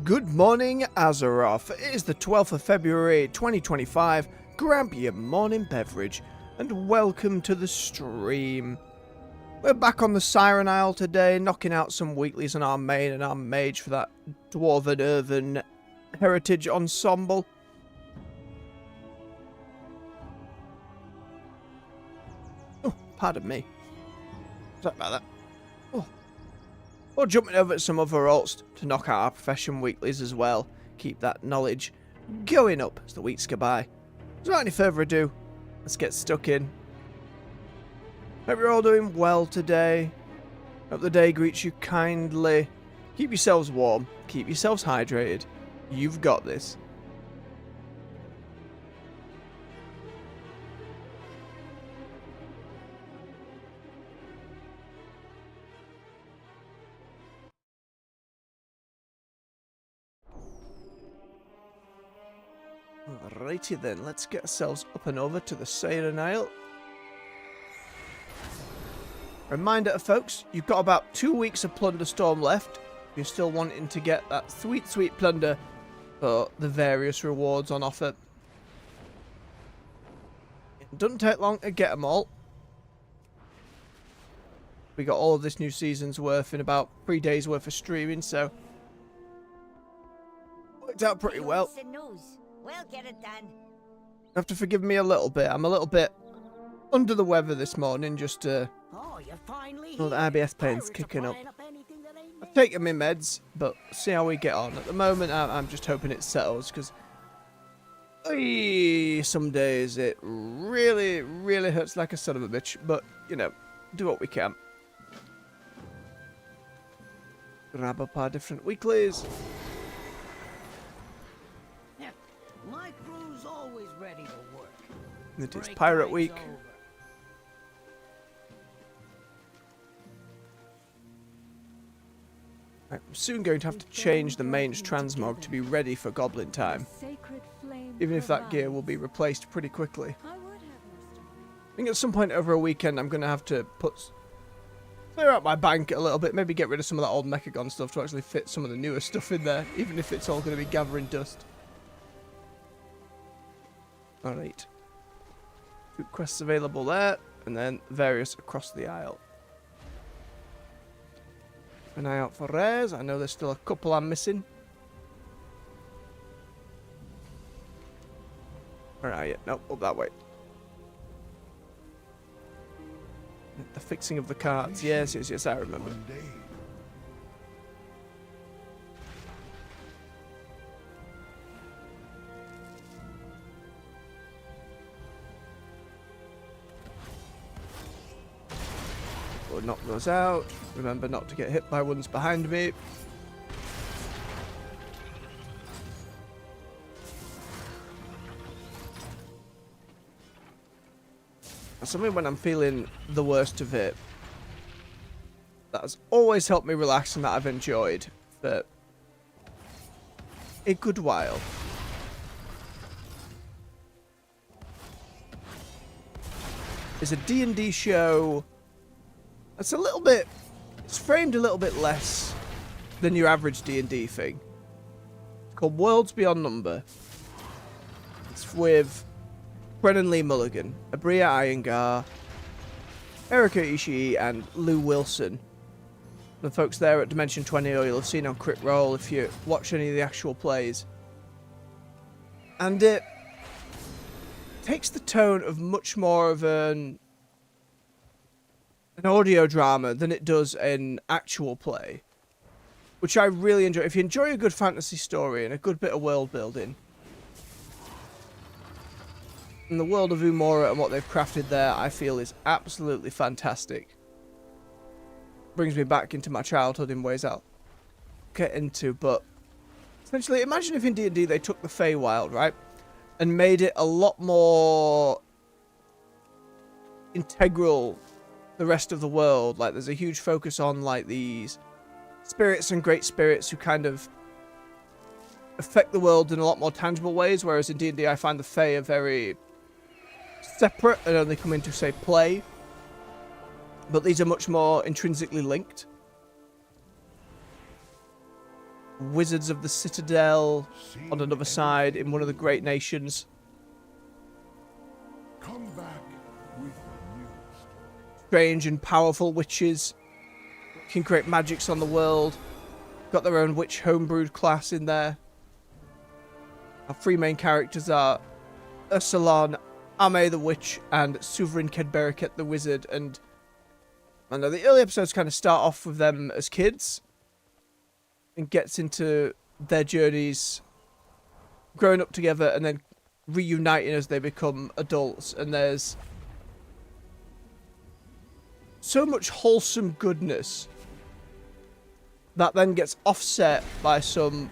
Good morning, Azeroth. It is the 12th of February 2025. Grab your morning beverage and welcome to the stream. We're back on the Siren Isle today, knocking out some weeklies on our main and our mage for that Dwarven Earthen Heritage Ensemble. Oh, pardon me. Sorry about that. Or jumping over to some other alts to knock out our profession weeklies as well. Keep that knowledge going up as the weeks go by. Without any further ado, let's get stuck in. Hope you're all doing well today. Hope the day greets you kindly. Keep yourselves warm. Keep yourselves hydrated. You've got this. Alrighty then, let's get ourselves up and over to the Siren Isle. Reminder, folks, you've got about 2 weeks of Plunder Storm left. If you're still wanting to get that sweet, sweet plunder for the various rewards on offer. It doesn't take long to get them all. We got all of this new season's worth in about 3 days worth of streaming, so worked out pretty well. We'll get it done. You have to forgive me a little bit. I'm a little bit under the weather this morning. Just oh, you're finally the IBS pain's kicking up. I've taken my meds, but see how we get on. At the moment, I'm just hoping it settles because some days it really, really hurts like a son of a bitch. But you know, do what we can. Grab up our different weeklies. My crew's always ready to work. It is Pirate Week. I'm soon going to have to change the mange transmog to be ready for Goblin time. Even if that gear will be replaced pretty quickly. I think at some point over a weekend I'm going to have to clear out my bank a little bit. Maybe get rid of some of that old Mechagon stuff to actually fit some of the newer stuff in there. Even if it's all going to be gathering dust. Alright. 2 quests available there, and then various across the Isle. Keep an eye out for rares. I know there's still a couple I'm missing. Where are you? Nope, up that way. The fixing of the carts. Yes, I remember. Knock those out. Remember not to get hit by ones behind me. Something when I'm feeling the worst of it that has always helped me relax and that I've enjoyed for a good while. Is a D&D show. It's a little bit, it's framed a little bit less than your average D&D thing. It's called Worlds Beyond Number. It's with Brennan Lee Mulligan, Abria Iyengar, Erika Ishii, and Lou Wilson. The folks there at Dimension 20 you'll have seen on Crit Roll if you watch any of the actual plays. And it takes the tone of much more of an audio drama than it does in actual play, which I really enjoy. If you enjoy a good fantasy story and a good bit of world building, and the world of Umora and what they've crafted there, I feel is absolutely fantastic. Brings me back into my childhood in ways I'll get into, but essentially, imagine if in D&D they took the Feywild, right, and made it a lot more integral the rest of the world. Like there's a huge focus on like these spirits and great spirits who kind of affect the world in a lot more tangible ways, whereas in D&D I find the Fey are very separate and only come into, say, play, but these are much more intrinsically linked. Wizards of the Citadel on another side in one of the great nations. Come back with new story. Strange and powerful witches can create magics on the world. Got their own witch homebrewed class in there. Our three main characters are Ursulan, Ame the witch, and Sovereign Kedberiket the wizard. And I know the early episodes kind of start off with them as kids and gets into their journeys growing up together and then reuniting as they become adults. And there's so much wholesome goodness that then gets offset by some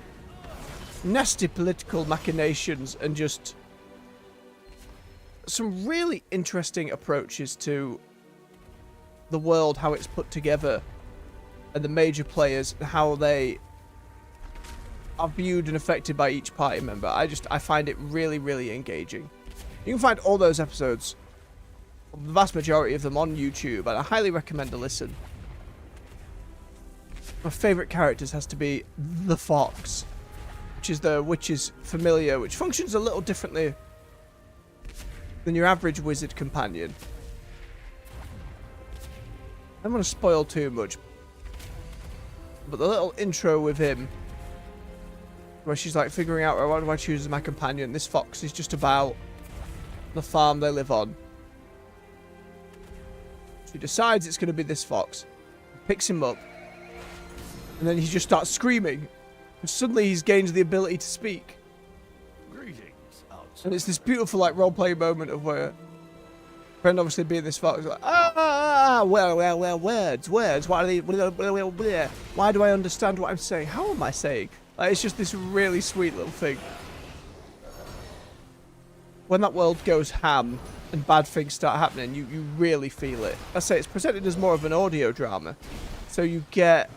nasty political machinations and just some really interesting approaches to the world, how it's put together, and the major players, how they are viewed and affected by each party member. I find it really, really engaging. You can find all those episodes, the vast majority of them, on YouTube, and I highly recommend a listen. My favourite characters has to be the Fox, which is the witch's familiar, which functions a little differently than your average wizard companion. I don't want to spoil too much, but the little intro with him, where she's like figuring out, what do I choose as my companion? This fox is just about the farm they live on. She decides it's going to be this fox, picks him up, and then he just starts screaming, and suddenly he's gained the ability to speak. Greetings, outside. And it's this beautiful like role-play moment of where friend obviously being this fox, like, well, words, why do I understand what I'm saying? How am I saying? Like, it's just this really sweet little thing. When that world goes ham and bad things start happening, you really feel it. I say it's presented as more of an audio drama, so you get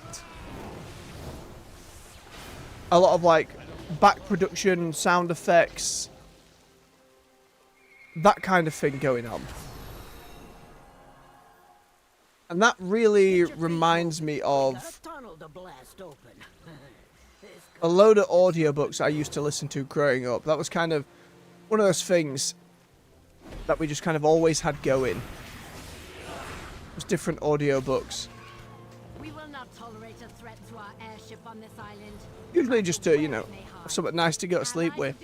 a lot of like back production, sound effects, that kind of thing going on. And that really reminds me of a load of audiobooks I used to listen to growing up. That was kind of one of those things that we just kind of always had going. It was different audiobooks. We will not tolerate a threat to our airship on this island. Usually just to, you know, have something nice to go to sleep with.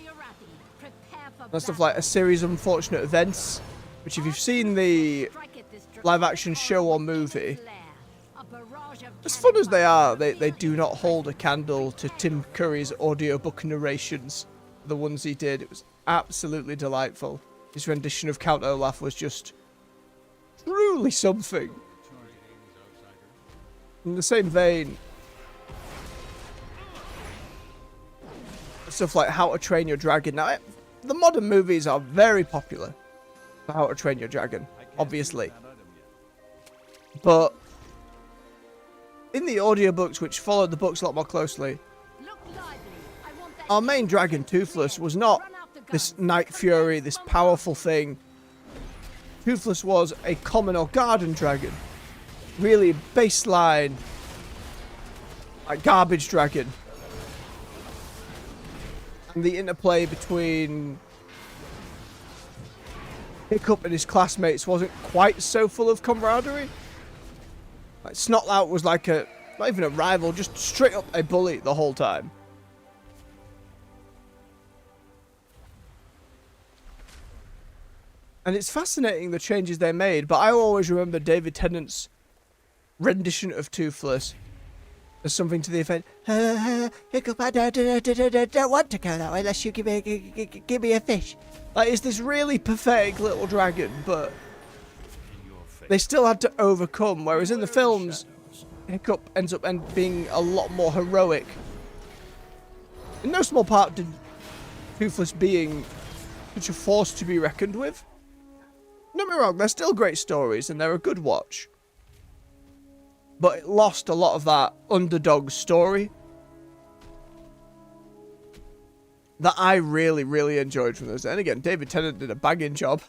And stuff like a series of unfortunate events, which if you've seen the live action show or movie, as fun as they are, they do not hold a candle to Tim Curry's audiobook narrations, the ones he did. It was absolutely delightful. His rendition of Count Olaf was just truly something. In the same vein, stuff like How to Train Your Dragon. Now, the modern movies are very popular for How to Train Your Dragon, obviously. But in the audiobooks, which followed the books a lot more closely, our main dragon, Toothless, was not this Night Fury, this powerful thing. Toothless was a common or garden dragon. Really baseline, like garbage dragon. And the interplay between Hiccup and his classmates wasn't quite so full of camaraderie. Like Snotlout was like a, not even a rival, just straight up a bully the whole time. And it's fascinating the changes they made, but I always remember David Tennant's rendition of Toothless as something to the effect, Hiccup, I don't want to go that way unless you give me a fish. Like, it's this really pathetic little dragon, but they still had to overcome, whereas in the films, Hiccup ends up being a lot more heroic. In no small part did Toothless being such a force to be reckoned with. Don't get me wrong, they're still great stories and they're a good watch. But it lost a lot of that underdog story that I really, really enjoyed from those. And again, David Tennant did a banging job.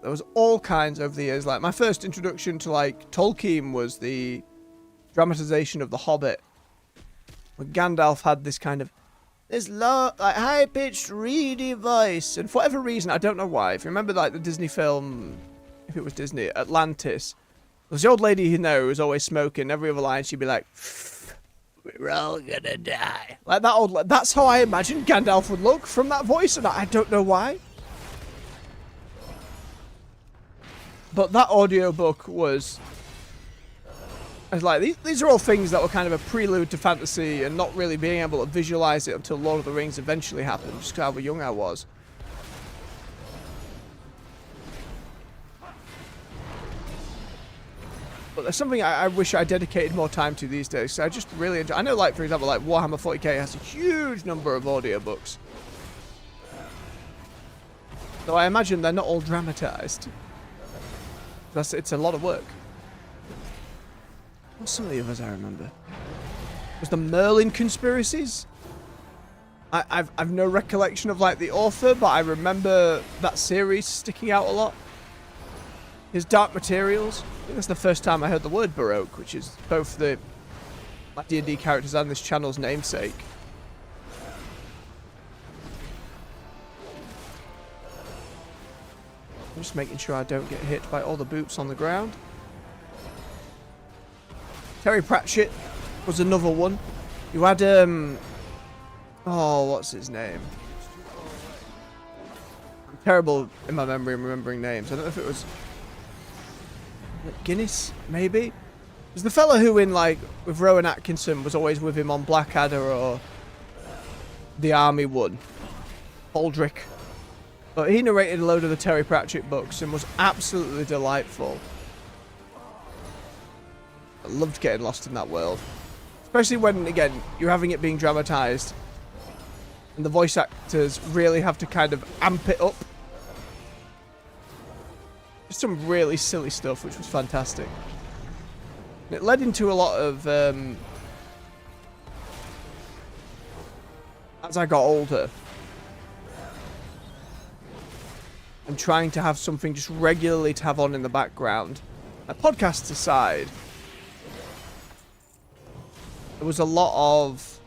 There was all kinds over the years. Like, my first introduction to, like, Tolkien was the dramatization of The Hobbit, when Gandalf had this kind of this low, like high-pitched, reedy voice, and for whatever reason, I don't know why. If you remember, like the Disney film, if it was Disney, Atlantis, there was the old lady you know who was always smoking. Every other line, she'd be like, "We're all gonna die." Like that old. That's how I imagined Gandalf would look from that voice, and I don't know why. But that audiobook was like, these are all things that were kind of a prelude to fantasy and not really being able to visualize it until Lord of the Rings eventually happened, just how young I was. But there's something I wish I dedicated more time to these days. I just really enjoy. I know, like, for example, like Warhammer 40k has a huge number of audiobooks. Though I imagine they're not all dramatized. It's a lot of work. What's some of the others I remember? Was the Merlin conspiracies? I've no recollection of like the author, but I remember that series sticking out a lot. His Dark Materials. I think that's the first time I heard the word Baroque, which is both the D&D characters and this channel's namesake. I'm just making sure I don't get hit by all the boots on the ground. Terry Pratchett was another one. You had, oh, what's his name? I'm terrible in my memory and remembering names. I don't know if it was Guinness, maybe? It was the fella who in, like, with Rowan Atkinson was always with him on Blackadder or The Army One. Baldrick. But he narrated a load of the Terry Pratchett books and was absolutely delightful. I loved getting lost in that world. Especially when, again, you're having it being dramatized. And the voice actors really have to kind of amp it up. Just some really silly stuff, which was fantastic. And it led into a lot of... as I got older... and trying to have something just regularly to have on in the background. Podcasts aside... there was a lot of...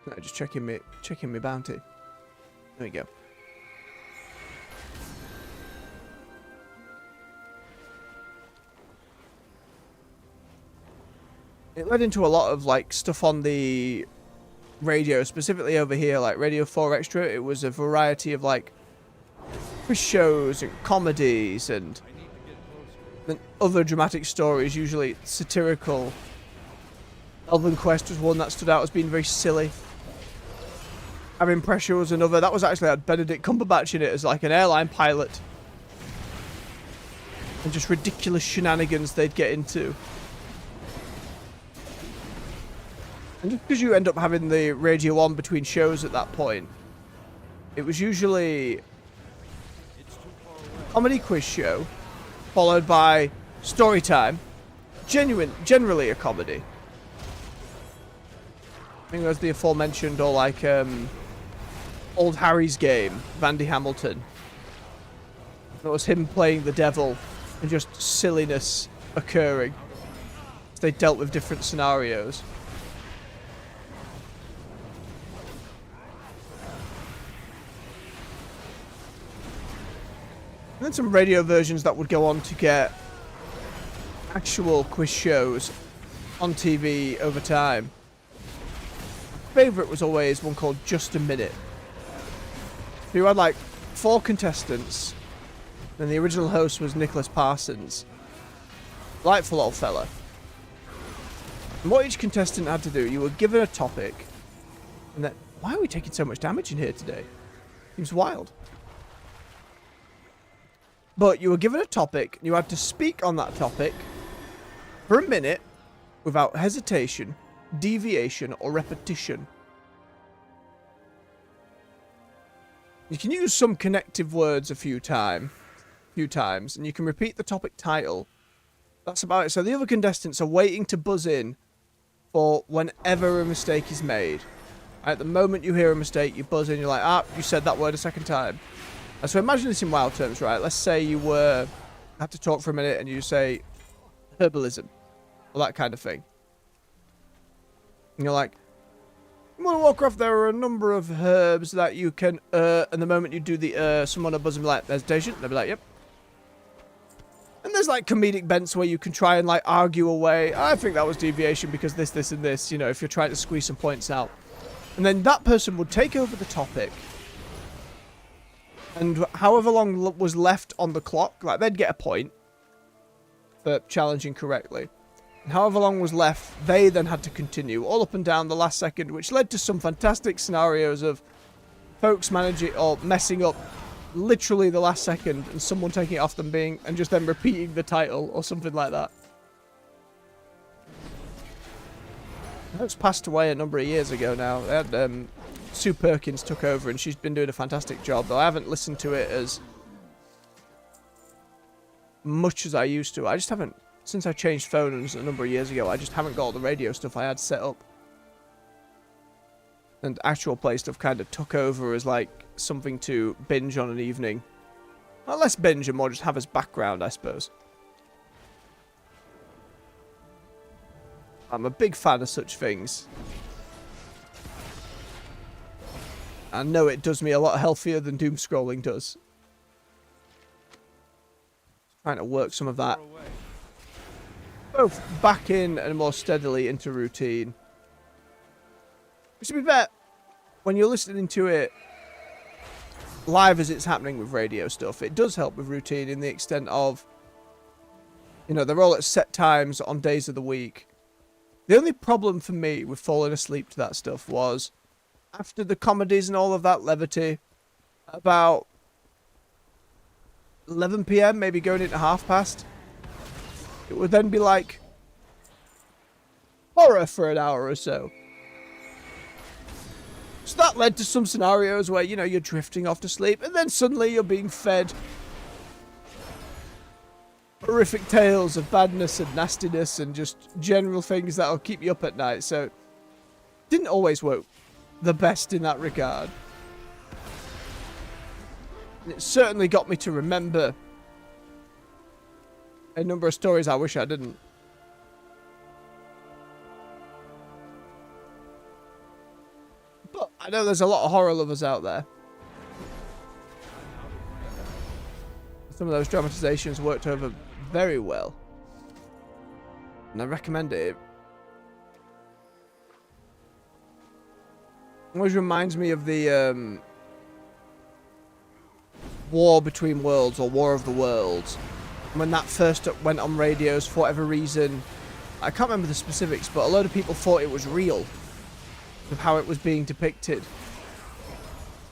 no, just checking me bounty. There we go. It led into a lot of like stuff on the radio, specifically over here, like Radio 4 Extra. It was a variety of like quiz shows and comedies and other dramatic stories, usually satirical. Elven Quest was one that stood out as being very silly. Having Pressure was another. That was actually had Benedict Cumberbatch in it as like an airline pilot. And just ridiculous shenanigans they'd get into. And just because you end up having the radio on between shows at that point, it was usually a comedy quiz show, followed by story time, generally a comedy. I think there's the aforementioned, or like Old Harry's Game, Vandy Hamilton. It was him playing the devil and just silliness occurring as they dealt with different scenarios. And then some radio versions that would go on to get actual quiz shows on TV over time. My favourite was always one called Just a Minute. So you had like 4 contestants, and the original host was Nicholas Parsons. Delightful old fella. And what each contestant had to do, you were given a topic, and then, why are we taking so much damage in here today? Seems wild. But you were given a topic, and you had to speak on that topic for a minute without hesitation, deviation, or repetition. You can use some connective words a few times, and you can repeat the topic title. That's about it. So the other contestants are waiting to buzz in for whenever a mistake is made. At the moment you hear a mistake, you buzz in, you're like, you said that word a second time. So imagine this in wild terms, right? Let's say you had to talk for a minute and you say herbalism or that kind of thing. And you're like, in World of Warcraft, there are a number of herbs that you can and the moment you do the someone will buzz and be like, there's Dejant. They'll be like, yep. And there's like comedic bents where you can try and like argue away. I think that was deviation because this, and this, you know, if you're trying to squeeze some points out. And then that person would take over the topic. And however long was left on the clock, like they'd get a point for challenging correctly. And however long was left, they then had to continue all up and down the last second, which led to some fantastic scenarios of folks managing or messing up literally the last second and someone taking it off them and just then repeating the title or something like that. That's passed away a number of years ago now. They had, Sue Perkins took over and she's been doing a fantastic job, though I haven't listened to it as much as I used to. I just haven't, since I changed phones a number of years ago, I just haven't got all the radio stuff I had set up. And actual play stuff kind of took over as like something to binge on an evening. Well, less binge and more just have as background, I suppose. I'm a big fan of such things. I know it does me a lot healthier than doom scrolling does. Trying to work some of that both back in and more steadily into routine. Which, to be fair, when you're listening to it live as it's happening with radio stuff, it does help with routine in the extent of, you know, they're all at set times on days of the week. The only problem for me with falling asleep to that stuff was after the comedies and all of that levity, about 11 PM, maybe going into past, it would then be like horror for an hour or so. So that led to some scenarios where, you know, you're drifting off to sleep and then suddenly you're being fed horrific tales of badness and nastiness and just general things that'll keep you up at night. So it didn't always work the best in that regard. And it certainly got me to remember a number of stories I wish I didn't. But I know there's a lot of horror lovers out there. Some of those dramatizations worked over very well. And I recommend it. It always reminds me of the War Between Worlds or War of the Worlds. When that first went on radios for whatever reason, I can't remember the specifics, but a load of people thought it was real with how it was being depicted.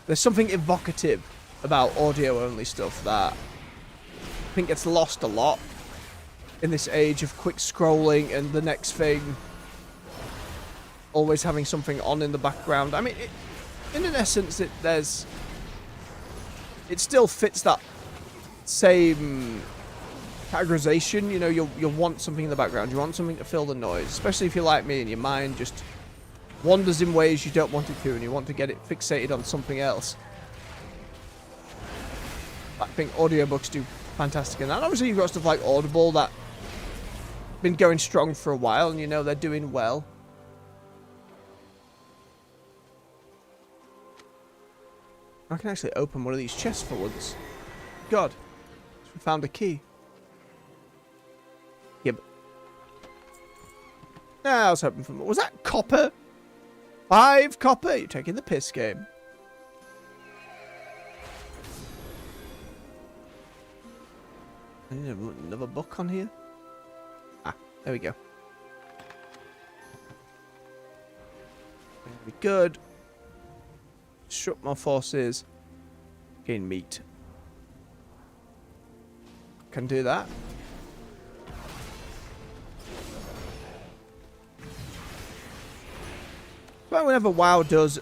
There's something evocative about audio-only stuff that I think gets lost a lot in this age of quick scrolling and the next thing always having something on in the background. I mean, in an essence, it still fits that same categorization. You know, you'll want something in the background. You want something to fill the noise, especially if you're like me and your mind just wanders in ways you don't want it to and you want to get it fixated on something else. I think audiobooks do fantastic in that. And obviously you've got stuff like Audible that been going strong for a while and you know they're doing well. I can actually open one of these chests for once. God, we found a key. Yeah, but I was hoping for more. Was that copper? 5 copper? You're taking the piss, game. I need another book on here. Ah, there we go. Very good. Disrupt more forces. Gain meat. Can do that. But whenever WoW does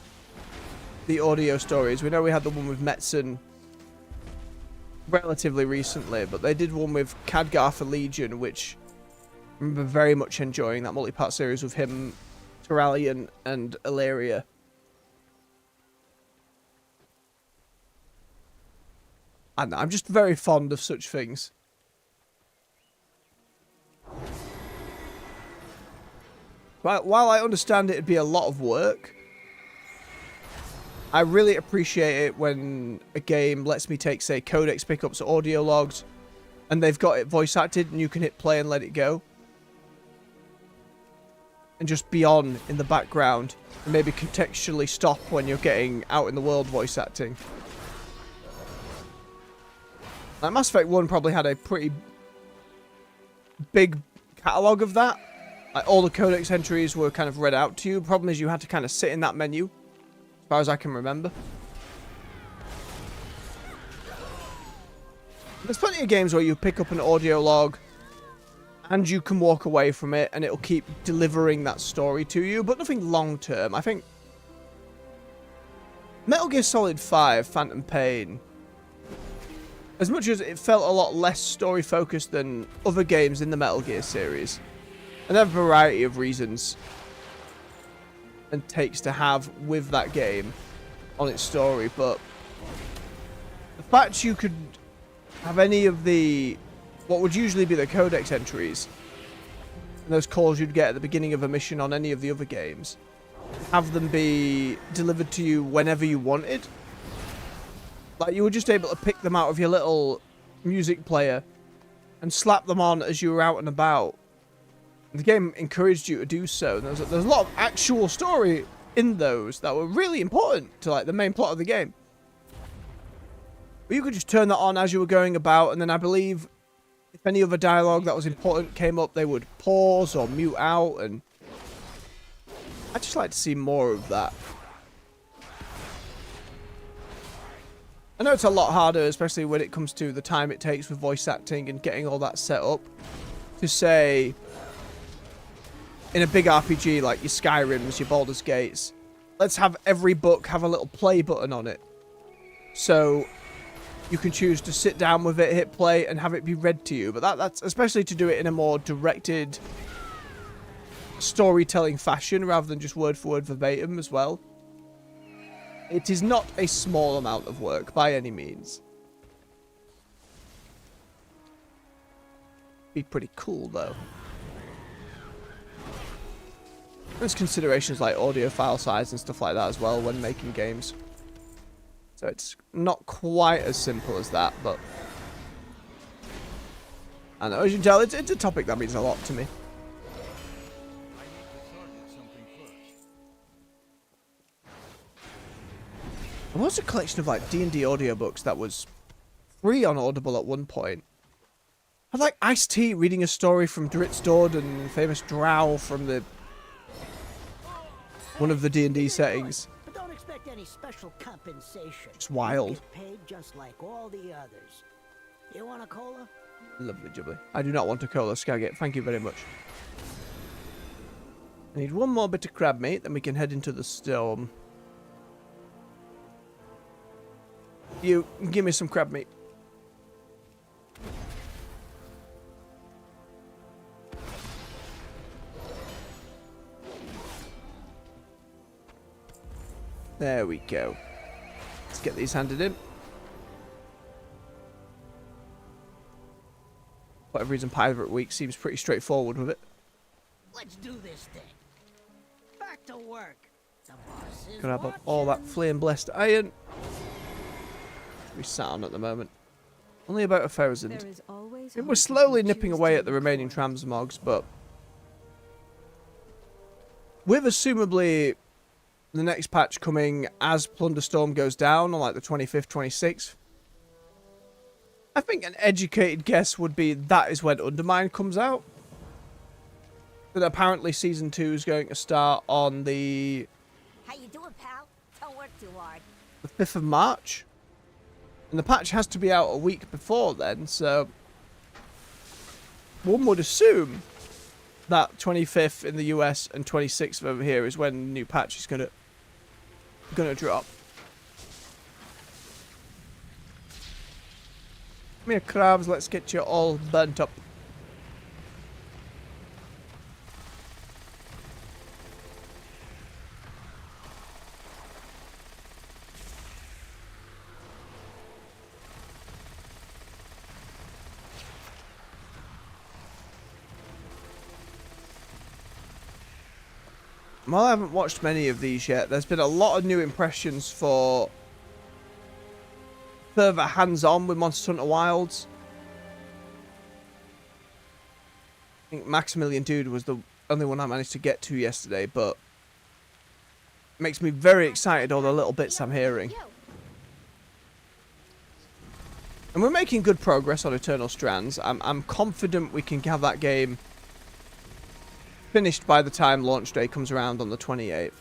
the audio stories, we know we had the one with Metzen relatively recently, but they did one with Khadgar for Legion, which I remember very much enjoying that multi-part series with him, Terralion, and Illyria. And I'm just very fond of such things. While I understand it'd be a lot of work, I really appreciate it when a game lets me take, say, codex pickups or audio logs, and they've got it voice acted, and you can hit play and let it go. And just be on in the background, and maybe contextually stop when you're getting out in the world voice acting. Like, Mass Effect 1 probably had a pretty big catalogue of that. Like, all the codex entries were kind of read out to you. Problem is you had to kind of sit in that menu, as far as I can remember. There's plenty of games where you pick up an audio log and you can walk away from it and it'll keep delivering that story to you, but nothing long term. I think Metal Gear Solid 5 Phantom Pain, as much as it felt a lot less story focused than other games in the Metal Gear series, and there are a variety of reasons and takes to have with that game on its story, but the fact you could have any of the, what would usually be the codex entries, and those calls you'd get at the beginning of a mission on any of the other games, have them be delivered to you whenever you wanted. Like, you were just able to pick them out of your little music player and slap them on as you were out and about. And the game encouraged you to do so. And there's a lot of actual story in those that were really important to, like, the main plot of the game. But you could just turn that on as you were going about, and then I believe if any other dialogue that was important came up, they would pause or mute out, and I'd just like to see more of that. I know it's a lot harder, especially when it comes to the time it takes with voice acting and getting all that set up, to say, in a big RPG like your Skyrims, your Baldur's Gates, let's have every book have a little play button on it. So you can choose to sit down with it, hit play, and have it be read to you. But that's especially to do it in a more directed storytelling fashion rather than just word for word verbatim as well. It is not a small amount of work by any means. Be pretty cool though. There's considerations like audio file size and stuff like that as well when making games. So it's not quite as simple as that, but I know, as you can tell, it's a topic that means a lot to me. There was a collection of like D&D audiobooks that was free on Audible at one point. I had like Ice-T reading a story from Drizzt Do'Urden and famous Drow from the one of the D&D settings. But don't expect any special compensation. It's wild. You get paid just like all the others. You want a cola? Lovely jubbly. I do not want a cola, Skagit. Thank you very much. I need one more bit of crab meat, then we can head into the storm. You, give me some crab meat. There we go. Let's get these handed in. For whatever reason, Pirate Week seems pretty straightforward with it. Let's do this thing. Back to work. The boss is Grab up all that flame blessed iron. We sat on at the moment. Only about 1,000. We're slowly nipping away at the remaining transmogs, but with assumably the next patch coming as Plunderstorm goes down on like the 25th, 26th, I think an educated guess would be that is when Undermine comes out. But apparently Season 2 is going to start on the How you doing, pal? Don't work too hard. the 5th of March. And the patch has to be out a week before then, so one would assume that 25th in the US and 26th over here is when the new patch is gonna drop. Come here, crabs, let's get you all burnt up. Well, I haven't watched many of these yet. There's been a lot of new impressions for further hands-on with Monster Hunter Wilds. I think Maximilian Dude was the only one I managed to get to yesterday, but it makes me very excited all the little bits I'm hearing. And we're making good progress on Eternal Strands. I'm confident we can have that game finished by the time launch day comes around on the 28th.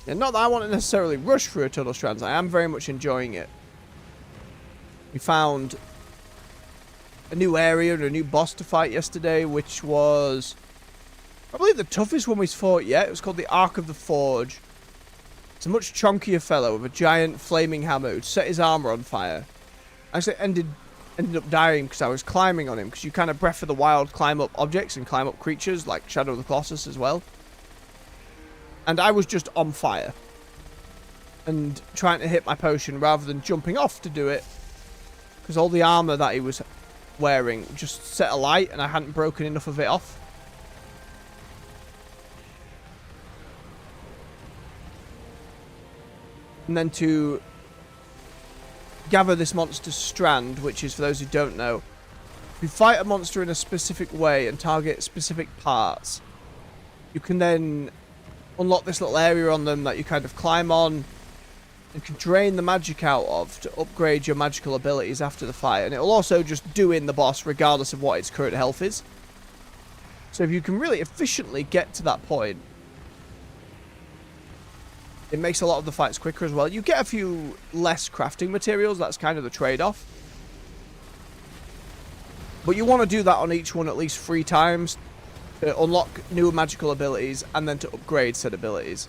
And not that I want to necessarily rush through Eternal Strands. I am very much enjoying it. We found a new area and a new boss to fight yesterday, which was probably the toughest one we've fought yet. It was called the Ark of the Forge. It's a much chunkier fellow with a giant flaming hammer who'd set his armor on fire. I actually ended up dying because I was climbing on him, because you kind of Breath of the Wild climb up objects and climb up creatures like Shadow of the Colossus as well. And I was just on fire and trying to hit my potion rather than jumping off to do it, because all the armor that he was wearing just set alight and I hadn't broken enough of it off. And then to gather this monster's strand, which is, for those who don't know, if you fight a monster in a specific way and target specific parts, you can then unlock this little area on them that you kind of climb on and can drain the magic out of to upgrade your magical abilities after the fight. And it will also just do in the boss regardless of what its current health is. So if you can really efficiently get to that point, it makes a lot of the fights quicker as well. You get a few less crafting materials. That's kind of the trade-off. But you want to do that on each one at least 3 times to unlock new magical abilities and then to upgrade said abilities.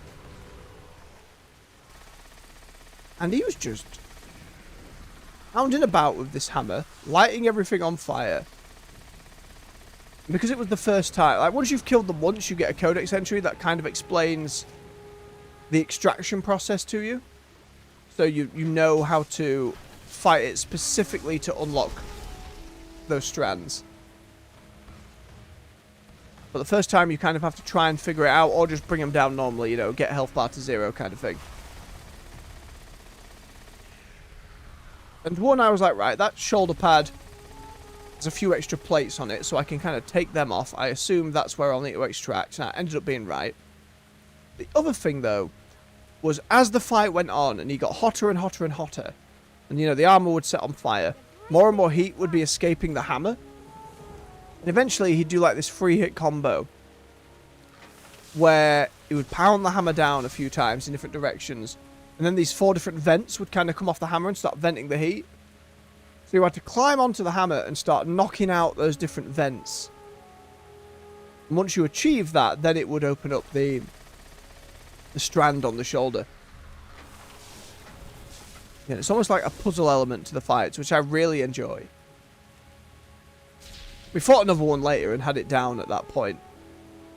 And he was just pounding about with this hammer, lighting everything on fire. Because it was the first time, like, once you've killed them once, you get a codex entry that kind of explains the extraction process to you. So you know how to fight it specifically to unlock those strands. But the first time you kind of have to try and figure it out, or just bring them down normally, you know, get health bar to 0 kind of thing. And one, I was like, right, that shoulder pad, there's a few extra plates on it, so I can kind of take them off. I assume that's where I'll need to extract, and I ended up being right. The other thing, though, was as the fight went on and he got hotter and hotter and hotter, and, you know, the armor would set on fire, more and more heat would be escaping the hammer. And eventually he'd do like this 3-hit combo where he would pound the hammer down a few times in different directions, and then these 4 different vents would kind of come off the hammer and start venting the heat. So you had to climb onto the hammer and start knocking out those different vents. And once you achieve that, then it would open up the strand on the shoulder. Yeah, it's almost like a puzzle element to the fights, which I really enjoy. We fought another one later and had it down at that point.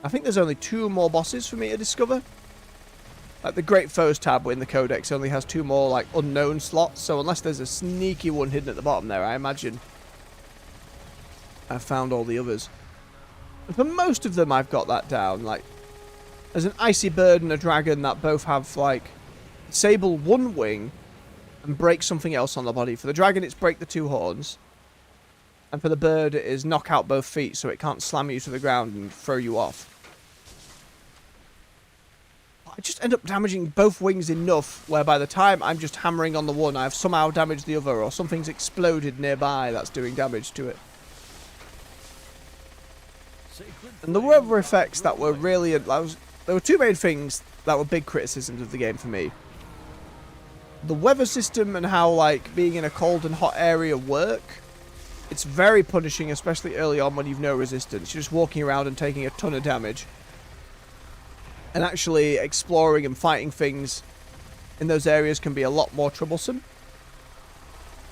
I think there's only 2 more bosses for me to discover. Like the Great Foes tab in the Codex only has 2 more like unknown slots, so unless there's a sneaky one hidden at the bottom there, I imagine I've found all the others. And for most of them I've got that down. Like, there's an Icy Bird and a Dragon that both have like disable 1 wing and break something else on the body. For the Dragon it's break the 2 horns, and for the bird it is knock out both feet so it can't slam you to the ground and throw you off. I just end up damaging both wings enough where by the time I'm just hammering on the one, I've somehow damaged the other, or something's exploded nearby that's doing damage to it. And there were other effects that were really... there were 2 main things that were big criticisms of the game for me. The weather system and how, like, being in a cold and hot area work. It's very punishing, especially early on when you've no resistance. You're just walking around and taking a ton of damage. And actually exploring and fighting things in those areas can be a lot more troublesome.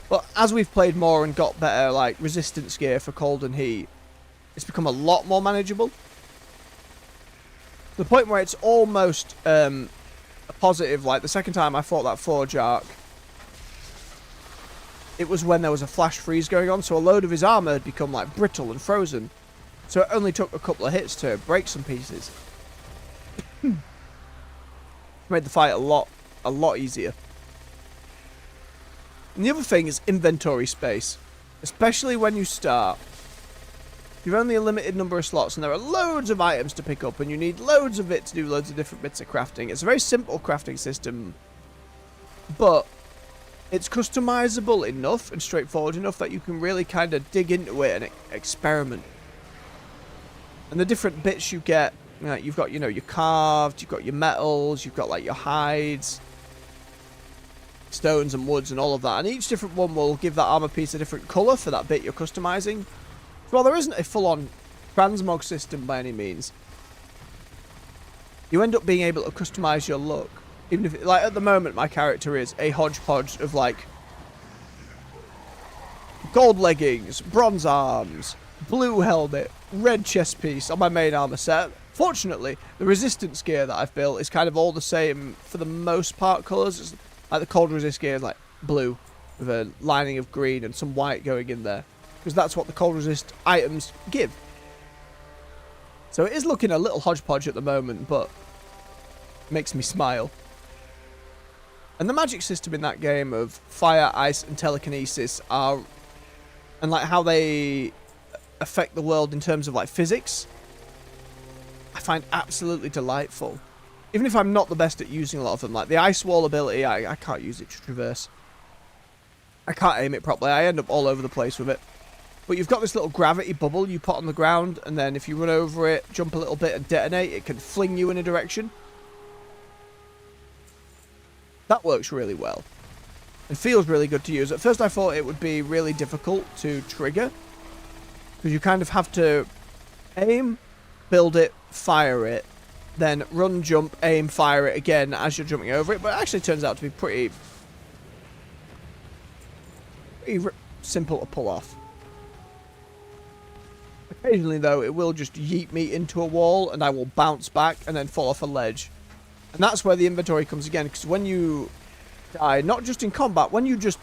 But as we've played more and got better, like, resistance gear for cold and heat, it's become a lot more manageable. To the point where it's almost a positive. Like, the second time I fought that Forge Arc, it was when there was a flash freeze going on, so a load of his armor had become, like, brittle and frozen. So it only took a couple of hits to break some pieces. Made the fight a lot easier. And the other thing is inventory space. Especially when you start. You've only a limited number of slots and there are loads of items to pick up and you need loads of it to do loads of different bits of crafting. It's a very simple crafting system, but it's customizable enough and straightforward enough that you can really kind of dig into it and experiment. And the different bits you get, you've got, your carved, you've got your metals, you've got like your hides, stones and woods and all of that. And each different one will give that armor piece a different colour for that bit you're customizing. So while there isn't a full-on transmog system by any means, you end up being able to customize your look. Even if, like, at the moment, my character is a hodgepodge of, like, gold leggings, bronze arms, blue helmet, red chest piece on my main armor set. Fortunately, the resistance gear that I've built is kind of all the same, for the most part, colours. It's like the cold resist gear is, like, blue, with a lining of green and some white going in there. Because that's what the cold resist items give. So it is looking a little hodgepodge at the moment, but it makes me smile. And the magic system in that game of fire, ice, and telekinesis are, and like how they affect the world in terms of like physics, I find absolutely delightful. Even if I'm not the best at using a lot of them, like the ice wall ability, I can't use it to traverse. I can't aim it properly. I end up all over the place with it. But you've got this little gravity bubble you put on the ground, and then if you run over it, jump a little bit and detonate, it can fling you in a direction. That works really well. It feels really good to use. At first I thought it would be really difficult to trigger, because you kind of have to aim, build it, fire it, then run, jump, aim, fire it again as you're jumping over it. But it actually turns out to be pretty simple to pull off. Occasionally, though, it will just yeet me into a wall, and I will bounce back and then fall off a ledge. And that's where the inventory comes again, because when you die, not just in combat, when you just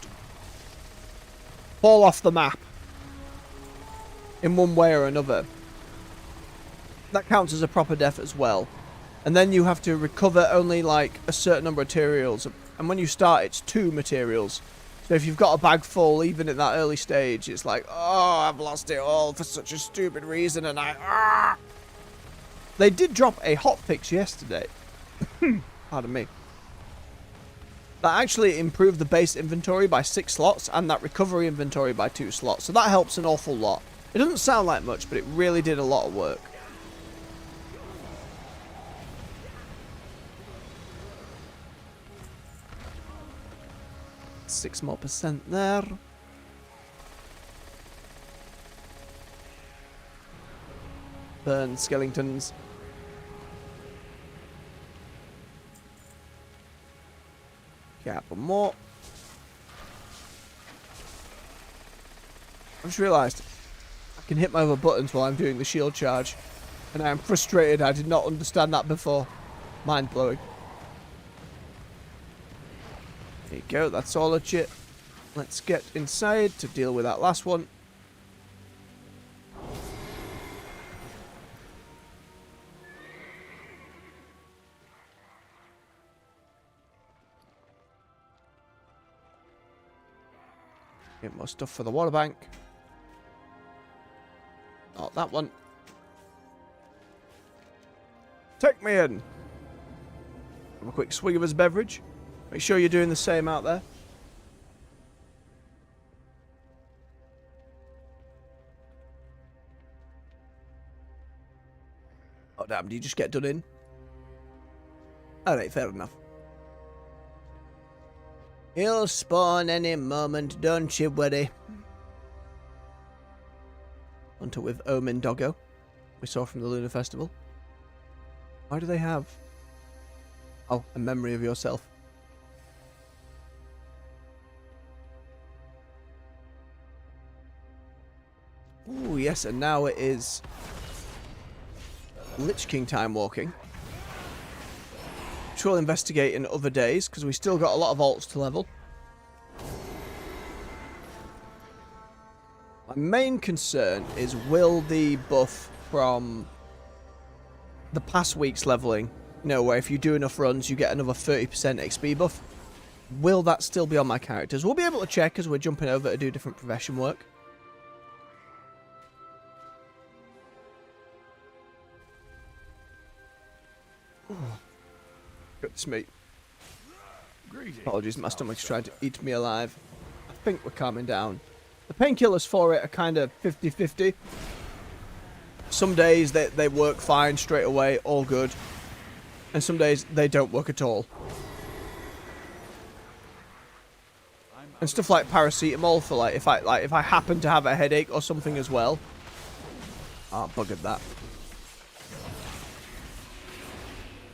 fall off the map in one way or another, that counts as a proper death as well. And then you have to recover only, like, a certain number of materials. And when you start, it's 2 materials. So if you've got a bag full, even at that early stage, it's like, oh, I've lost it all for such a stupid reason, and They did drop a hotfix yesterday. Pardon me. That actually improved the base inventory by 6 slots, and that recovery inventory by 2 slots. So that helps an awful lot. It doesn't sound like much, but it really did a lot of work. Six more % there. Burn skeletons. Couple more. I just realised I can hit my other buttons while I'm doing the shield charge, and I am frustrated. I did not understand that before. Mind blowing. There you go, that's all legit. Let's get inside to deal with that last one. Get more stuff for the water bank. Not that one. Take me in. Have a quick swig of his beverage. Make sure you're doing the same out there. Oh damn, do you just get done in? Alright, fair enough. He'll spawn any moment, don't you worry. Hunter with Omen Doggo. We saw from the Lunar Festival. Why do they have... Oh, a memory of yourself. Ooh, yes, and now it is Lich King time walking. Which we'll investigate in other days, because we still got a lot of alts to level. My main concern is, will the buff from the past week's leveling You know, where if you do enough runs, you get another 30% XP buff. Will that still be on my characters? We'll be able to check as we're jumping over to do different profession work. Goodness me. Apologies, my stomach's trying to eat me alive. I think we're calming down. The painkillers for it are kind of 50-50. Some days they work fine straight away, all good. And some days they don't work at all. And stuff like paracetamol for like if I happen to have a headache or something as well. Ah, buggered that.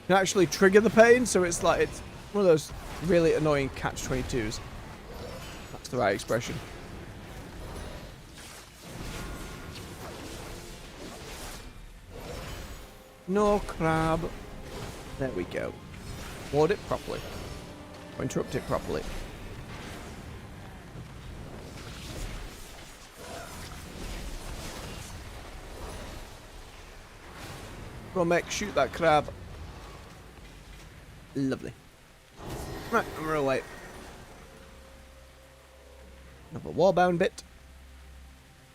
Can actually trigger the pain, so it's like it's one of those really annoying catch-22s. That's the right expression. No crab. There we go. Ward it properly. Or interrupt it properly. Go on, mech, shoot that crab. Lovely. Right, I'm real late. Another wallbound bit.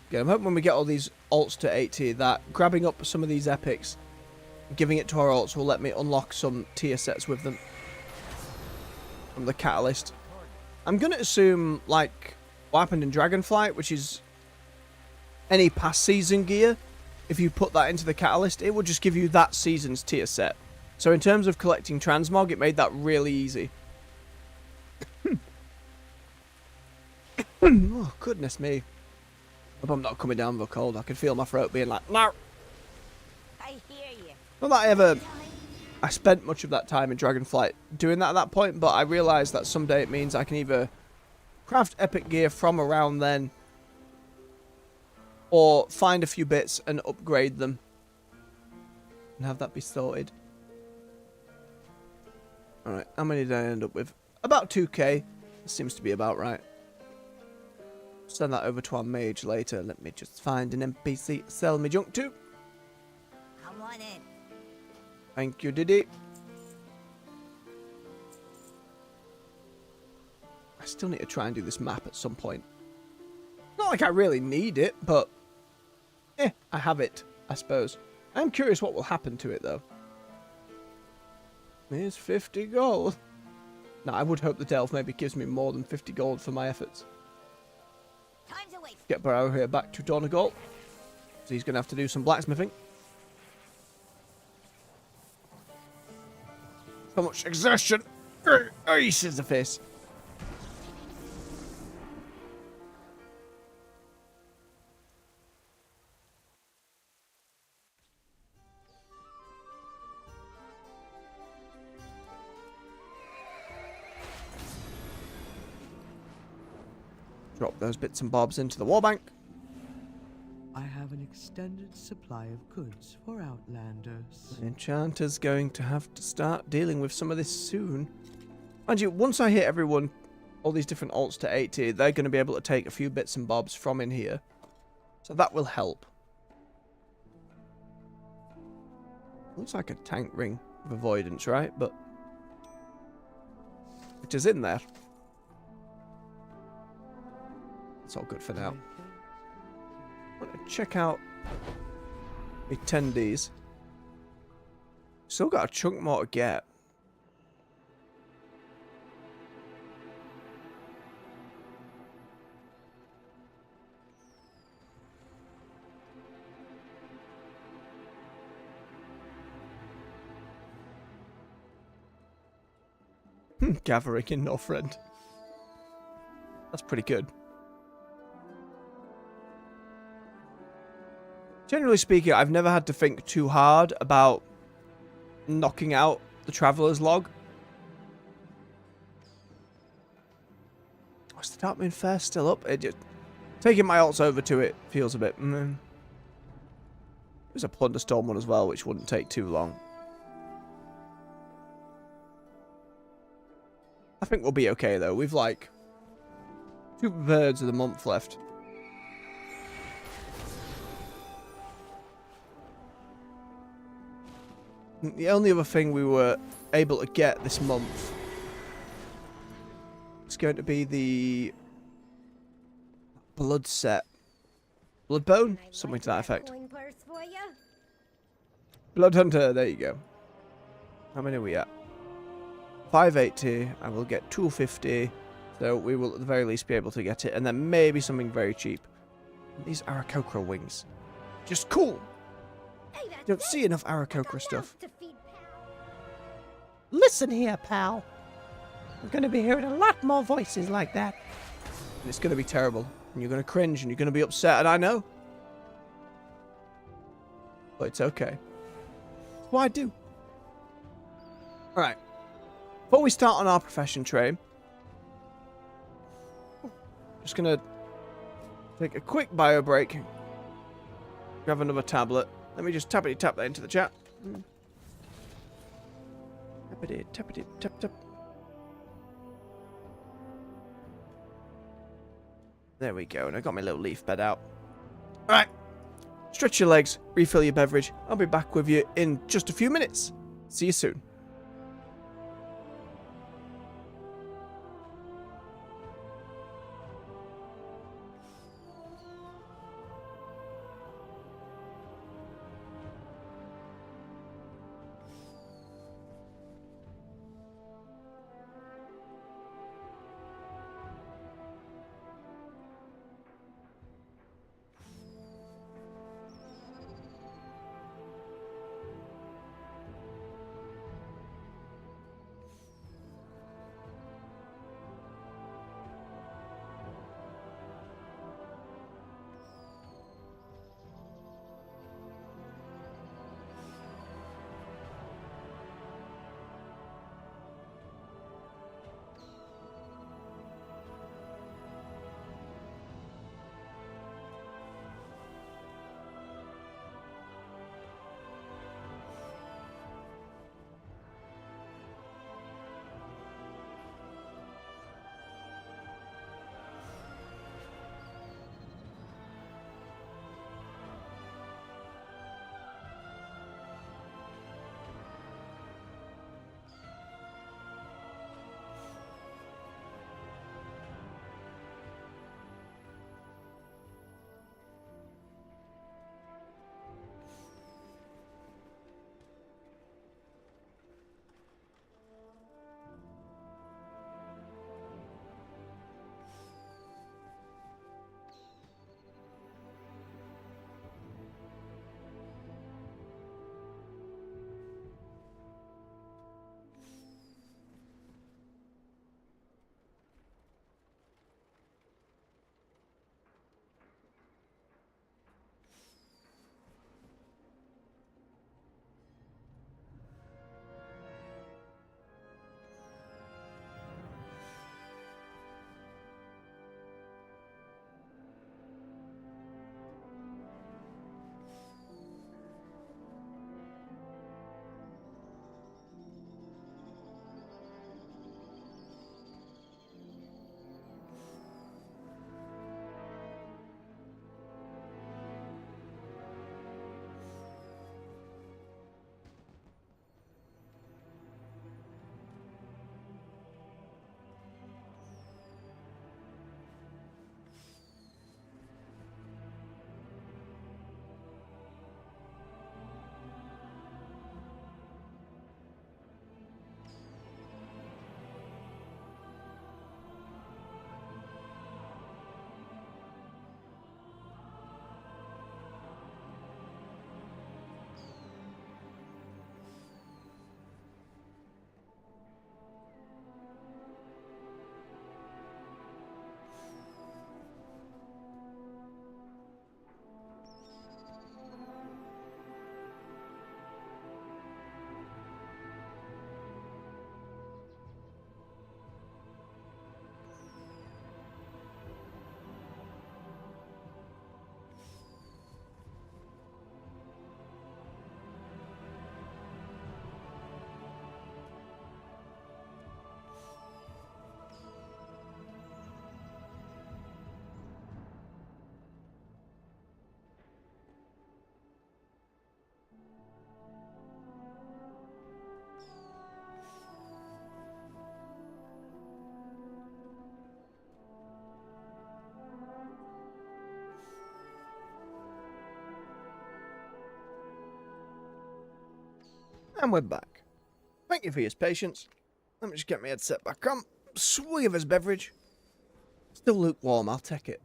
Again, I'm hoping when we get all these alts to 80 that grabbing up some of these epics, giving it to our alts will let me unlock some tier sets with them. From the catalyst. I'm going to assume, like, what happened in Dragonflight, which is any past season gear. If you put that into the catalyst, it will just give you that season's tier set. So in terms of collecting transmog, it made that really easy. Oh, goodness me. Hope I'm not coming down with a cold. I can feel my throat being like, no. I hear you. Not that I spent much of that time in Dragonflight doing that at that point, but I realised that someday it means I can either craft epic gear from around then, or find a few bits and upgrade them and have that be sorted. Alright, how many did I end up with? About 2k. That seems to be about right. Send that over to our mage later. Let me just find an NPC to sell me junk to. Come on in. Thank you, Diddy. I still need to try and do this map at some point. Not like I really need it, but I have it, I suppose. I'm curious what will happen to it, though. Here's 50 gold. Now, I would hope the Delve maybe gives me more than 50 gold for my efforts. Time's a waste. Get Barrow here back to Donegal. So he's going to have to do some blacksmithing. So much exertion. He says the face. Drop those bits and bobs into the wall bank. I have an extended supply of goods for Outlanders. The enchanter's going to have to start dealing with some of this soon. Mind you, once I hit everyone, all these different alts to 80, they're going to be able to take a few bits and bobs from in here. So that will help. Looks like a tank ring of avoidance, right? But it is in there. It's all good for now. I'm going to check out my attendees. Still got a chunk more to get. Gathering in Northrend. That's pretty good. Generally speaking, I've never had to think too hard about knocking out the Traveller's Log. What's the Darkmoon Fair still up? It just, taking my alts over to it feels a bit... There's a Plunderstorm one as well, which wouldn't take too long. I think we'll be okay, though. We've, like, 2/3 of the month left. The only other thing we were able to get this month is going to be the blood set. Bloodbone? Something to that effect. Coin purse for ya? Blood Hunter, there you go. How many are we at? 580, and we'll get 250. So we will at the very least be able to get it. And then maybe something very cheap. These Aarakocra wings. Just cool. Hey, that's Don't it. see enough I got Aarakocra stuff. mouths to feed, pal. Listen here, pal. We're going to be hearing a lot more voices like that. And it's going to be terrible. And you're going to cringe and you're going to be upset. And I know. But it's okay. That's what I do. Alright. Before we start on our profession train, just going to take a quick bio break. Grab another tablet. Let me just tappity tap that into the chat. Tappity tap tap. There we go, and I got my little leaf bed out. Alright. Stretch your legs, refill your beverage. I'll be back with you in just a few minutes. See you soon. And we're back. Thank you for your patience. Let me just get my headset back on. Swig of his beverage. Still lukewarm, I'll take it.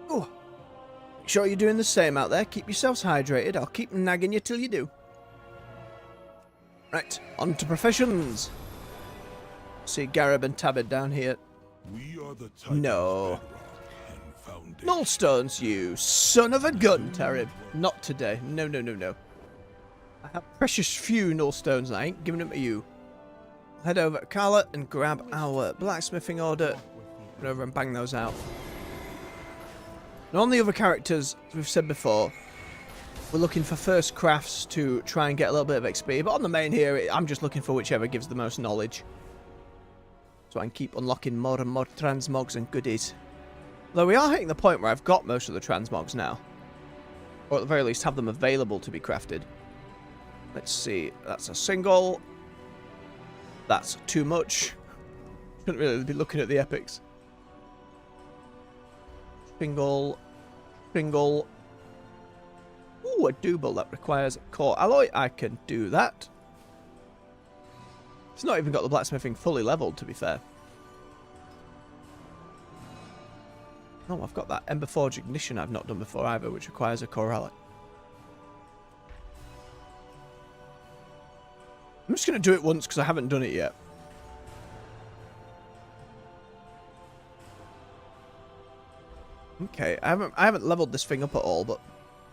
Oh. Make sure you're doing the same out there. Keep yourselves hydrated. I'll keep nagging you till you do. Right, on to professions. See Garib and Tabid down here. We are the No. and foundation. Nullstones, you son of a gun, Tarib. Not today. No, no, no, no. I have precious few nullstones and I ain't giving them to you. Head over to Carla and grab our blacksmithing order. Run over and bang those out. And on the other characters, as we've said before, we're looking for first crafts to try and get a little bit of XP. But on the main here, I'm just looking for whichever gives the most knowledge. So I can keep unlocking more and more transmogs and goodies. Though we are hitting the point where I've got most of the transmogs now. Or at the very least have them available to be crafted. Let's see. That's a single. That's too much. Shouldn't really be looking at the epics. Single. Single. Ooh, a double that requires core alloy. I can do that. It's not even got the blacksmithing fully leveled, to be fair. Oh, I've got that Ember Forge Ignition I've not done before either, which requires a core alloy. I'm just going to do it once because I haven't done it yet. Okay, I haven't leveled this thing up at all, but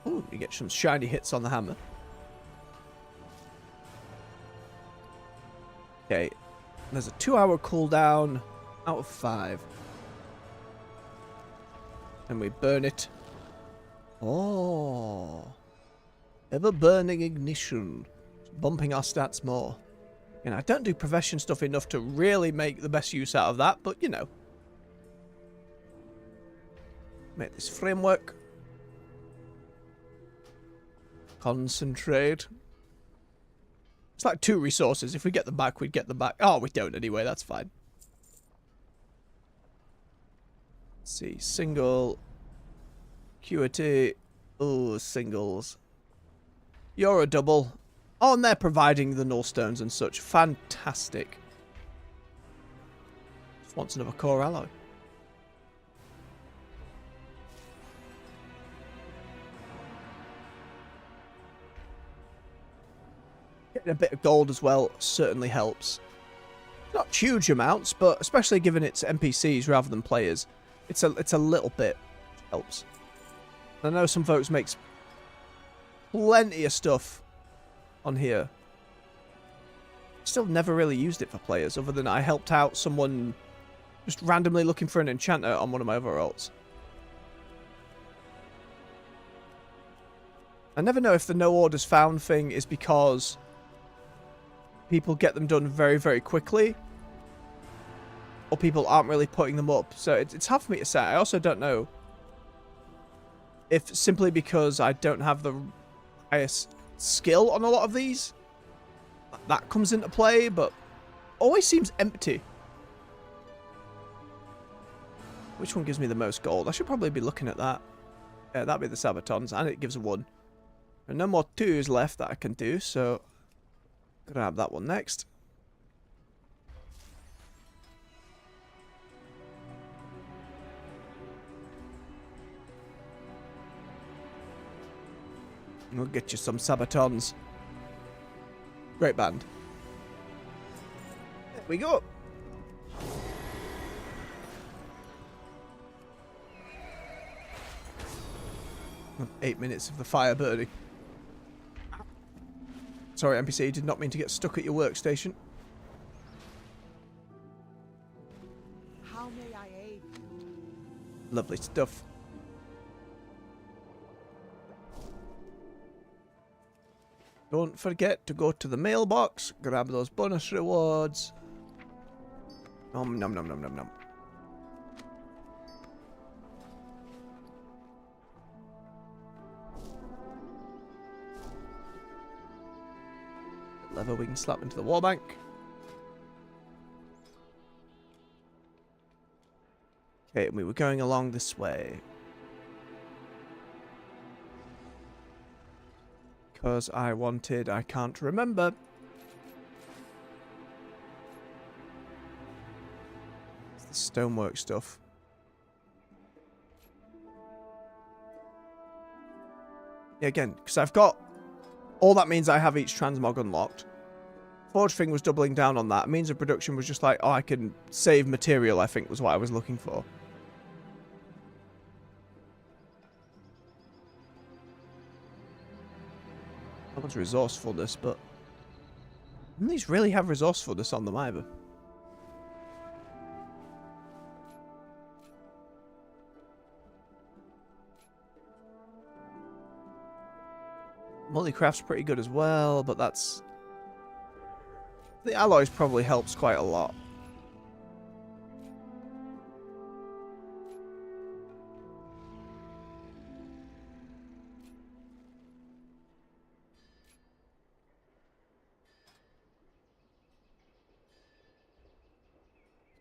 ooh, you get some shiny hits on the hammer. Okay, there's a 2-hour cooldown out of 5. And we burn it. Oh, ever burning ignition. Bumping our stats more. You know, I don't do profession stuff enough to really make the best use out of that, but you know. Make this framework. Concentrate. It's like 2 resources. If we get them back, we'd get them back. Oh, we don't anyway. That's fine. Let's see. Single. QT. Oh, singles. You're a double. Oh, and they're providing the nullstones and such. Fantastic. Just wants another core alloy. Getting a bit of gold as well certainly helps. Not huge amounts, but especially given it's NPCs rather than players, it's a little bit helps. I know some folks makes plenty of stuff on here. Still never really used it for players, other than I helped out someone just randomly looking for an enchanter on one of my other alts. I never know if the no orders found thing is because people get them done very, very quickly, or people aren't really putting them up. So it's hard for me to say. I also don't know if simply because I don't have the highest skill on a lot of these, that comes into play, but always seems empty. Which one gives me the most gold? I should probably be looking at that. Yeah, that'd be the Sabatons, and it gives a 1. And no more 2s left that I can do, so grab that one next. We'll get you some Sabatons. Great band. There we go. Oh, 8 minutes of the fire burning. Sorry, NPC, did not mean to get stuck at your workstation. How may I aid you? Lovely stuff. Don't forget to go to the mailbox, grab those bonus rewards. Nom nom nom nom nom nom. Lever we can slap into the wall bank. Okay, and we were going along this way. Because I wanted, I can't remember. It's the stonework stuff. Yeah, again, because I've got... All that means I have each transmog unlocked. Forge thing was doubling down on that. Means of production was just like, oh, I can save material, I think was what I was looking for. That one's resourcefulness, but... None of these really have resourcefulness on them either. Multicraft's pretty good as well, but that's... The alloys probably helps quite a lot.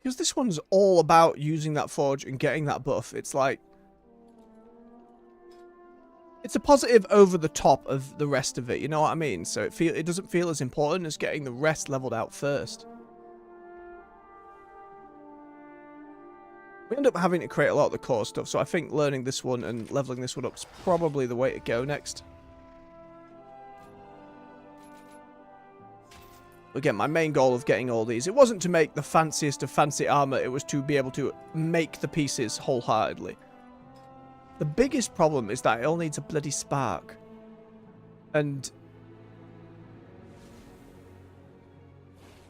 Because this one's all about using that forge and getting that buff. It's like... It's a positive over the top of the rest of it, you know what I mean? So it doesn't feel as important as getting the rest leveled out first. We end up having to create a lot of the core stuff, so I think learning this one and leveling this one up is probably the way to go next. Again, my main goal of getting all these, it wasn't to make the fanciest of fancy armor, it was to be able to make the pieces wholeheartedly. The biggest problem is that it all needs a bloody spark. And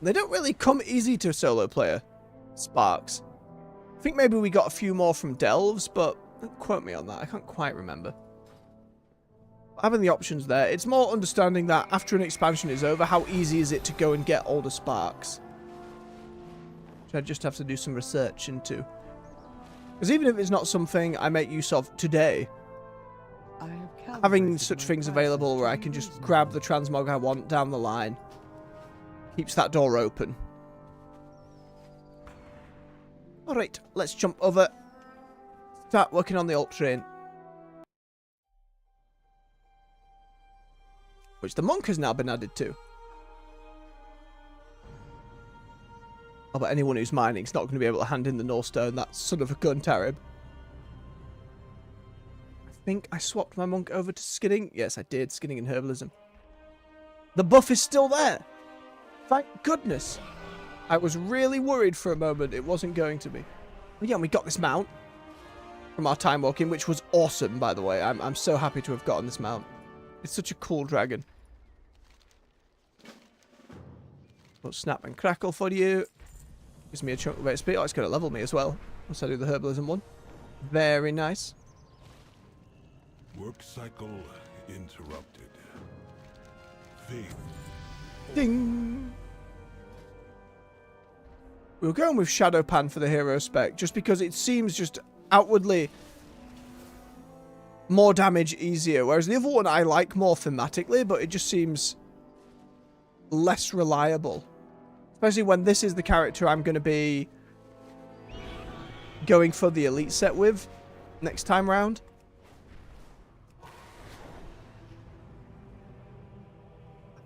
they don't really come easy to a solo player, sparks. I think maybe we got a few more from Delves, but don't quote me on that, I can't quite remember. Having the options there, it's more understanding that after an expansion is over, how easy is it to go and get all the sparks. Which I just have to do some research into. Because even if it's not something I make use of today, having such things available where I can just grab the transmog I want down the line keeps that door open. Alright, let's jump over. Start working on the ult train. Which the monk has now been added to. Oh, but anyone who's mining is not going to be able to hand in the Northstone, that son of a gun Tarib. I think I swapped my monk over to skinning. Yes, I did. Skinning and herbalism. The buff is still there. Thank goodness. I was really worried for a moment it wasn't going to be. But yeah, we got this mount from our time walking, which was awesome, by the way. I'm so happy to have gotten this mount. It's such a cool dragon. We'll snap and crackle for you. Gives me a chunk of XP. Oh, it's going to level me as well once I do the herbalism one. Very nice. Work cycle interrupted. Faith. Ding! We were going with Shadow Pan for the hero spec just because it seems just outwardly more damage, easier. Whereas the other one I like more thematically, but it just seems less reliable. Especially when this is the character I'm going to be going for the elite set with next time round. I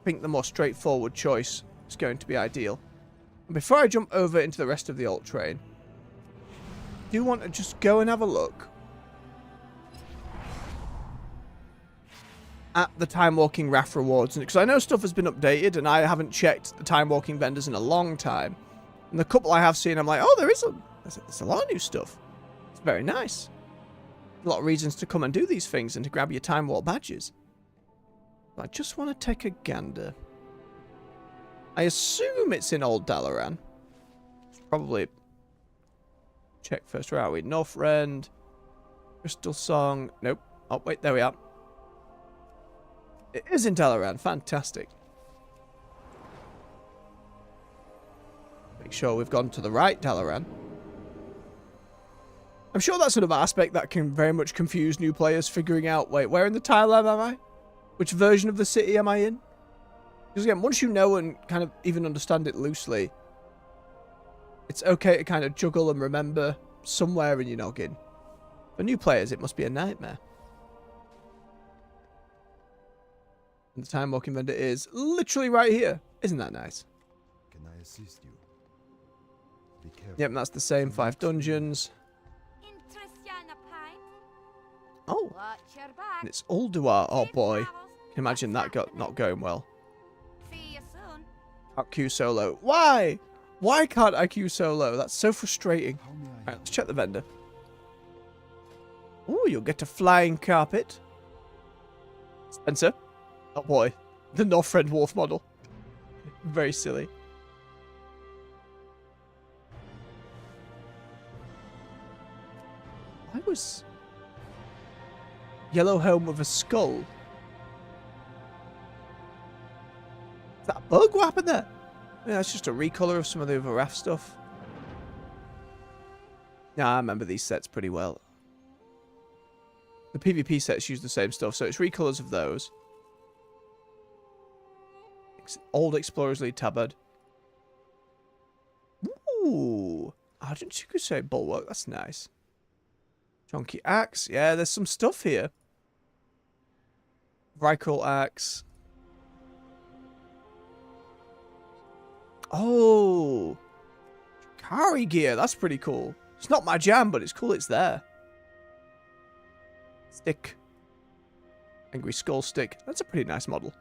think the more straightforward choice is going to be ideal. And before I jump over into the rest of the ult train, I do want to just go and have a look at the time walking RAF rewards, because I know stuff has been updated and I haven't checked the time walking vendors in a long time, and the couple I have seen I'm like, oh, there's a lot of new stuff. It's very nice. A lot of reasons to come and do these things and to grab your time walk badges. But I just want to take a gander. I assume it's in Old Dalaran. Probably check first. Where are we? Northrend, Crystal Song. Nope. Oh wait, there we are. It is in Dalaran. Fantastic. Make sure we've gone to the right Dalaran. I'm sure that's sort of aspect that can very much confuse new players figuring out, wait, where in the tile am I? Which version of the city am I in? Because again, once you know and kind of even understand it loosely, it's okay to kind of juggle and remember somewhere in your noggin. For new players, it must be a nightmare. And the time walking vendor is literally right here. Isn't that nice? Can I assist you? Be careful. Yep, that's the same 5 dungeons. Oh, Watch your back. and it's Ulduar. Oh Safe boy. travels. Can imagine that not going well. See you soon. Can't queue solo. Why? Why can't I queue solo? That's so frustrating. How may I Alright, help? let's check the vendor. Ooh, you'll get a flying carpet. Spencer. Oh boy. The Northrend Wolf model. Very silly. Why was yellow helm with a skull? Is that a bug? What happened there? Yeah, that's just a recolor of some of the other raft stuff. Yeah, I remember these sets pretty well. The PvP sets use the same stuff, so it's recolors of those. Old Explorers Lead tabard. Ooh. I didn't you could say bulwark. That's nice. Chunky axe. Yeah, there's some stuff here. Vrykul axe. Oh. Kari gear. That's pretty cool. It's not my jam, but it's cool it's there. Stick. Angry Skull stick. That's a pretty nice model.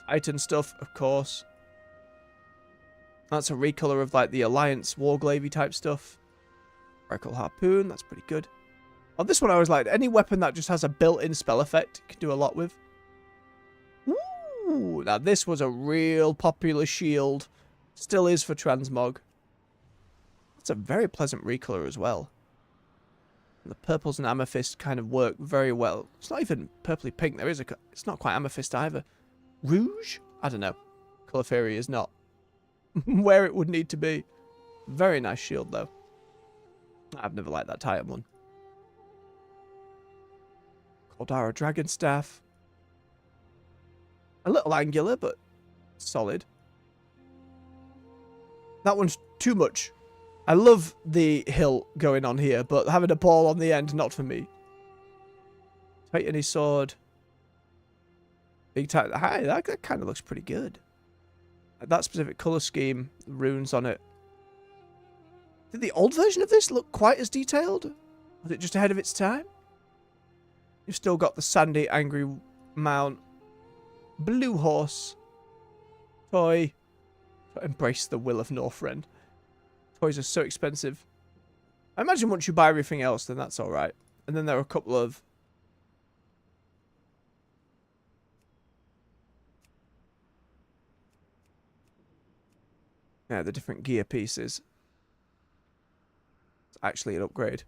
Titan stuff, of course. That's a recolor of like the Alliance Warglavy type stuff. Vrykul harpoon. That's pretty good. On this one, I was like, any weapon that just has a built-in spell effect, you can do a lot with. Ooh, now this was a real popular shield. Still is for transmog. That's a very pleasant recolor as well. And the purples and amethyst kind of work very well. It's not even purpley pink. It's not quite amethyst either. Rouge? I don't know. Colour theory is not where it would need to be. Very nice shield though. I've never liked that Titan one. Caldara Dragon Staff. A little angular, but solid. That one's too much. I love the hill going on here, but having a ball on the end, not for me. Titany sword. Big Titan. Hi, that kind of looks pretty good. That specific colour scheme, runes on it. Did the old version of this look quite as detailed? Was it just ahead of its time? You've still got the sandy, angry mount. Blue horse. Toy. Embrace the will of Northrend. Toys are so expensive. I imagine once you buy everything else, then that's alright. And then there are a couple of... yeah, the different gear pieces. It's actually an upgrade.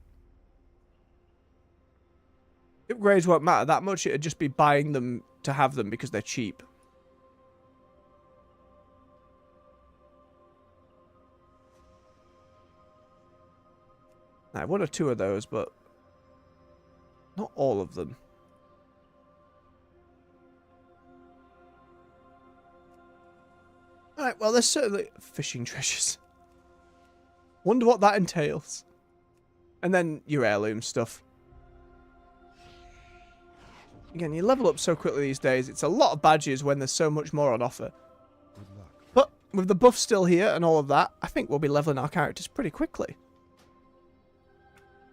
Upgrades won't matter that much. It'd just be buying them to have them because they're cheap. Now, 1 or 2 of those, but not all of them. Alright, well, there's certainly fishing treasures. Wonder what that entails. And then your heirloom stuff. Again, you level up so quickly these days. It's a lot of badges when there's so much more on offer. Good luck. But with the buff still here and all of that, I think we'll be leveling our characters pretty quickly.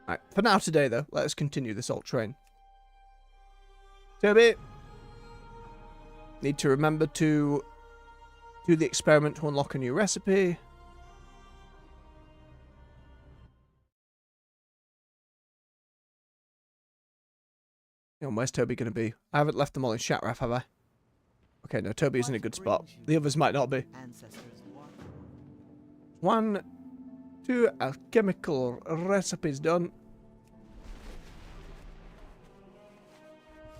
Alright, for now today, though, let us continue this alt train. Toby! Need to remember to do the experiment to unlock a new recipe. And where's Toby going to be? I haven't left them all in Shatraf, have I? Okay, no, Toby is in a good spot. The others might not be. 1, 2 alchemical recipes done.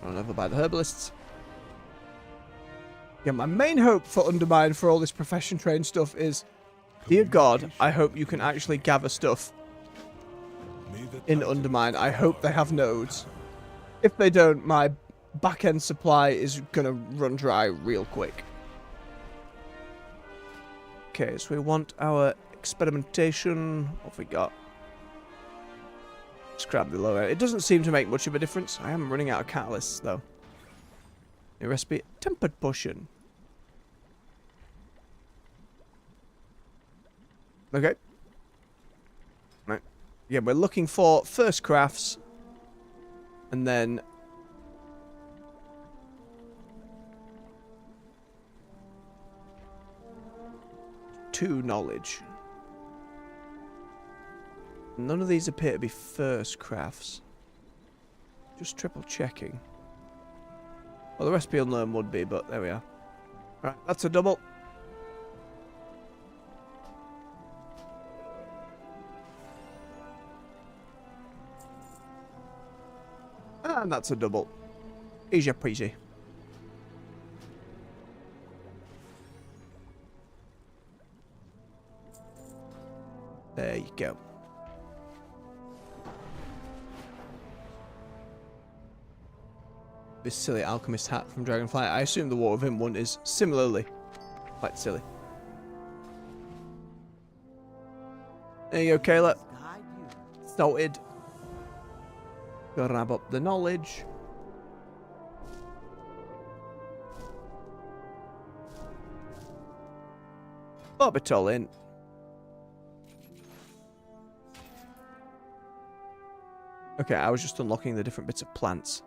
Run over by the herbalists. Yeah, my main hope for Undermine for all this profession train stuff is, dear God, I hope you can actually gather stuff in Undermine. I hope they have nodes. If they don't, my back-end supply is going to run dry real quick. Okay, so we want our experimentation. What have we got? Let's grab the lower. It doesn't seem to make much of a difference. I am running out of catalysts, though. A recipe, tempered potion. Okay. Right. Yeah, we're looking for first crafts. And then... 2 knowledge. None of these appear to be first crafts. Just triple checking. Well, the recipe unlearn would be, but there we are. Right, that's a double. And that's a double. Easy peasy. There you go. This silly alchemist hat from Dragonflight. I assume the War of Him one is similarly quite silly. There you go, Kayla. Sorted. Grab up the knowledge. Bob it all in. Okay, I was just unlocking the different bits of plants.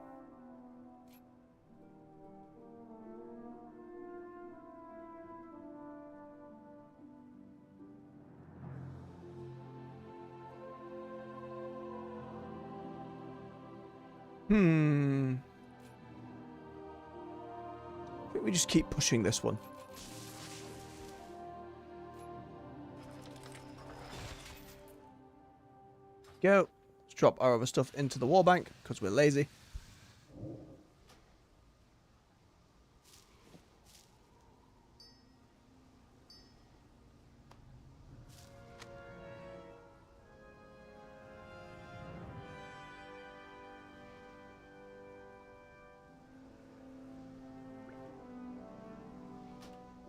I think we just keep pushing this one. Go. Let's drop our other stuff into the wall bank because we're lazy.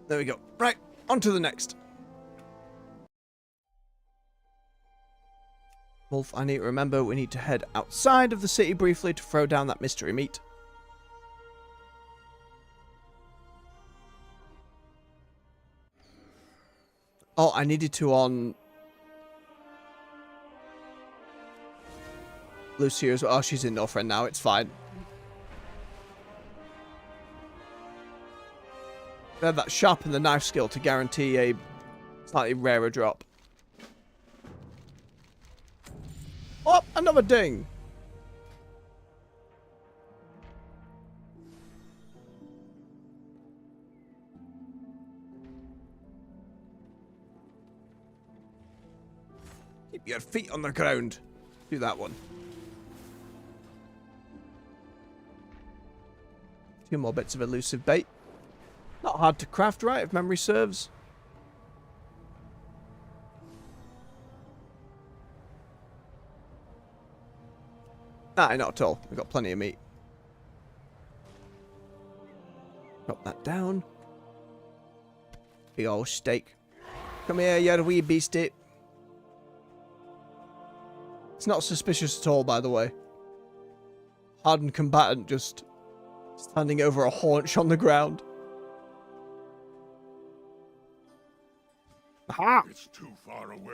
There we go. Right, on to the next. Wolf, I need to remember we need to head outside of the city briefly to throw down that mystery meat. Oh, I needed to on Lucia as well. Oh, she's in Northrend now. It's fine. They have that sharpen the knife skill to guarantee a slightly rarer drop. Oh, another ding. Keep your feet on the ground. Do that one. 2 more bits of elusive bait. Not hard to craft, right, if memory serves. Nah, not at all. We've got plenty of meat. Drop that down. Big old steak. Come here, you wee beastie. It's not suspicious at all, by the way. Hardened combatant just standing over a haunch on the ground. Aha! It's too far away.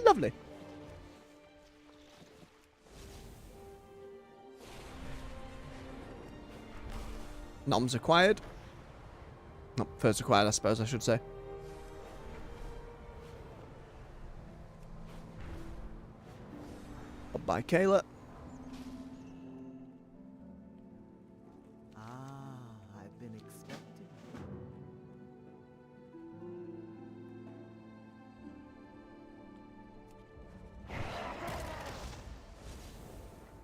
Lovely. Noms acquired. Not first acquired, I suppose I should say. Up by Kayla. I've been expecting.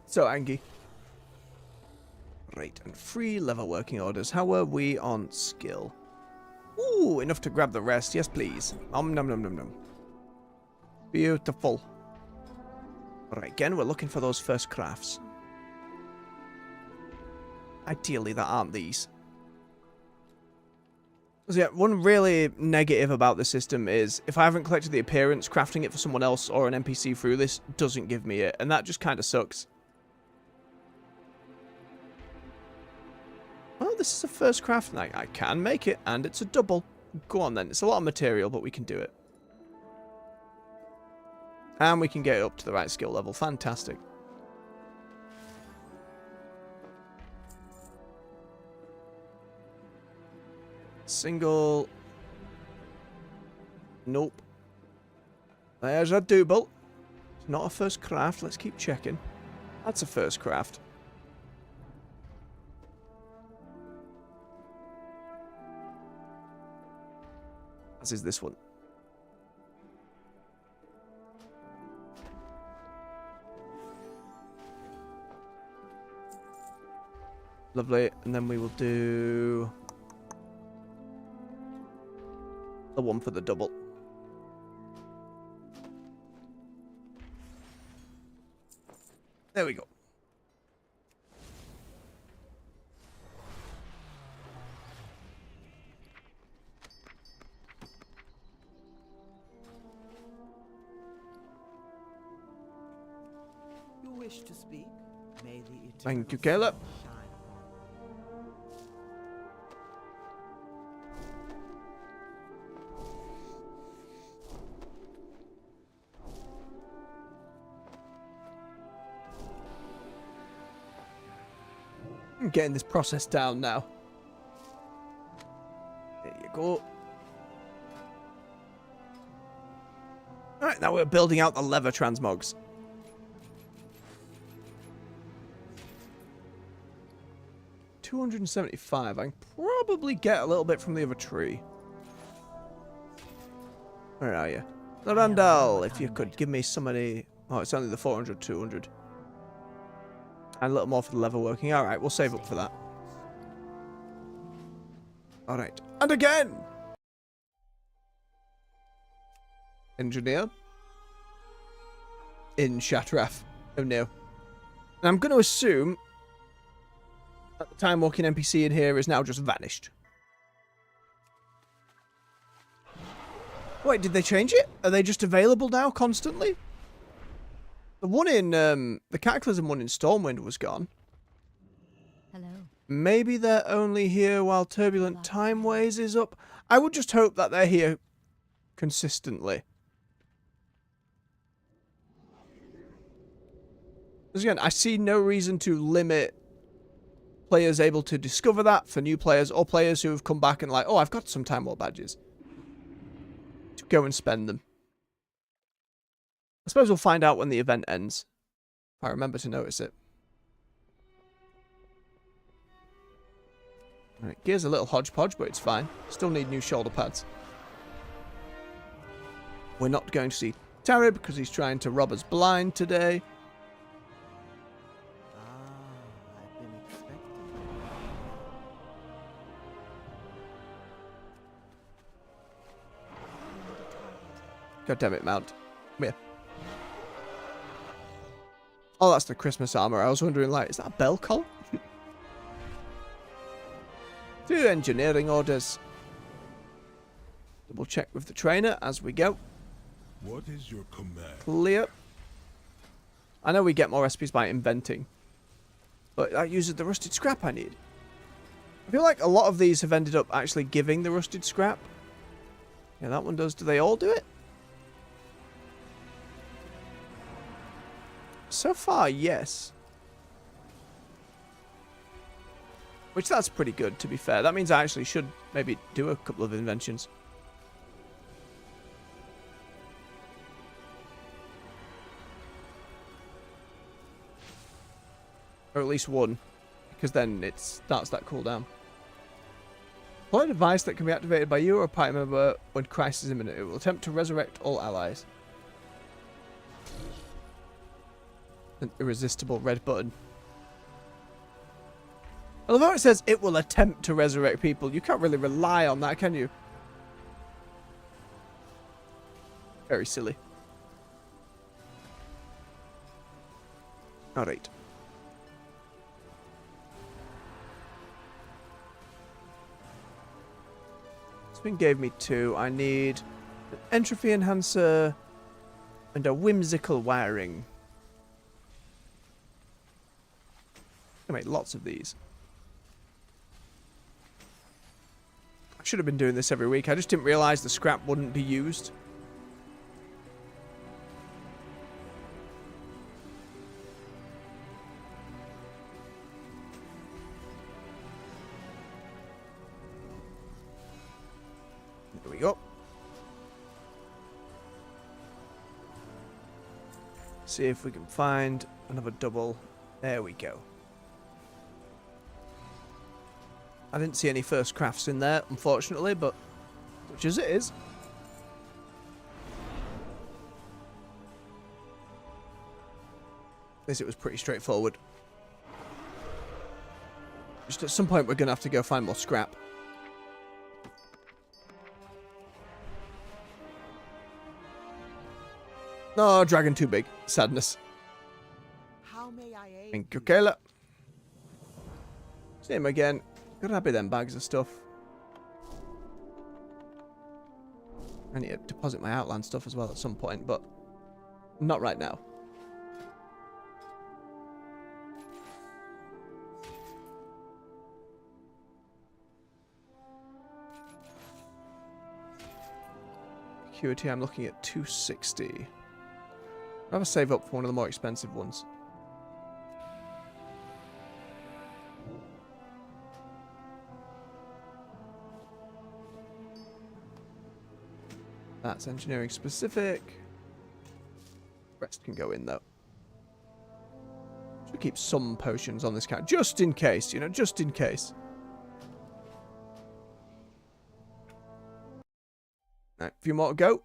So, Angie. Right, and 3 level working orders. How were we on skill? Ooh, enough to grab the rest. Yes, please. Nom nom nom nom nom. Beautiful. Right, again, we're looking for those first crafts. Ideally, that aren't these. So yeah, one really negative about the system is if I haven't collected the appearance, crafting it for someone else or an NPC through this doesn't give me it, and that just kind of sucks. Well, this is a first craft, and I can make it, and it's a double. Go on then, it's a lot of material, but we can do it. And we can get it up to the right skill level. Fantastic. Single. Nope. There's a double. It's not a first craft. Let's keep checking. That's a first craft. As is this one. Lovely. And then we will do the one for the double. There we go. You wish to speak? May the eternal Thank you, Caleb. sun shine I'm getting this process down now. There you go. Alright, now we're building out the lever transmogs. $275. I can probably get a little bit from the other tree. Where are you? Randall, if you could give me somebody... Oh, it's only the 400, 200. And a little more for the lever working. Alright, we'll save up for that. Alright. And again! Engineer. In Shatrath. Oh no. And I'm going to assume that the time walking NPC in here is now just vanished. Wait, did they change it? Are they just available now constantly? The one in, the Cataclysm one in Stormwind was gone. Hello. Maybe they're only here while Turbulent Time Ways is up. I would just hope that they're here consistently. Because again, I see no reason to limit players able to discover that for new players or players who have come back and like, oh, I've got some Time War badges. To go and spend them. I suppose we'll find out when the event ends. If I remember to notice it. Alright, gear's a little hodgepodge, but it's fine. Still need new shoulder pads. We're not going to see Tarib because he's trying to rob us blind today. I've been expecting. God damn it, Mount. Come here. Oh, that's the Christmas armor. I was wondering, like, is that a bell collar? 2 engineering orders. Double check with the trainer as we go. What is your command? Clear. I know we get more recipes by inventing, but that uses the rusted scrap I need. I feel like a lot of these have ended up actually giving the rusted scrap. Yeah, that one does. Do they all do it? So far, yes. Which that's pretty good, to be fair. That means I actually should maybe do a couple of inventions. Or at least one. Because then it starts that cooldown. Deploy a device that can be activated by you or a party member when crisis is imminent. It will attempt to resurrect all allies. An irresistible red button. I love how it says it will attempt to resurrect people. You can't really rely on that, can you? Very silly. Alright. This thing gave me 2. I need an entropy enhancer and a whimsical wiring. I make lots of these. I should have been doing this every week. I just didn't realise the scrap wouldn't be used. There we go. See if we can find another double. There we go. I didn't see any first crafts in there, unfortunately, but such as it is. This it was pretty straightforward. Just at some point we're going to have to go find more scrap. No, dragon too big. Sadness. How may I aid Thank you, you? Kayla. See him again. Gotta have them bags of stuff. I need to deposit my Outland stuff as well at some point, but not right now. Acuity, I'm looking at 260. I'll have a save up for one of the more expensive ones. That's engineering specific. Rest can go in though. Should keep some potions on this cat, just in case, you know, just in case. Right, a few more to go.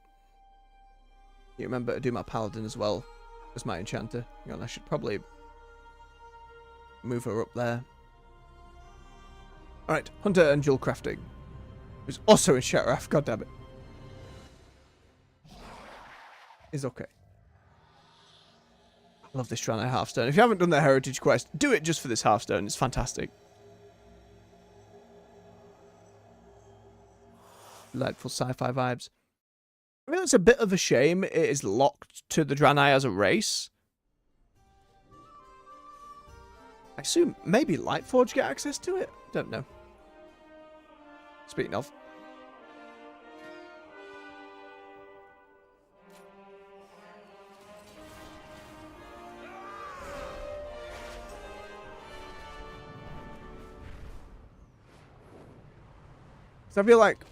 You remember to do my paladin as well as my enchanter. Hang on, I should probably move her up there. Alright, hunter and jewel crafting. Who's also in Shatteraf, god damn it. Is okay. I love this Draenei Hearthstone. If you haven't done the Heritage Quest, do it just for this Hearthstone. It's fantastic. Delightful sci-fi vibes. I mean, it's a bit of a shame it is locked to the Draenei as a race. I assume maybe Lightforge get access to it? Don't know. Speaking of. So I feel like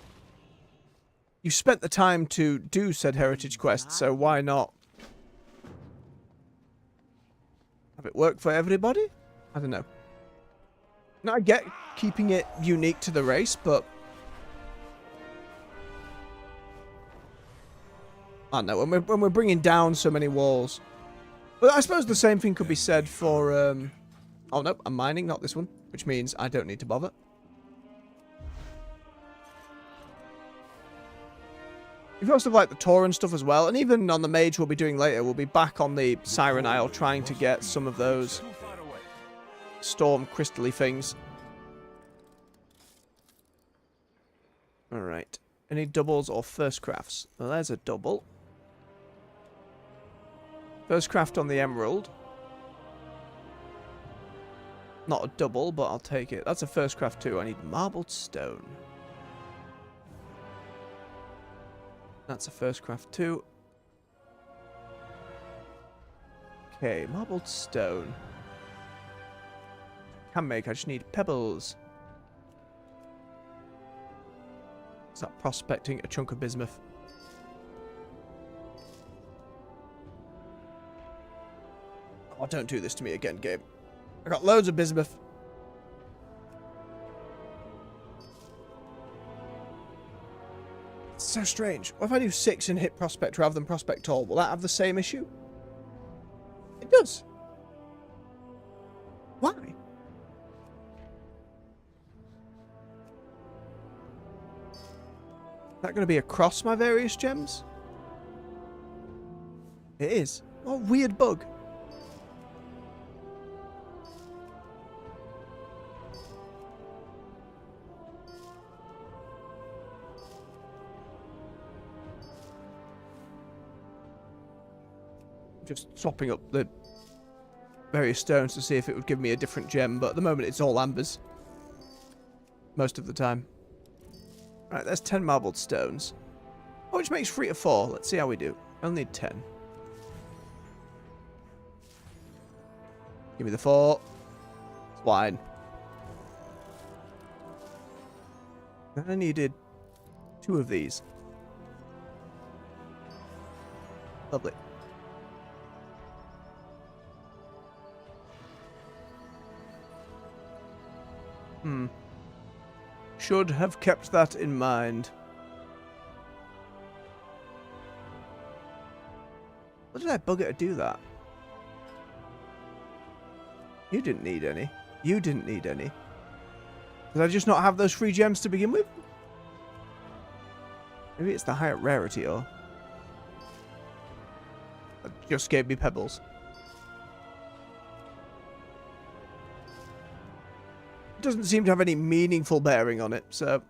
you spent the time to do said Heritage Quest, so why not have it work for everybody? I don't know. Now I get keeping it unique to the race, but I don't know, when we're bringing down so many walls. But I suppose the same thing could be said for, oh no, I'm mining, not this one, which means I don't need to bother. You've also like the Tauren stuff as well, and even on the mage we'll be doing later, we'll be back on the Siren Isle trying to get some of those storm crystally things. Alright. Any doubles or first crafts? Well, there's a double. First craft on the emerald. Not a double, but I'll take it. That's a first craft too. I need marbled stone. That's a first craft too. Okay, marbled stone. Can make, I just need pebbles. Is that prospecting a chunk of bismuth? Oh, don't do this to me again, game. I got loads of bismuth. It's so strange. What if I do 6 and hit prospect rather than prospect all? Will that have the same issue? It does. Why? Is that going to be across my various gems? It is. Oh, weird bug. just swapping up the various stones to see if it would give me a different gem, but at the moment it's all ambers. Most of the time. Right, there's 10 marbled stones. Oh, which makes 3 to 4. Let's see how we do. I'll need 10. Give me the 4. Swine. Then I needed 2 of these. Lovely. Should have kept that in mind. What did I bugger to do that? You didn't need any. You didn't need any. Did I just not have those 3 gems to begin with? Maybe it's the higher rarity, or... That just gave me pebbles. It doesn't seem to have any meaningful bearing on it, so...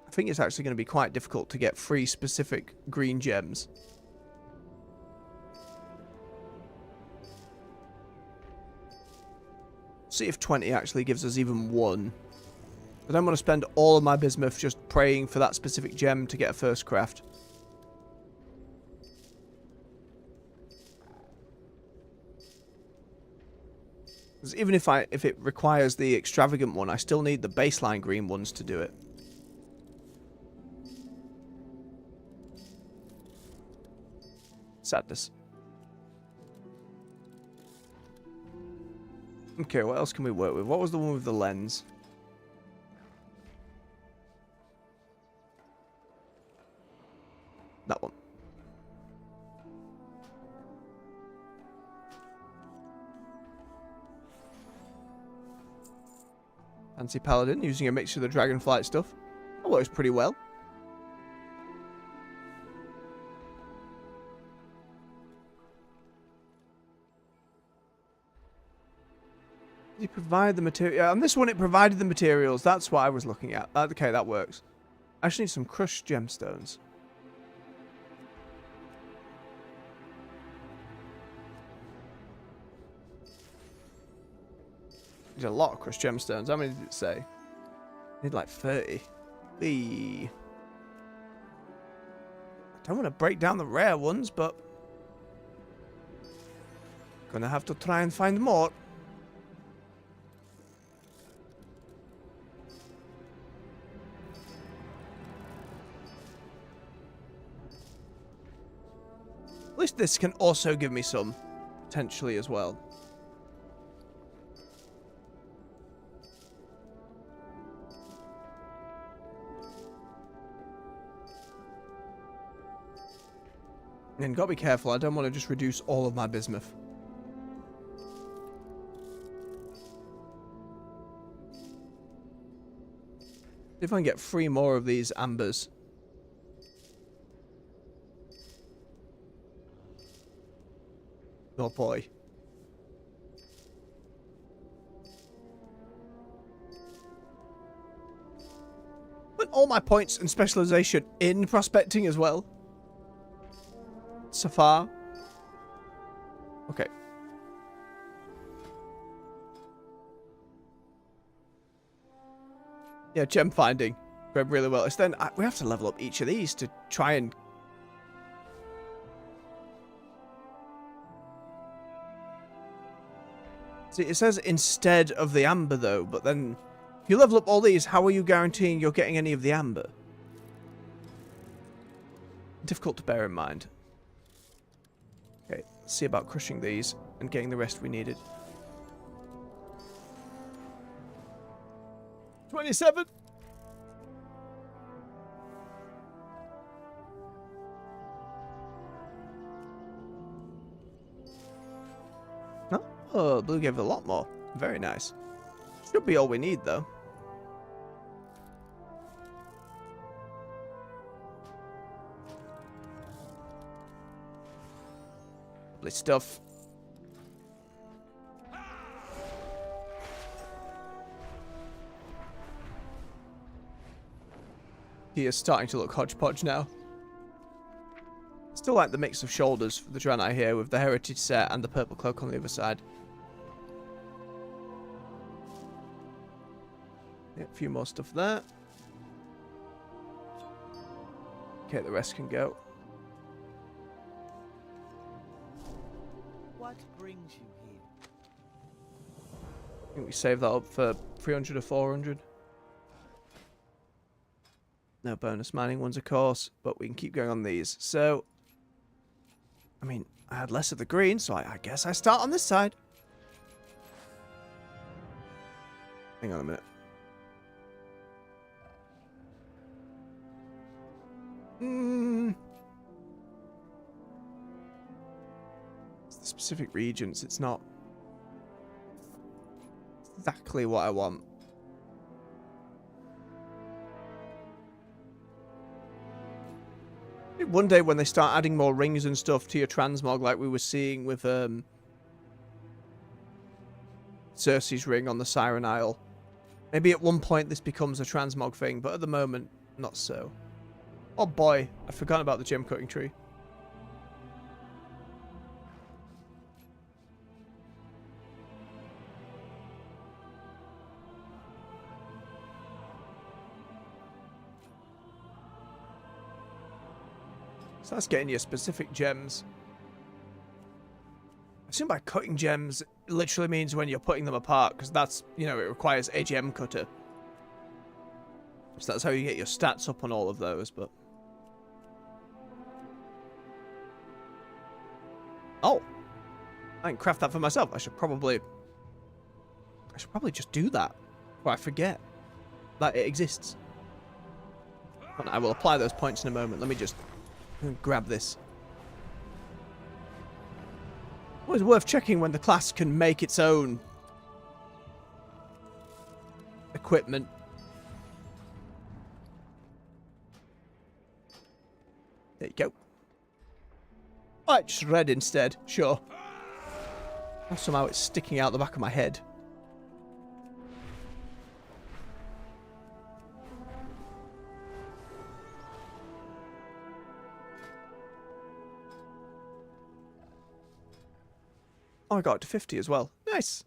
I think it's actually going to be quite difficult to get 3 specific green gems. See if 20 actually gives us even 1. I don't want to spend all of my bismuth just praying for that specific gem to get a first craft. Because even if it requires the extravagant one, I still need the baseline green ones to do it. Sadness. Okay, what else can we work with? What was the one with the lens? That one. Fancy Paladin using a mixture of the Dragonflight stuff. That works pretty well. Did he provide the material? On this one it provided the materials. That's what I was looking at. Okay, that works. I actually need some crushed gemstones. There's a lot of crushed gemstones. How many did it say? I need like 30. I don't want to break down the rare ones, but... Gonna have to try and find more. At least this can also give me some, potentially as well. And gotta be careful, I don't want to just reduce all of my bismuth. If I can get 3 more of these ambers. Oh boy. Put all my points and specialization in prospecting as well. So far. Okay. Yeah, gem finding. Going really well. It's then we have to level up each of these to try and... See, it says instead of the amber though, but then if you level up all these, how are you guaranteeing you're getting any of the amber? Difficult to bear in mind. Okay, let's see about crushing these and getting the rest we needed. 27! Oh, blue gave a lot more. Very nice. Should be all we need, though. Lovely stuff. He is starting to look hodgepodge now. Still like the mix of shoulders for the Draenei here with the heritage set and the purple cloak on the other side. Yeah, a few more stuff there. Okay, the rest can go. What brings you here? I think we save that up for 300 or 400. No bonus mining ones, of course, but we can keep going on these. So, I mean, I had less of the green, so I guess I start on this side. Hang on a minute. It's the specific regions. It's not exactly what I want. One day when they start adding more rings and stuff to your transmog, like we were seeing with Cersei's ring on the Siren Isle, maybe at one point this becomes a transmog thing, but at the moment, not so. Oh boy, I forgot about the gem cutting tree. So that's getting you specific gems. I assume by cutting gems, it literally means when you're putting them apart, because that's, you know, it requires a gem cutter. So that's how you get your stats up on all of those, but... Oh! I can craft that for myself. I should probably just do that before I forget that it exists. And I will apply those points in a moment. Let me just grab this. Always worth checking when the class can make its own equipment. There you go. Alright, just red instead. Sure. Oh, somehow it's sticking out the back of my head. Oh, I got it to 50 as well. Nice.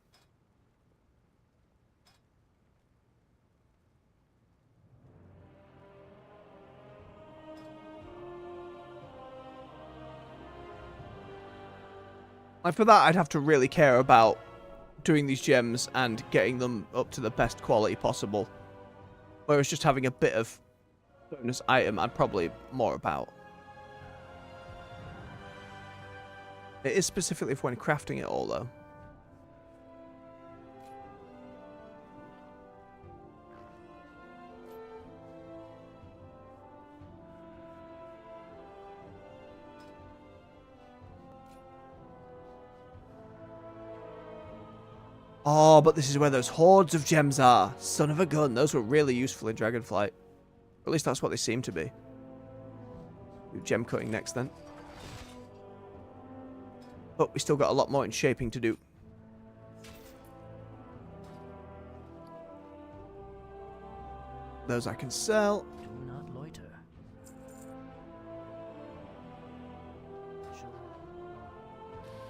And for that, I'd have to really care about doing these gems and getting them up to the best quality possible. Whereas just having a bit of bonus item, I'd probably more about. It is specifically for when crafting it all, though. Oh, but this is where those hordes of gems are. Son of a gun, those were really useful in Dragonflight. At least that's what they seem to be. Do gem cutting next, then. But we still got a lot more in shaping to do. Those I can sell. Do not loiter.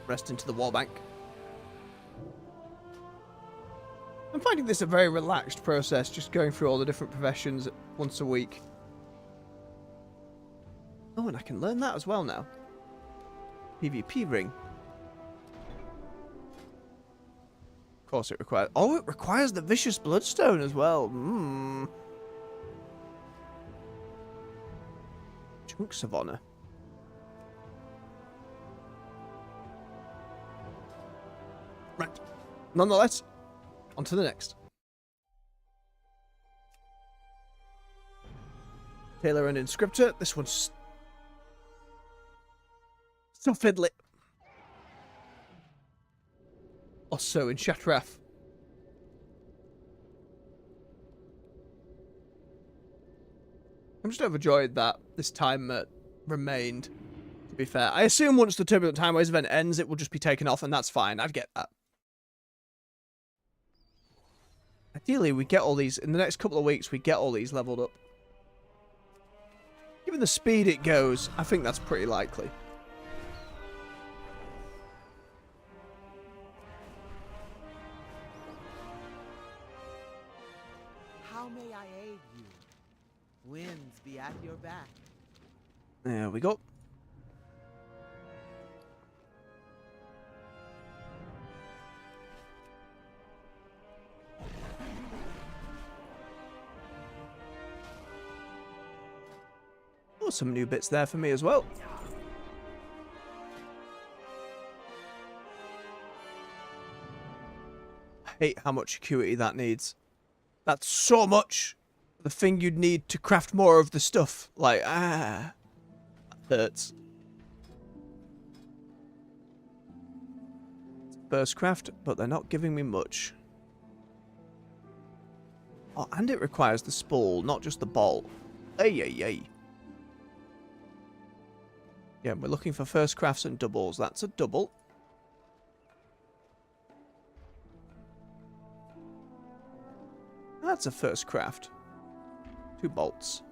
Rest into the wall bank. I'm finding this a very relaxed process, just going through all the different professions once a week. Oh, and I can learn that as well now. PvP ring. Of course it requires... Oh, it requires the Vicious Bloodstone as well. Chunks of honor. Right. Nonetheless, on to the next. Tailor and Inscriptor. This one's so fiddly. Also in Shatrath. I'm just overjoyed that this time remained, to be fair. I assume once the Turbulent Time Waves event ends, it will just be taken off, and that's fine. I'd get that. Ideally, we get all these, in the next couple of weeks, we get all these leveled up. Given the speed it goes, I think that's pretty likely. How may I aid you? Winds be at your back. There we go. Oh, some new bits there for me as well. I hate how much acuity that needs. That's so much. The thing you'd need to craft more of the stuff. Like, that hurts. Burst craft, but they're not giving me much. Oh, and it requires the spool, not just the bolt. Ay, ay, ay. Yeah, we're looking for first crafts and doubles. That's a double. That's a first craft. 2 bolts.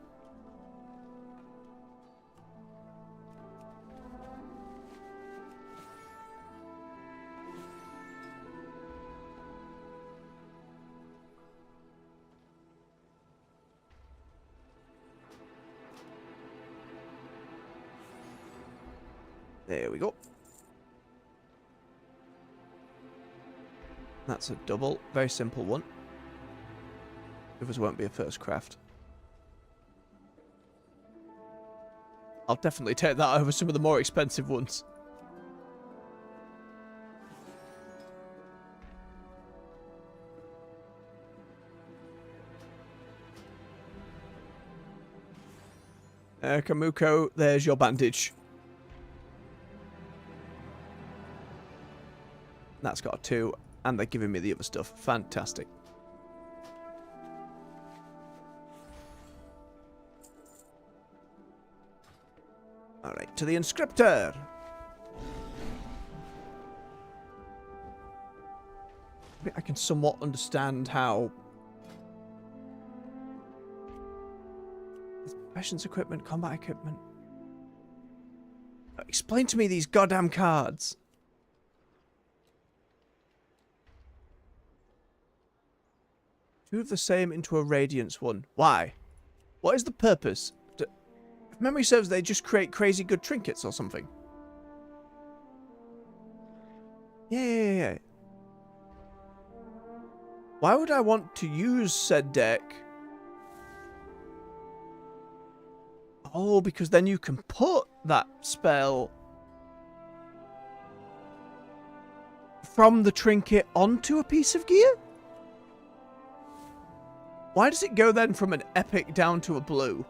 There we go. That's a double. Very simple one. Others won't be a first craft. I'll definitely take that over some of the more expensive ones. Kamuko, there's your bandage. That's got a 2, and they're giving me the other stuff. Fantastic. Alright, to the inscriptor. I can somewhat understand how professions equipment, combat equipment. Explain to me these goddamn cards. Two of the same into a radiance one. Why? What is the purpose? If memory serves, they just create crazy good trinkets or something. Yeah. Why would I want to use said deck? Oh, because then you can put that spell from the trinket onto a piece of gear? Why does it go then from an epic down to a blue?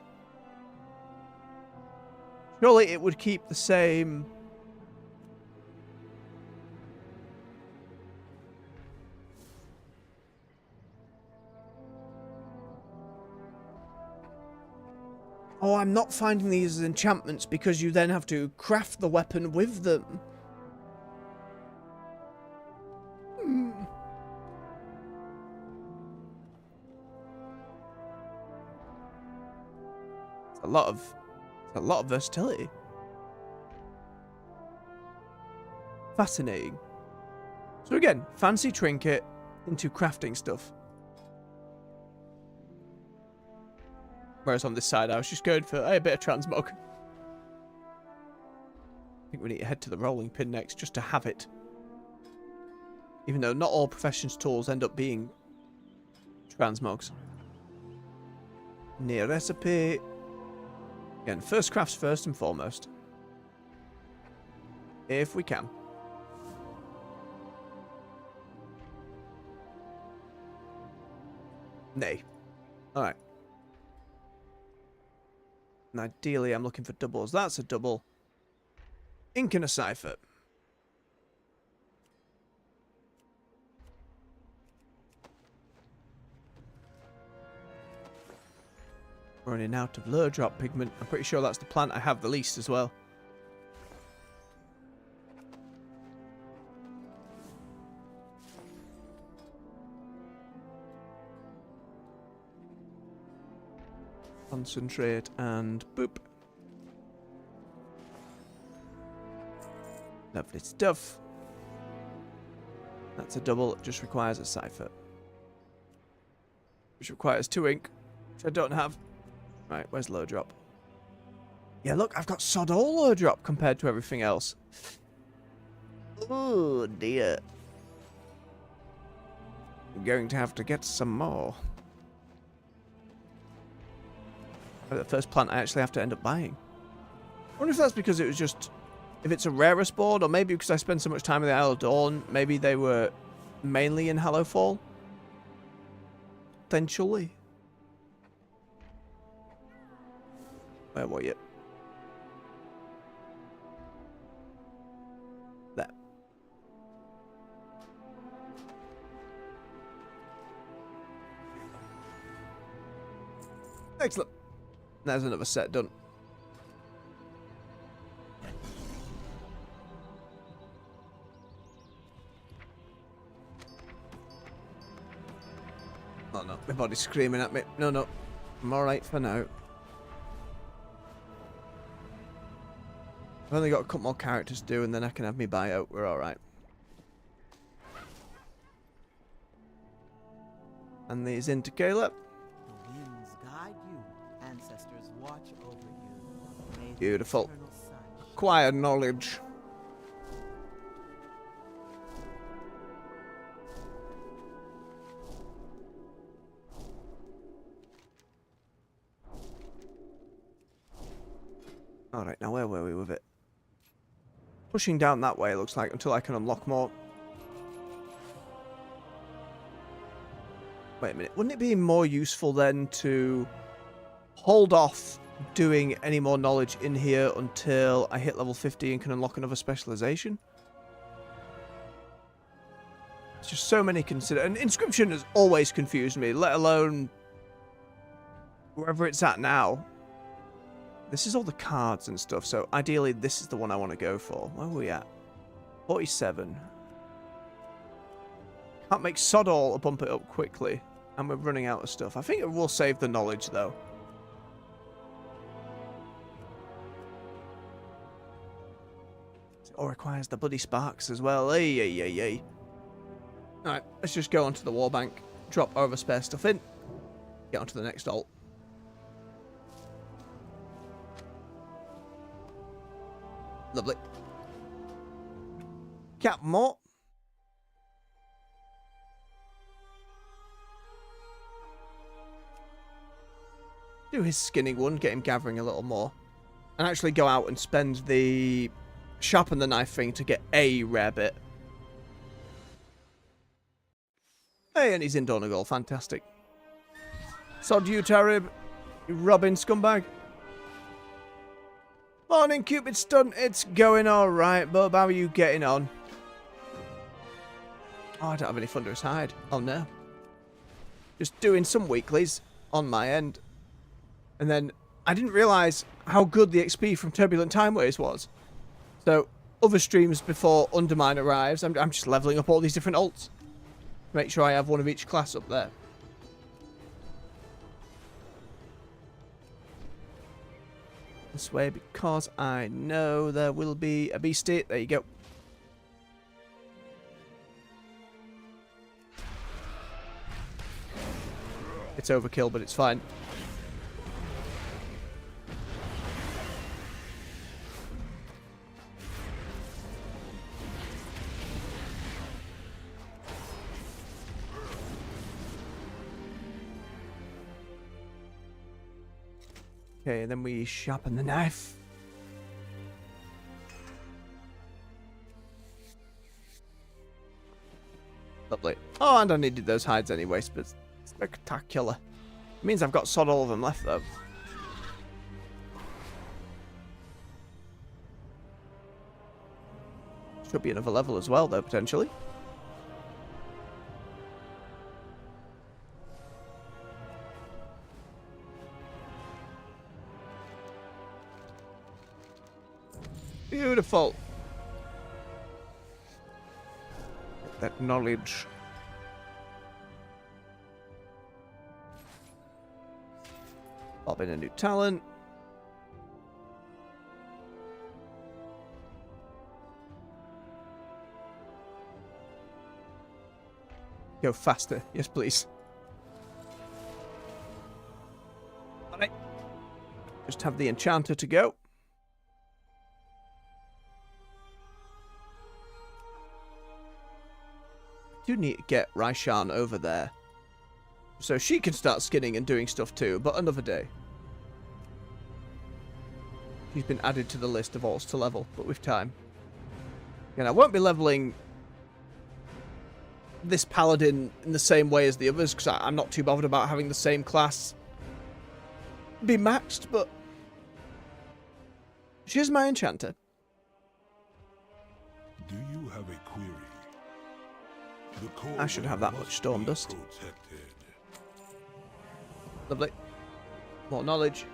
Surely it would keep the same... Oh, I'm not finding these as enchantments because you then have to craft the weapon with them. A lot of versatility. Fascinating. So again, fancy trinket into crafting stuff. Whereas on this side, I was just going for a bit of transmog. I think we need to head to the rolling pin next just to have it. Even though not all professions tools end up being transmogs. Near recipe. Again, first crafts first and foremost. If we can. Nay. Alright. And ideally, I'm looking for doubles. That's a double. Ink and a cipher. Running out of lure drop pigment. I'm pretty sure that's the plant I have the least as well. Concentrate and boop. Lovely stuff. That's a double. It just requires a cipher. Which requires 2 ink, which I don't have. Right, where's low drop? Yeah, look, I've got sod all low drop compared to everything else. Oh, dear. I'm going to have to get some more. The first plant I actually have to end up buying. I wonder if that's because it was just... If it's a rarest board, or maybe because I spend so much time in the Isle of Dawn, maybe they were mainly in Hallowfall? Potentially. Where were you? There. Excellent. There's another set done. Oh no, my body's screaming at me. No, no. I'm alright for now. I've only got a couple more characters to do and then I can have me buyout. We're alright. And these into Caleb. The winds guide you, ancestors watch over you. May the Beautiful. eternal sun Acquire knowledge. Alright, now where were we with it? Pushing down that way, looks like, until I can unlock more. Wait a minute. Wouldn't it be more useful then to hold off doing any more knowledge in here until I hit level 50 and can unlock another specialization? It's just so many and inscription has always confused me, let alone wherever it's at now. This is all the cards and stuff, so ideally this is the one I want to go for. Where are we at? 47. Can't make sod all or bump it up quickly, and we're running out of stuff. I think it will save the knowledge, though. It all requires the bloody sparks as well. Ay, ay, ay, ay. Alright, let's just go onto the warbank, drop our other spare stuff in, get onto the next alt. Lovely. Cap more. Do his skinning one, get him gathering a little more. And actually go out and spend the sharpen the knife thing to get a rare bit. Hey, and he's in Donegal. Fantastic. Sod you, Tarib. You robbing scumbag. Morning, Cupid Stunt. It's going alright, Bub. How are you getting on? Oh, I don't have any Thunderous Hide. Oh, no. Just doing some weeklies on my end. And then I didn't realise how good the XP from Turbulent Time Waves was. So, other streams before Undermine arrives, I'm just levelling up all these different alts. Make sure I have one of each class up there. This way, because I know there will be a beastie. There you go. It's overkill, but it's fine. Okay, and then we sharpen the knife. Lovely. Oh, and I needed those hides anyways, but it's spectacular. It means I've got sod all of them left, though. Should be another level as well, though, potentially. Beautiful. Get that knowledge. Pop in a new talent. Go faster. Yes, please. Alright. Just have the enchanter to go. I do need to get Raishan over there, so she can start skinning and doing stuff too, but another day. She's been added to the list of alts to level, but with time. And I won't be leveling this paladin in the same way as the others, because I'm not too bothered about having the same class be maxed, but she's my enchanter. Do you have a query? The core I should have that must much storm be dust. protected. Lovely. More knowledge.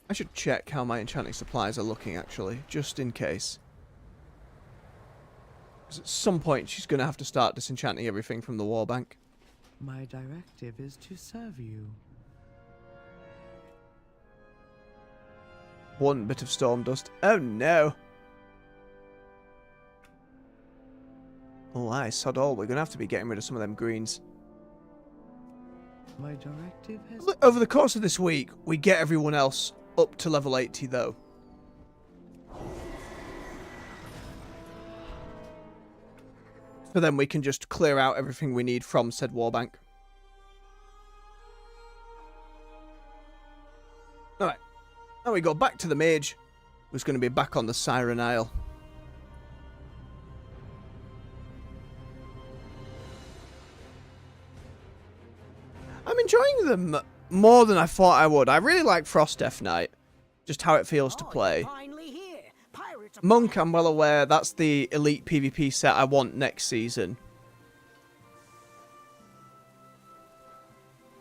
I should check how my enchanting supplies are looking, actually, just in case. Because at some point, she's going to have to start disenchanting everything from the war bank. My directive is to serve you. One bit of storm dust. Oh, no. Oh, aye, sod all. We're going to have to be getting rid of some of them greens. My directive has... Look, over the course of this week, we get everyone else up to level 80, though. So then we can just clear out everything we need from said warbank. Alright. Now we go back to the mage, who's going to be back on the Siren Isle. I'm enjoying them more than I thought I would. I really like Frost Death Knight. Just how it feels to play. Finally here. Pirates are Monk, I'm well aware, that's the elite PvP set I want next season.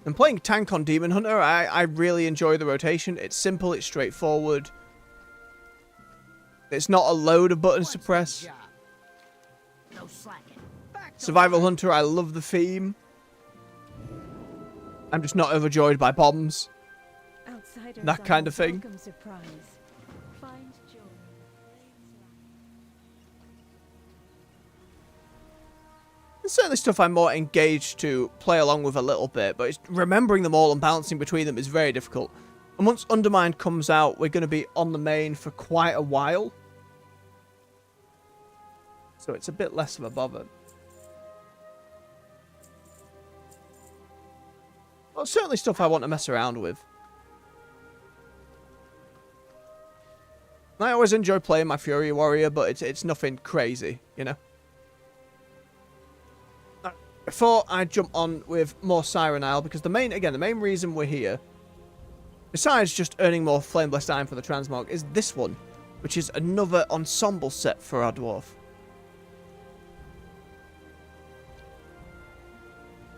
And playing tank on Demon Hunter, I really enjoy the rotation. It's simple, it's straightforward. It's not a load of buttons to press. no slacking. Back to Survival work. Hunter, I love the theme. I'm just not overjoyed by bombs. Outsiders That are kind a of thing. welcome surprise. Find joy. There's certainly stuff I'm more engaged to play along with a little bit, but it's remembering them all and balancing between them is very difficult. And once Undermined comes out, we're going to be on the main for quite a while. So it's a bit less of a bother. Well, certainly stuff I want to mess around with. I always enjoy playing my Fury Warrior, but it's nothing crazy, you know? Before I jump on with more Siren Isle, because the main reason we're here, besides just earning more Flame Blessed Iron for the Transmog, is this one, which is another ensemble set for our dwarf.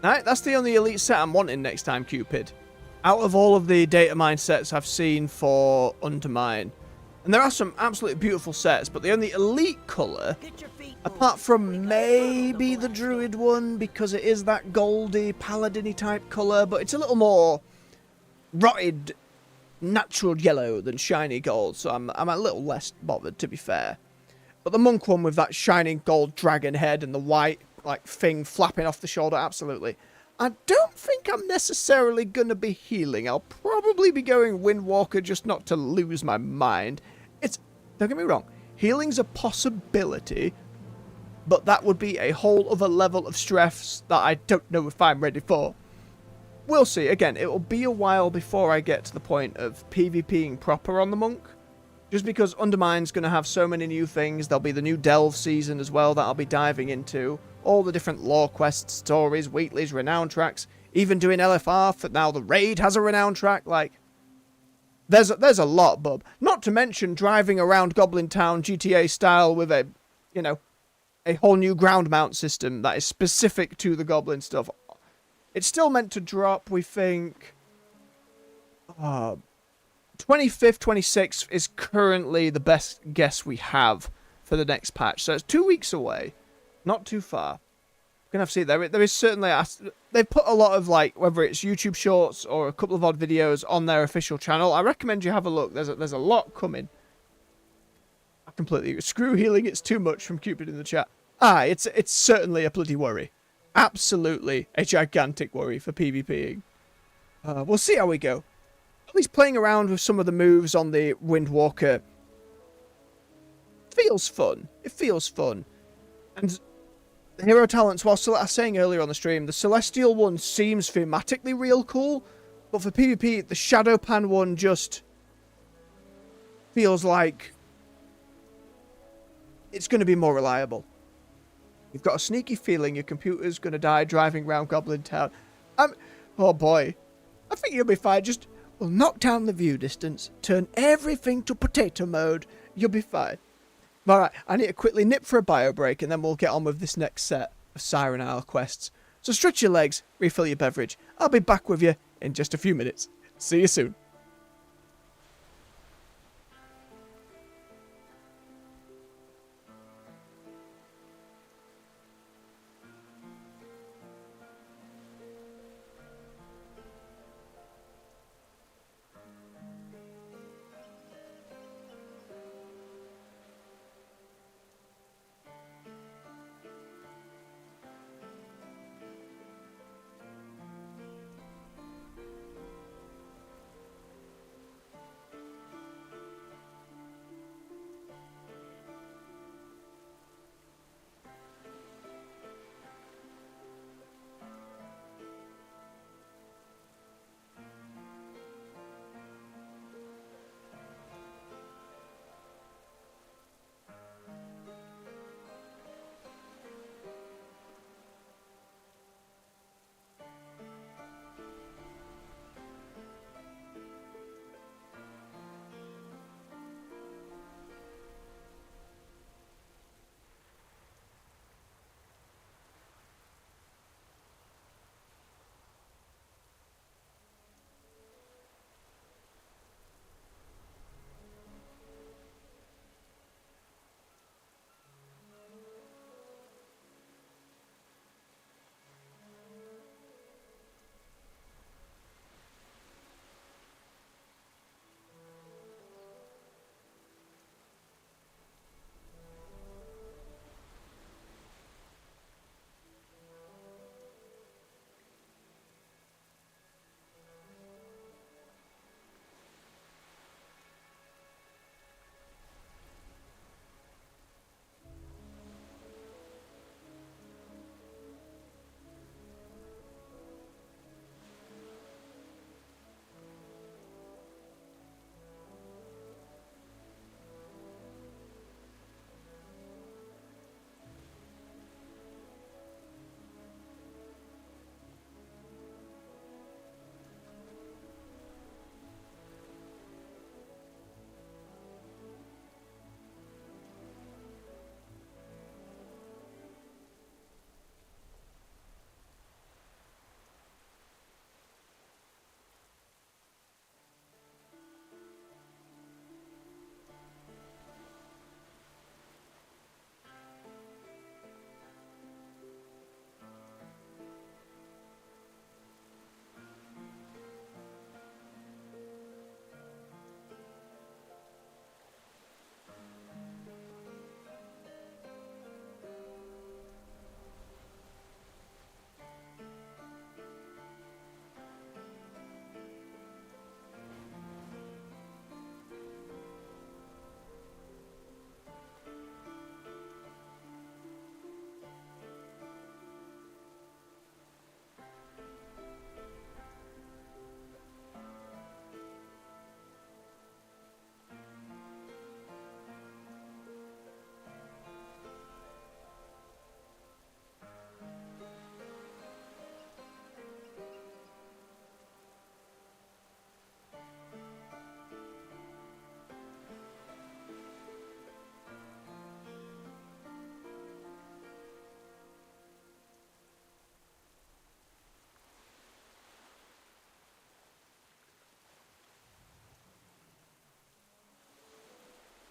Alright, that's the only elite set I'm wanting next time, Cupid. Out of all of the data mine sets I've seen for Undermine, and there are some absolutely beautiful sets, but the only elite colour, Get your feet apart moving. from maybe the Druid one, because it is that goldy, paladin-y type colour, but it's a little more rotted, natural yellow than shiny gold, so I'm a little less bothered, to be fair. But the monk one with that shining gold dragon head and the white like thing flapping off the shoulder, absolutely. I don't think I'm necessarily going to be healing. I'll probably be going Windwalker just not to lose my mind. Don't get me wrong, healing's a possibility, but that would be a whole other level of stress that I don't know if I'm ready for. We'll see. Again, it will be a while before I get to the point of PvPing proper on the monk. Just because Undermine's going to have so many new things. There'll be the new Delve season as well that I'll be diving into. All the different lore quests, stories, weeklies, renown tracks. Even doing LFR for now the raid has a renown track. Like, there's a lot, bub. Not to mention driving around Goblin Town GTA style with a, you know, a whole new ground mount system that is specific to the Goblin stuff. It's still meant to drop, we think, 25th, 26th is currently the best guess we have for the next patch. So it's 2 weeks away. Not too far. Gonna have to see. There is certainly... They've put a lot of, like, whether it's YouTube shorts or a couple of odd videos on their official channel. I recommend you have a look. There's a lot coming. I completely. Screw healing, it's too much from Cupid in the chat. It's certainly a bloody worry. Absolutely a gigantic worry for PvPing. We'll see how we go. At least playing around with some of the moves on the Windwalker feels fun. It feels fun. And the hero talents, whilst I was saying earlier on the stream, the Celestial one seems thematically real cool, but for PvP, the Shadowpan one just feels like it's going to be more reliable. You've got a sneaky feeling your computer's going to die driving around Goblin Town. Oh boy. I think you'll be fine. Just, we'll knock down the view distance, turn everything to potato mode. You'll be fine. Alright, I need to quickly nip for a bio break, and then we'll get on with this next set of Siren Isle quests. So stretch your legs, refill your beverage. I'll be back with you in just a few minutes. See you soon.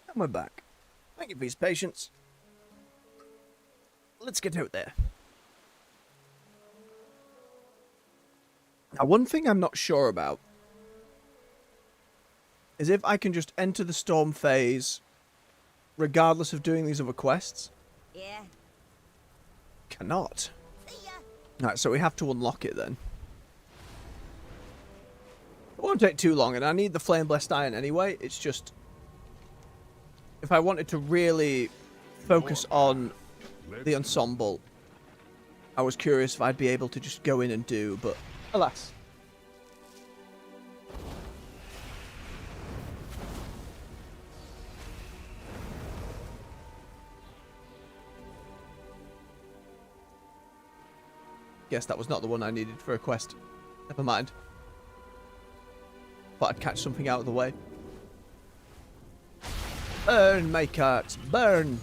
And we're back. Thank you for his patience. Let's get out there. Now, one thing I'm not sure about is if I can just enter the storm phase regardless of doing these other quests? Yeah. Cannot. See ya. Alright, so we have to unlock it then. It won't take too long, and I need the Flame Blessed Iron anyway. It's just, if I wanted to really focus on the ensemble, I was curious if I'd be able to just go in and do, but alas. Guess that was not the one I needed for a quest. Never mind. Thought I'd catch something out of the way. Burn, my carts, burn!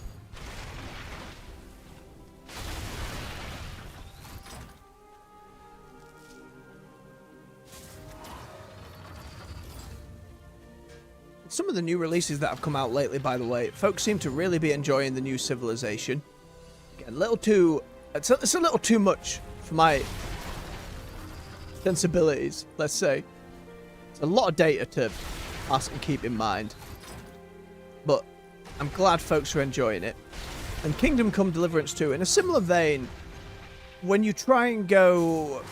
Some of the new releases that have come out lately, by the way, folks seem to really be enjoying the new Civilization. Again, a little too... It's a little too much for my sensibilities, let's say. It's a lot of data to ask and keep in mind. But I'm glad folks are enjoying it. And Kingdom Come Deliverance 2, in a similar vein, when you try and go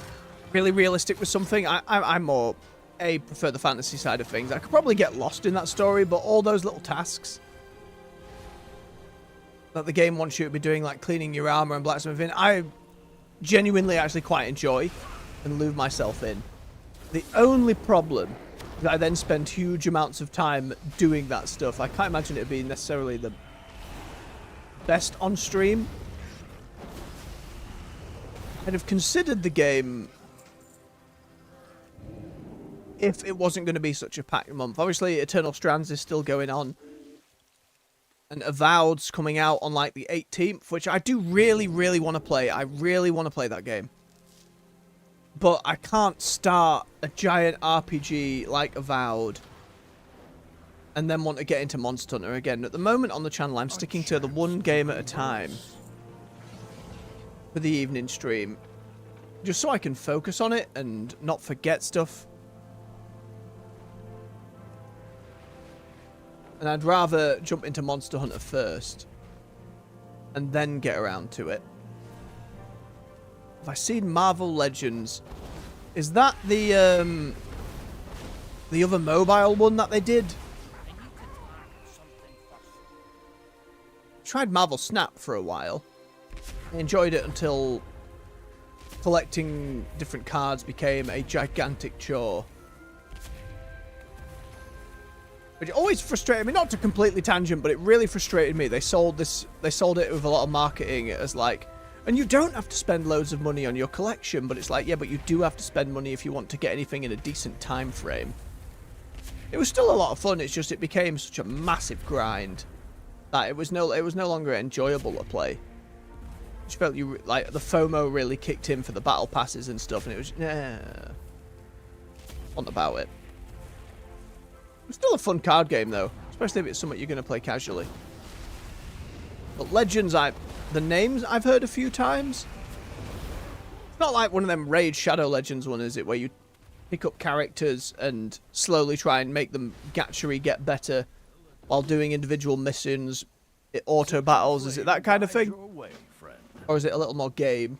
really realistic with something, I'm more... prefer the fantasy side of things. I could probably get lost in that story, but all those little tasks that the game wants you to be doing, like cleaning your armor and blacksmithing, I genuinely actually quite enjoy and lose myself in. The only problem is that I then spend huge amounts of time doing that stuff. I can't imagine it being necessarily the best on stream. I'd have considered the game if it wasn't going to be such a packed month. Obviously, Eternal Strands is still going on. And Avowed's coming out on, like, the 18th, which I do really, really want to play. I really want to play that game. But I can't start a giant RPG like Avowed and then want to get into Monster Hunter again. At the moment on the channel, I'm sticking to the one game at a time for the evening stream, just so I can focus on it and not forget stuff. And I'd rather jump into Monster Hunter first and then get around to it. Have I seen Marvel Legends? Is that the other mobile one that they did? Tried Marvel Snap for a while. I enjoyed it until collecting different cards became a gigantic chore. Which always frustrated me, not to completely tangent, but it really frustrated me. They sold it with a lot of marketing as like, and you don't have to spend loads of money on your collection, but it's like, yeah, but you do have to spend money if you want to get anything in a decent time frame. It was still a lot of fun, it's just it became such a massive grind that it was no longer enjoyable to play. I just felt like the FOMO really kicked in for the battle passes and stuff, and it was not about it. It's still a fun card game, though. Especially if it's something you're going to play casually. But Legends, the names I've heard a few times. It's not like one of them Raid Shadow Legends one, is it? Where you pick up characters and slowly try and make them Gatchery get better while doing individual missions, auto battles. Is it that kind of thing? Or is it a little more game?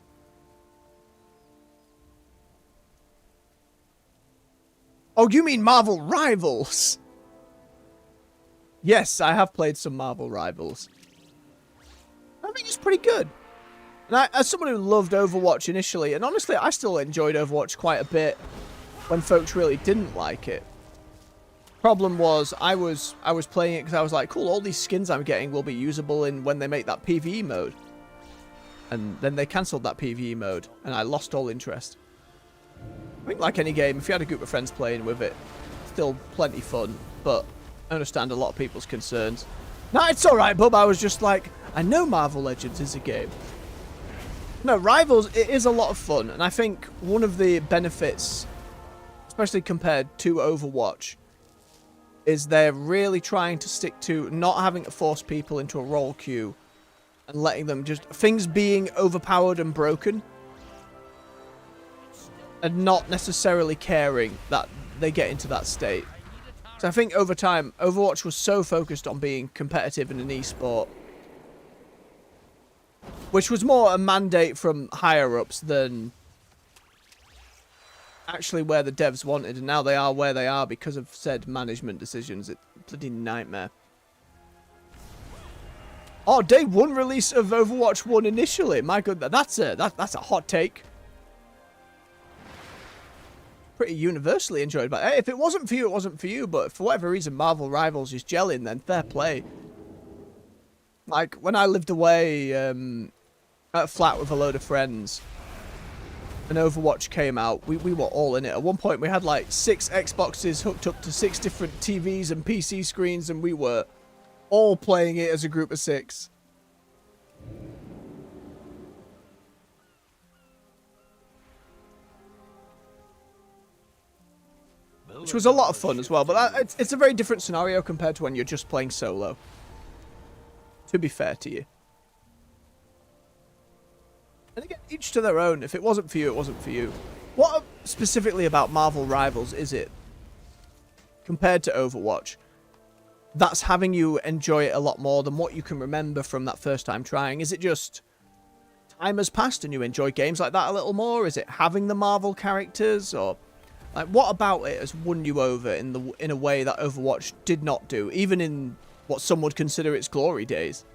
Oh, you mean Marvel Rivals? Yes, I have played some Marvel Rivals. I think it's pretty good. And as someone who loved Overwatch initially, and honestly, I still enjoyed Overwatch quite a bit when folks really didn't like it. Problem was, I was playing it because I was like, cool, all these skins I'm getting will be usable when they make that PvE mode. And then they cancelled that PvE mode, and I lost all interest. I think like any game, if you had a group of friends playing with it, still plenty fun, but I understand a lot of people's concerns. No, it's alright, bub, I was just like, I know Marvel Legends is a game. No, Rivals, it is a lot of fun, and I think one of the benefits, especially compared to Overwatch, is they're really trying to stick to not having to force people into a role queue and letting them just, things being overpowered and broken, and not necessarily caring that they get into that state. So I think over time, Overwatch was so focused on being competitive in an esport, which was more a mandate from higher-ups than actually where the devs wanted, and now they are where they are because of said management decisions. It's a bloody nightmare. Oh, day one release of Overwatch 1 initially. My goodness, that's a hot take. Pretty universally enjoyed, but hey, if it wasn't for you, it wasn't for you. But for whatever reason, Marvel Rivals is gelling, then fair play. Like, when I lived away at a flat with a load of friends, and Overwatch came out, we were all in it. At one point, we had like 6 Xboxes hooked up to 6 different TVs and PC screens, and we were all playing it as a group of 6. Which was a lot of fun as well, but it's a very different scenario compared to when you're just playing solo. To be fair to you. And again, each to their own. If it wasn't for you, it wasn't for you. What specifically about Marvel Rivals is it, compared to Overwatch, that's having you enjoy it a lot more than what you can remember from that first time trying? Is it just time has passed and you enjoy games like that a little more? Is it having the Marvel characters? Or like, what about it has won you over in a way that Overwatch did not do, even in what some would consider its glory days?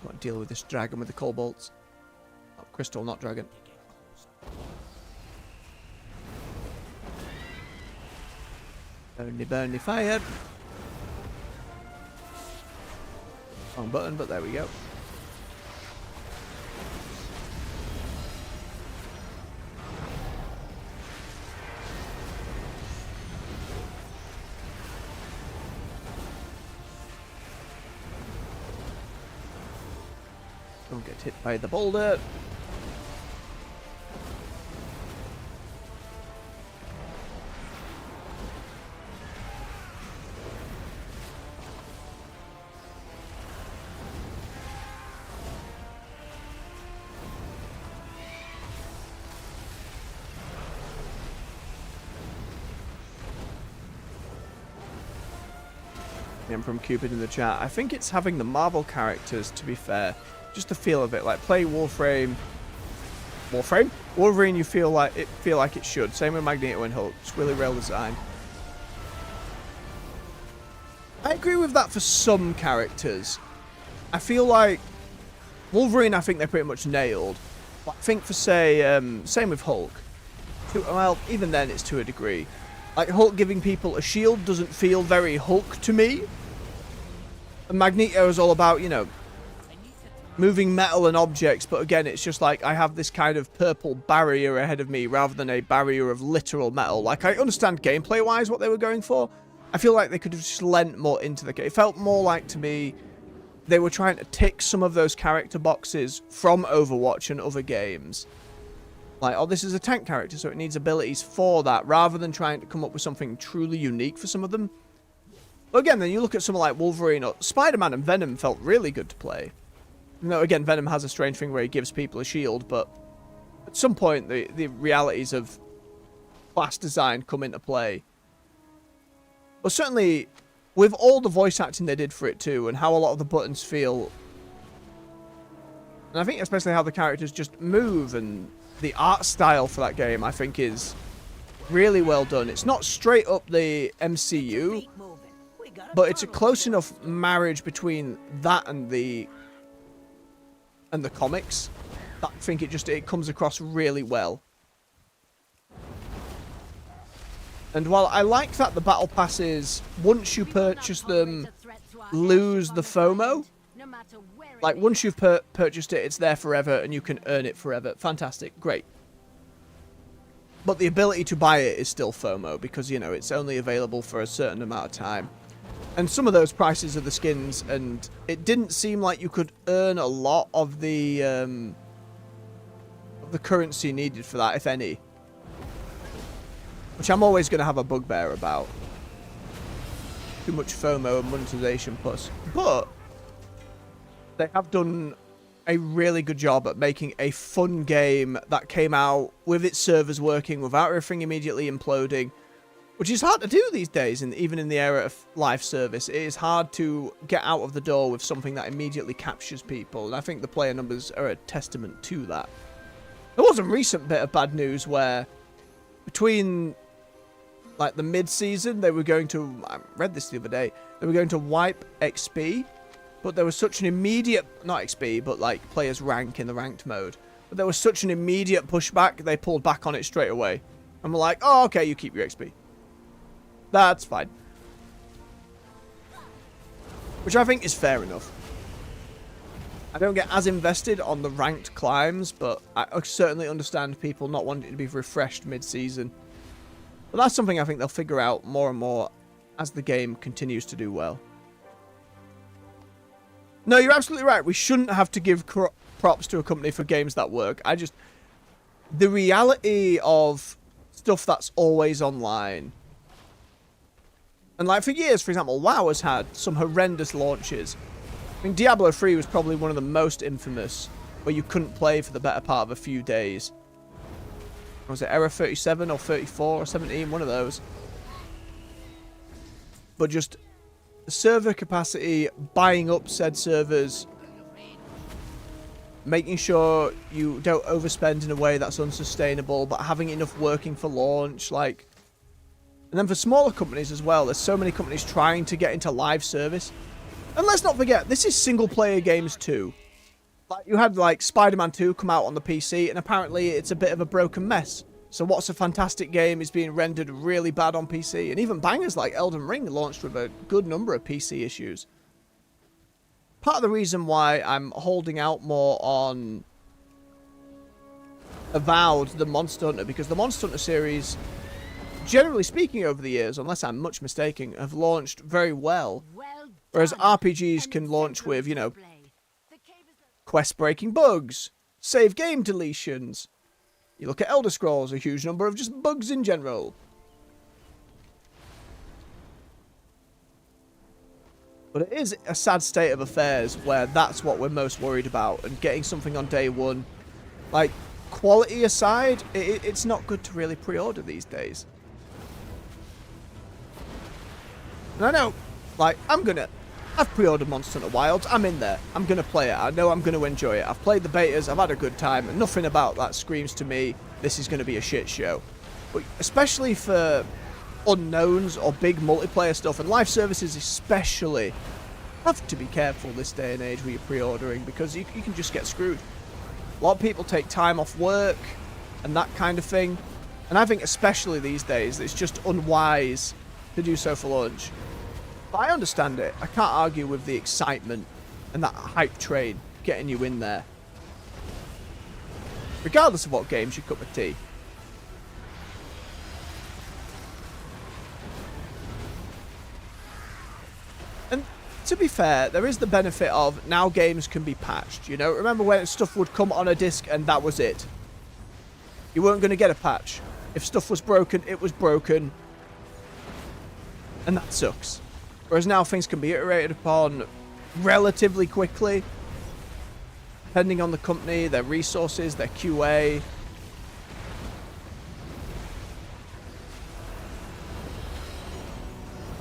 I want to deal with this dragon with the cobalts. Oh, crystal, not dragon. Burny fire. Wrong button, but there we go. Don't get hit by the boulder. From Cupid in the chat. I think it's having the Marvel characters, to be fair. Just the feel of it. Like, play Warframe. Wolverine, you feel like it should. Same with Magneto and Hulk. It's really well designed. I agree with that for some characters. I feel like Wolverine, I think they're pretty much nailed. But I think for, say, same with Hulk. Well, even then it's to a degree. Like, Hulk giving people a shield doesn't feel very Hulk to me. And Magneto is all about, you know, moving metal and objects, but again, it's just like, I have this kind of purple barrier ahead of me rather than a barrier of literal metal. Like, I understand gameplay-wise what they were going for. I feel like they could have just lent more into the game. It felt more like, to me, they were trying to tick some of those character boxes from Overwatch and other games. Like, oh, this is a tank character, so it needs abilities for that, rather than trying to come up with something truly unique for some of them. But again, then you look at someone like Wolverine, or Spider-Man and Venom felt really good to play. You know, again, Venom has a strange thing where he gives people a shield, but at some point, the realities of class design come into play. But certainly, with all the voice acting they did for it too, and how a lot of the buttons feel, and I think especially how the characters just move, and the art style for that game, I think, is really well done. It's not straight up the MCU, but it's a close enough marriage between that and the comics that I think it comes across really well. And while I like that the battle passes, once you purchase them, lose the FOMO. Like, once you've purchased it, it's there forever, and you can earn it forever. Fantastic. Great. But the ability to buy it is still FOMO, because, you know, it's only available for a certain amount of time. And some of those prices are the skins, and it didn't seem like you could earn a lot of the currency needed for that, if any. Which I'm always going to have a bugbear about. Too much FOMO and monetization plus. But they have done a really good job at making a fun game that came out with its servers working without everything immediately imploding, which is hard to do these days, and even in the era of live service. It is hard to get out of the door with something that immediately captures people, and I think the player numbers are a testament to that. There was a recent bit of bad news where between like the mid-season, they were going to, I read this the other day, they were going to wipe XP, but there was such an immediate, not XP, but like players rank in the ranked mode, but there was such an immediate pushback, they pulled back on it straight away. And we're like, oh, okay, you keep your XP. That's fine. Which I think is fair enough. I don't get as invested on the ranked climbs, but I certainly understand people not wanting to be refreshed mid-season. But that's something I think they'll figure out more and more as the game continues to do well. No, you're absolutely right. We shouldn't have to give props to a company for games that work. The reality of stuff that's always online. And like for years, for example, WoW has had some horrendous launches. I mean, Diablo 3 was probably one of the most infamous, where you couldn't play for the better part of a few days. Was it Era 37 or 34 or 17? One of those. But just server capacity, buying up said servers, making sure you don't overspend in a way that's unsustainable, but having enough working for launch, like. And then for smaller companies as well, there's so many companies trying to get into live service. And let's not forget, this is single player games too. Like you had like Spider-Man 2 come out on the PC, and apparently it's a bit of a broken mess. So what's a fantastic game is being rendered really bad on PC. And even bangers like Elden Ring launched with a good number of PC issues. Part of the reason why I'm holding out more on Avowed than Monster Hunter, because the Monster Hunter series, generally speaking over the years, unless I'm much mistaken, have launched very well. Whereas RPGs can launch with, you know, quest-breaking bugs, save game deletions. You look at Elder Scrolls, a huge number of just bugs in general. But it is a sad state of affairs where that's what we're most worried about, and getting something on day one. Like, quality aside, it's not good to really pre-order these days. And I know, like, I've pre-ordered Monster Hunter Wilds. I'm in there. I'm going to play it. I know I'm going to enjoy it. I've played the betas. I've had a good time. And nothing about that screams to me, this is going to be a shit show. But especially for unknowns or big multiplayer stuff, and live services especially, have to be careful this day and age when you're pre-ordering, because you can just get screwed. A lot of people take time off work and that kind of thing. And I think especially these days, it's just unwise to do so for launch. But I understand it. I can't argue with the excitement and that hype train getting you in there. Regardless of what game's your cup of tea. And to be fair, there is the benefit of now games can be patched. You know, remember when stuff would come on a disc and that was it? You weren't going to get a patch. If stuff was broken, it was broken. And that sucks. Whereas now things can be iterated upon relatively quickly, depending on the company, their resources, their QA.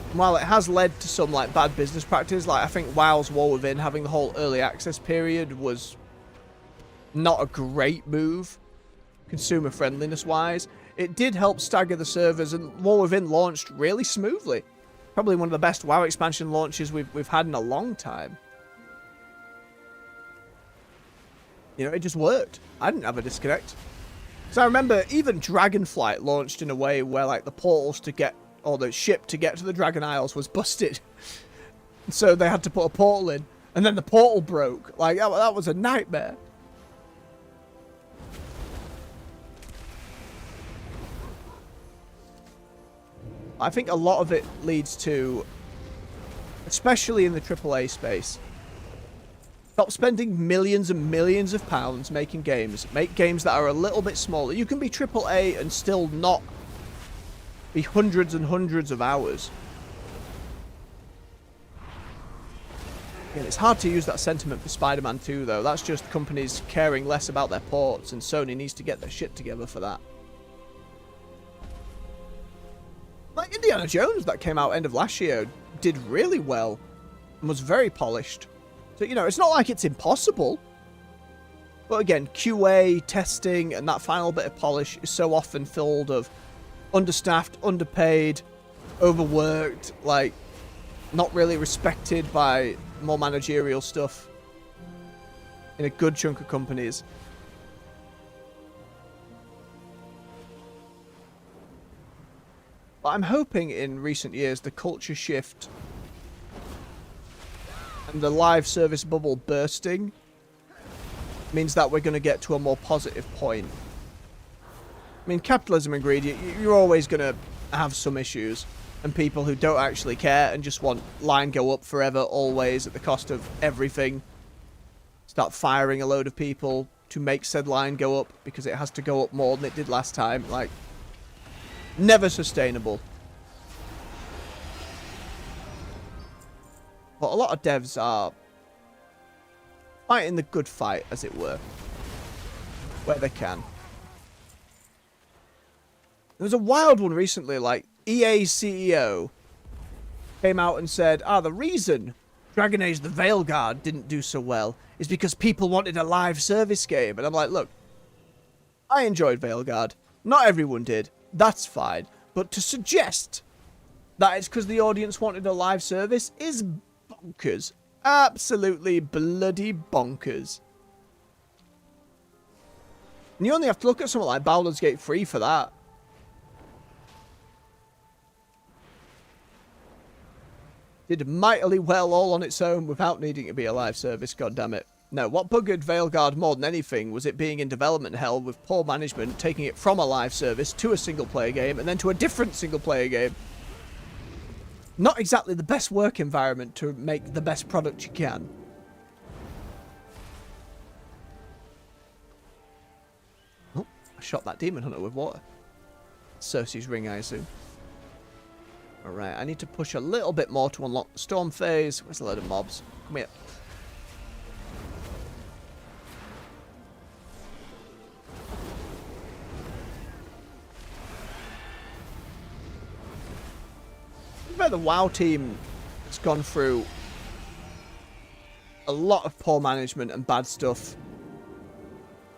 And while it has led to some like bad business practice, like I think WoW's War Within having the whole early access period was not a great move, consumer friendliness wise. It did help stagger the servers, and War Within launched really smoothly. Probably one of the best WoW expansion launches we've had in a long time. You know, it just worked. I didn't have a disconnect. So I remember even Dragonflight launched in a way where like the portals to get, or the ship to get to the Dragon Isles was busted. So they had to put a portal in, and then the portal broke. Like that was a nightmare. I think a lot of it leads to, especially in the AAA space, stop spending millions and millions of pounds making games. Make games that are a little bit smaller. You can be AAA and still not be hundreds and hundreds of hours. Yeah, it's hard to use that sentiment for Spider-Man 2, though. That's just companies caring less about their ports, and Sony needs to get their shit together for that. Like Indiana Jones, that came out end of last year, did really well and was very polished. So, you know, it's not like it's impossible. But again, QA, testing, and that final bit of polish is so often filled of understaffed, underpaid, overworked, like, not really respected by more managerial stuff in a good chunk of companies. But I'm hoping in recent years the culture shift and the live service bubble bursting means that we're going to get to a more positive point. I mean, capitalism agreed, you're always going to have some issues, and people who don't actually care and just want line go up forever, always, at the cost of everything, start firing a load of people to make said line go up because it has to go up more than it did last time. Like, never sustainable. But a lot of devs are fighting the good fight, as it were, where they can. There was a wild one recently, like, EA's CEO came out and said, the reason Dragon Age the Veilguard didn't do so well is because people wanted a live service game. And I'm like, look, I enjoyed Veilguard. Not everyone did. That's fine. But to suggest that it's because the audience wanted a live service is bonkers. Absolutely bloody bonkers. And you only have to look at something like Baldur's Gate 3 for that. Did mightily well all on its own without needing to be a live service, goddammit. No, what buggered Veilguard more than anything was it being in development hell with poor management, taking it from a live service to a single-player game and then to a different single-player game. Not exactly the best work environment to make the best product you can. Oh, I shot that demon hunter with water. Cersei's ring, I assume. Alright, I need to push a little bit more to unlock the storm phase. Where's a load of mobs? Come here. The WoW team has gone through a lot of poor management and bad stuff,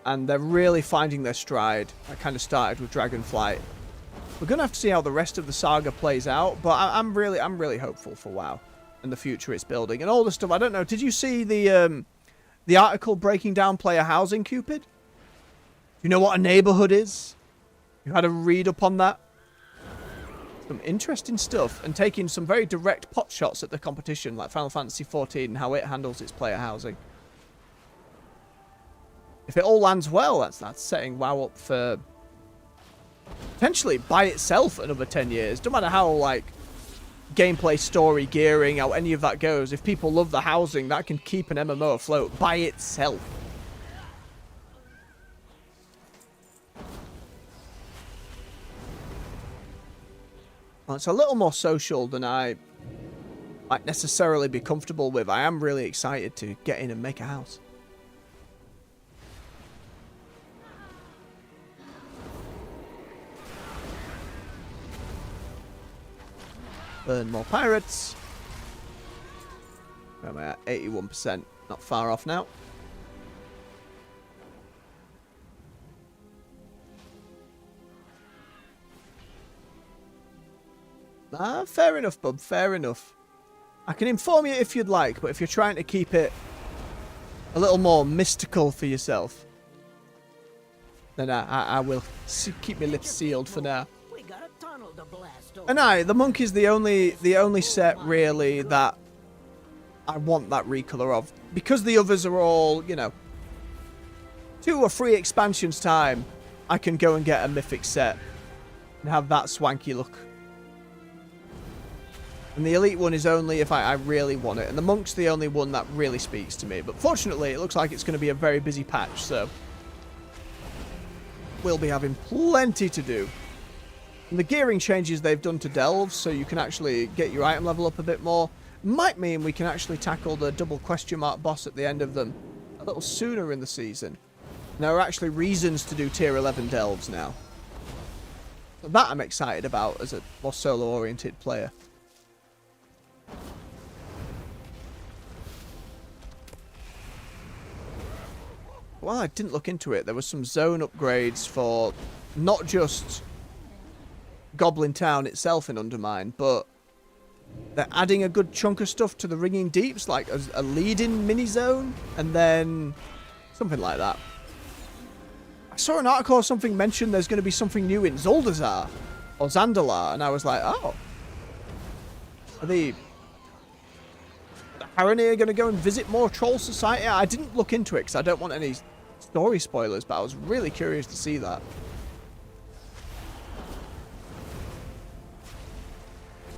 and they're really finding their stride. I kind of started with Dragonflight. We're gonna have to see how the rest of the saga plays out, but I'm really hopeful for WoW and the future it's building and all the stuff. I don't know. Did you see the article breaking down player housing, Cupid? Do you know what a neighborhood is? You had a read up on that? Some interesting stuff, and taking some very direct pot shots at the competition, like Final Fantasy XIV and how it handles its player housing. If it all lands well, that's setting WoW up for potentially by itself another 10 years. Don't matter how, like, gameplay, story, gearing, how any of that goes. If people love the housing, that can keep an MMO afloat by itself. Well, it's a little more social than I might necessarily be comfortable with. I am really excited to get in and make a house. Burn more pirates. Where am I at? 81%. Not far off now. Fair enough, bub. Fair enough. I can inform you if you'd like, but if you're trying to keep it a little more mystical for yourself, then I will keep my lips sealed for now. We got a tunnel to blast over. And the monk is the only set really that I want that recolor of, because the others are all, you know, 2 or 3 expansions time. I can go and get a mythic set and have that swanky look. And the elite one is only if I really want it. And the monk's the only one that really speaks to me. But fortunately, it looks like it's going to be a very busy patch, so we'll be having plenty to do. And the gearing changes they've done to delves, so you can actually get your item level up a bit more. might mean we can actually tackle the double question mark boss at the end of them a little sooner in the season. And there are actually reasons to do tier 11 delves now. So that I'm excited about as a more solo-oriented player. Well, I didn't look into it. There was some zone upgrades for not just Goblin Town itself in Undermine, but they're adding a good chunk of stuff to the Ringing Deeps, like a lead-in mini-zone, and then something like that. I saw an article or something mentioned there's going to be something new in Zuldazar, or Zandalar, and I was like, oh. Are the Haranir going to go and visit more Troll Society? I didn't look into it because I don't want any story spoilers, but I was really curious to see that.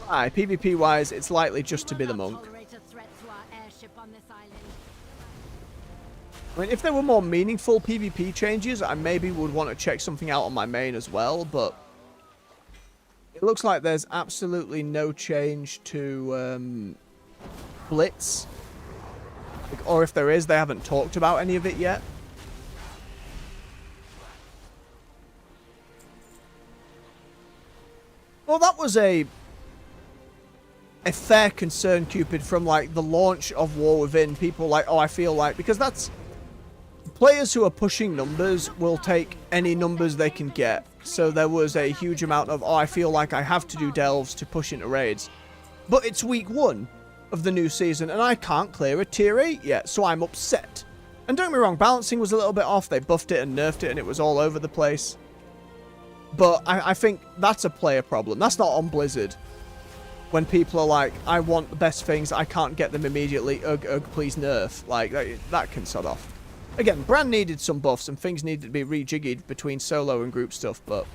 Aye, PvP wise, it's likely just to be the monk. I mean, if there were more meaningful PvP changes, I maybe would want to check something out on my main as well, but it looks like there's absolutely no change to Blitz. Or if there is, they haven't talked about any of it yet. Well, that was a fair concern, Cupid, from like the launch of War Within. People like, oh, I feel like, because that's players who are pushing numbers will take any numbers they can get. So there was a huge amount of, oh, I feel like I have to do delves to push into raids. But it's week 1 of the new season and I can't clear a tier 8 yet, so I'm upset. And don't get me wrong, balancing was a little bit off. They buffed it and nerfed it and it was all over the place. But I think that's a player problem. That's not on Blizzard. When people are like, I want the best things, I can't get them immediately, ugh, ugh, please nerf. Like, that can sod off. Again, Brand needed some buffs and things needed to be rejiggied between solo and group stuff, but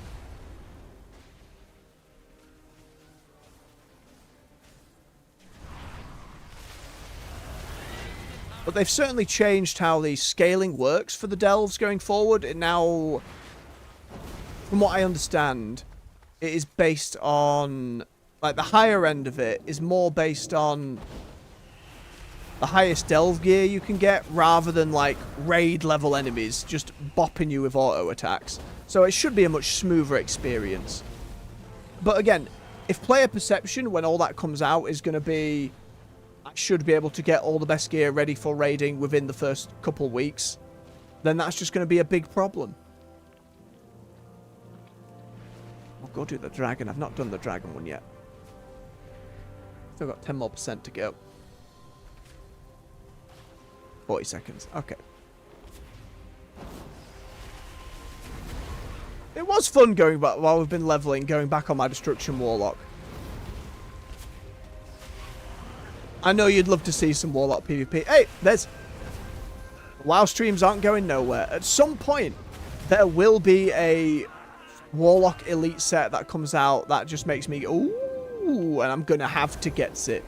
they've certainly changed how the scaling works for the delves going forward. It now, from what I understand, it is based on, like, the higher end of it is more based on the highest delve gear you can get, rather than, like, raid level enemies just bopping you with auto attacks. So it should be a much smoother experience. But again, if player perception, when all that comes out, is going to be, I should be able to get all the best gear ready for raiding within the first couple weeks, then that's just going to be a big problem. I'll go do the dragon. I've not done the dragon one yet. Still got 10% more to go. 40 seconds. Okay. It was fun going back while we've been leveling, going back on my Destruction Warlock. I know you'd love to see some Warlock PvP. Hey, there's... WoW streams aren't going nowhere. At some point, there will be a Warlock Elite set that comes out that just makes me, ooh, and I'm going to have to get it.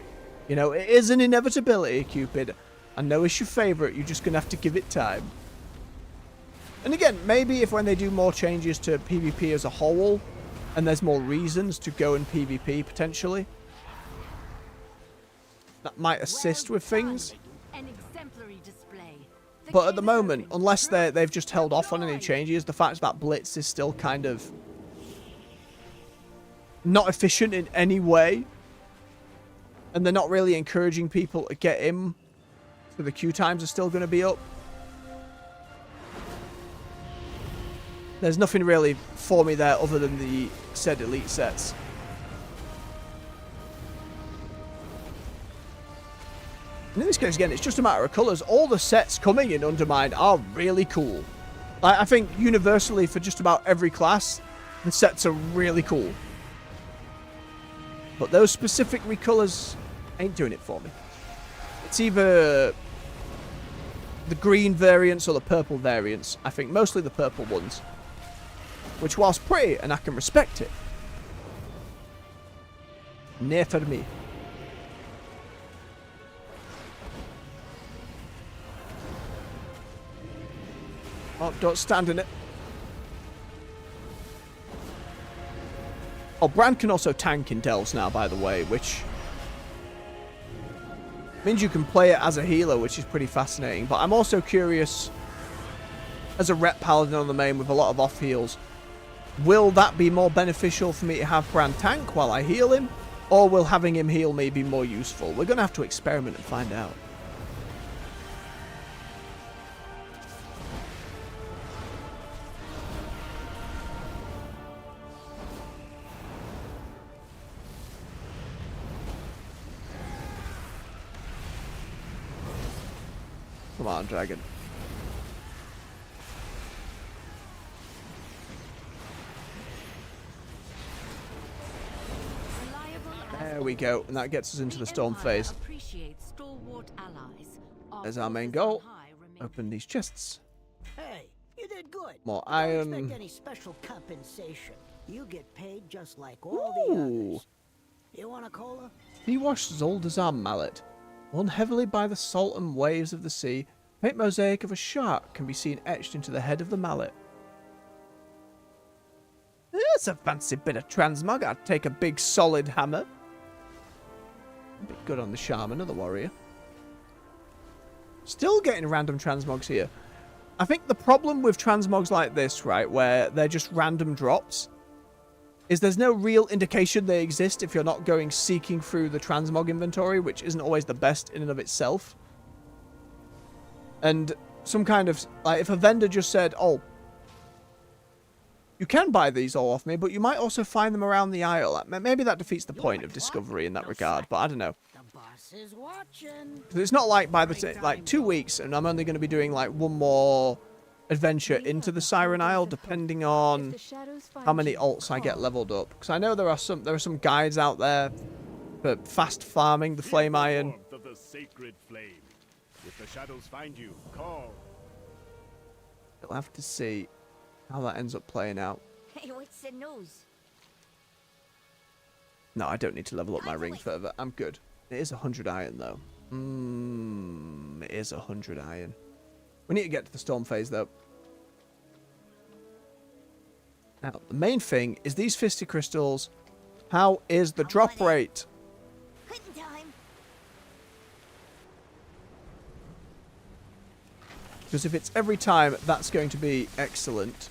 You know, it is an inevitability, Cupid. I know it's your favourite, you're just going to have to give it time. And again, maybe if when they do more changes to PvP as a whole, and there's more reasons to go in PvP, potentially, that might assist with things. But at the moment, unless they've just held off on any changes, the fact that Blitz is still kind of not efficient in any way, and they're not really encouraging people to get in, so the queue times are still going to be up. There's nothing really for me there other than the said elite sets. And in this case, again, it's just a matter of colours. All the sets coming in Undermine are really cool. I think universally for just about every class, the sets are really cool. But those specific recolours ain't doing it for me. It's either the green variants or the purple variants. I think mostly the purple ones. Which, whilst pretty, and I can respect it, near for me. Oh, don't stand in it. Oh, Brand can also tank in delves now, by the way, which Means you can play it as a healer, which is pretty fascinating. But I'm also curious, as a rep paladin on the main with a lot of off heals, will that be more beneficial for me to have Bran tank while I heal him? Or will having him heal me be more useful? We're going to have to experiment and find out. Come on, dragon. There we go, and that gets us into the storm phase. There's our main goal. Open these chests. Hey, you did good. More Don't iron. expect any special compensation. You get paid just like all the Ooh. others. You want a cola? Dewash Zoldazar mallet. Worn heavily by the salt and waves of the sea, a faint mosaic of a shark can be seen etched into the head of the mallet. That's a fancy bit of transmog. I'd take a big solid hammer. A bit good on the shaman or the warrior. Still getting random transmogs here. I think the problem with transmogs like this, right, where they're just random drops, is there's no real indication they exist if you're not going seeking through the transmog inventory, which isn't always the best in and of itself. And some kind of, like, if a vendor just said, oh, you can buy these all off me, but you might also find them around the aisle. Maybe that defeats the point of discovery in that regard, but I don't know. The boss is watching. 'Cause it's not like by the like 2 weeks, and I'm only going to be doing like one more adventure into the Siren Isle, depending on how many alts I get leveled up. Because I know there are some guides out there for fast farming the flame iron. Warmth of the sacred flame. If the shadows find you, call. We'll have to see how that ends up playing out. Hey, what's the news? No, I don't need to level up my ring further. I'm good. It is 100 iron, though. It is 100 iron. We need to get to the storm phase, though. Now, the main thing is these fisty crystals. How is the drop rate? Quitting time. Because if it's every time, that's going to be excellent.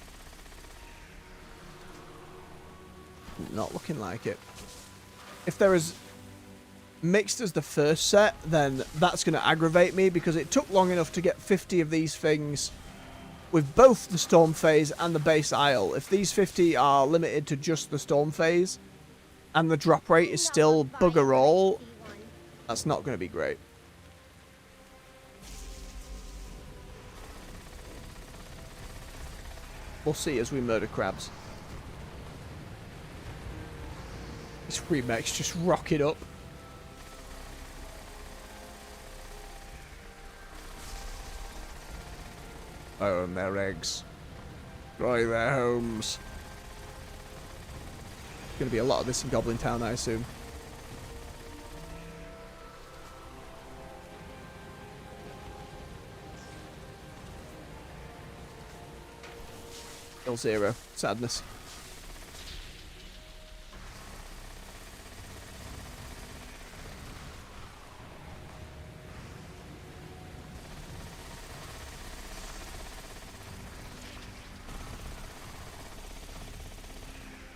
Not looking like it. If there is mixed as the first set, then that's going to aggravate me because it took long enough to get 50 of these things with both the storm phase and the base isle. If these 50 are limited to just the storm phase and the drop rate is still bugger all, that's not going to be great. We'll see as we murder crabs. This remix just rocket up. Own their eggs. Destroy their homes. There's going to be a lot of this in Goblin Town, I assume. Kill 0. Sadness.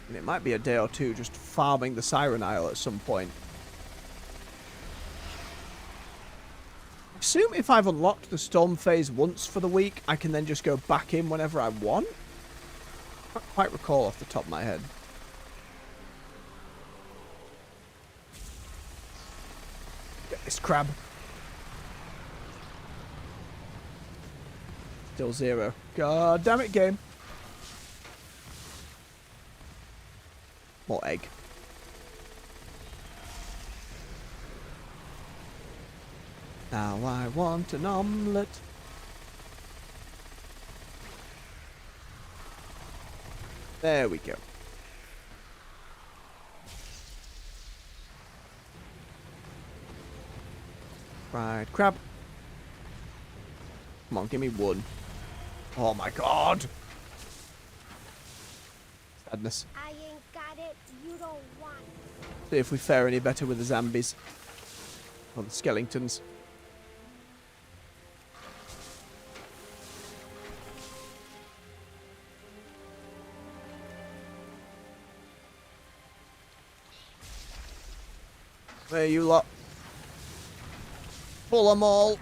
And it might be a day or two just farming the Siren Isle at some point. I assume if I've unlocked the storm phase once for the week, I can then just go back in whenever I want. I can't quite recall off the top of my head. Get this crab. Still 0. God damn it, game. More egg. Now I want an omelette. There we go. Fried crab. Come on, give me one. Oh my god! Sadness. I ain't got it. You don't want. See if we fare any better with the zombies. Or the skeletons. There you lot. Pull them all.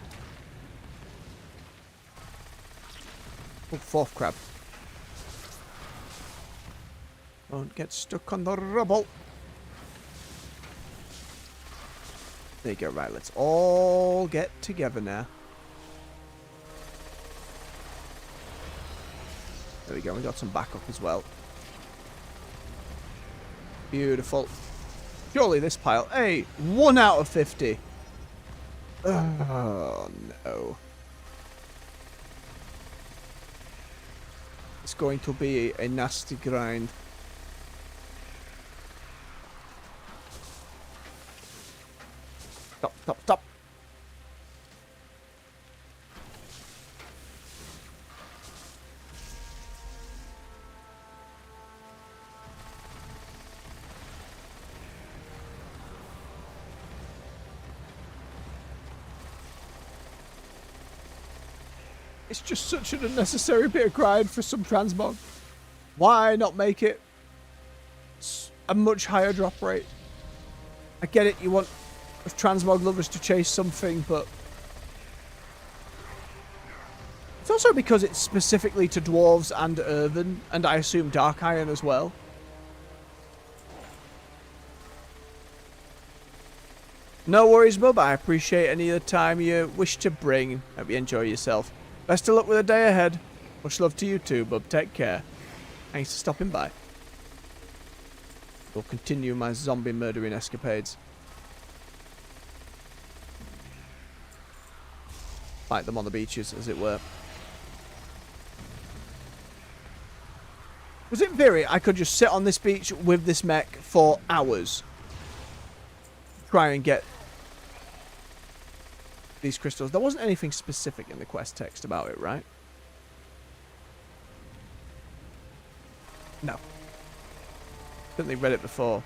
Oh, fourth crab. Don't get stuck on the rubble. There you go. Right, let's all get together now. There we go. We got some backup as well. Beautiful. Surely this pile... Hey, 1 out of 50. Oh, no. It's going to be a nasty grind. Stop, stop, stop. It's just such an unnecessary bit of grind for some transmog. Why not make it a much higher drop rate? I get it, you want transmog lovers to chase something, but it's also because it's specifically to dwarves and earthen, and I assume dark iron as well. No worries, bub. I appreciate any of the time you wish to bring. Hope you enjoy yourself. Best of luck with the day ahead. Much love to you too, bub. Take care. Thanks for stopping by. We'll continue my zombie murdering escapades. Fight them on the beaches, as it were. Was it theory I could just sit on this beach with this mech for hours? Try and get these crystals. There wasn't anything specific in the quest text about it, right? No. Certainly read it before.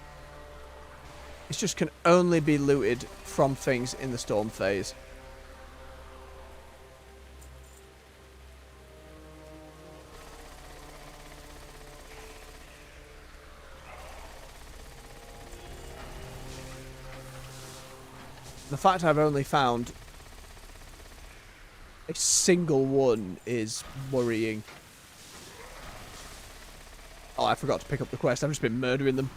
It just can only be looted from things in the storm phase. The fact I've only found a single one is worrying. Oh, I forgot to pick up the quest. I've just been murdering them.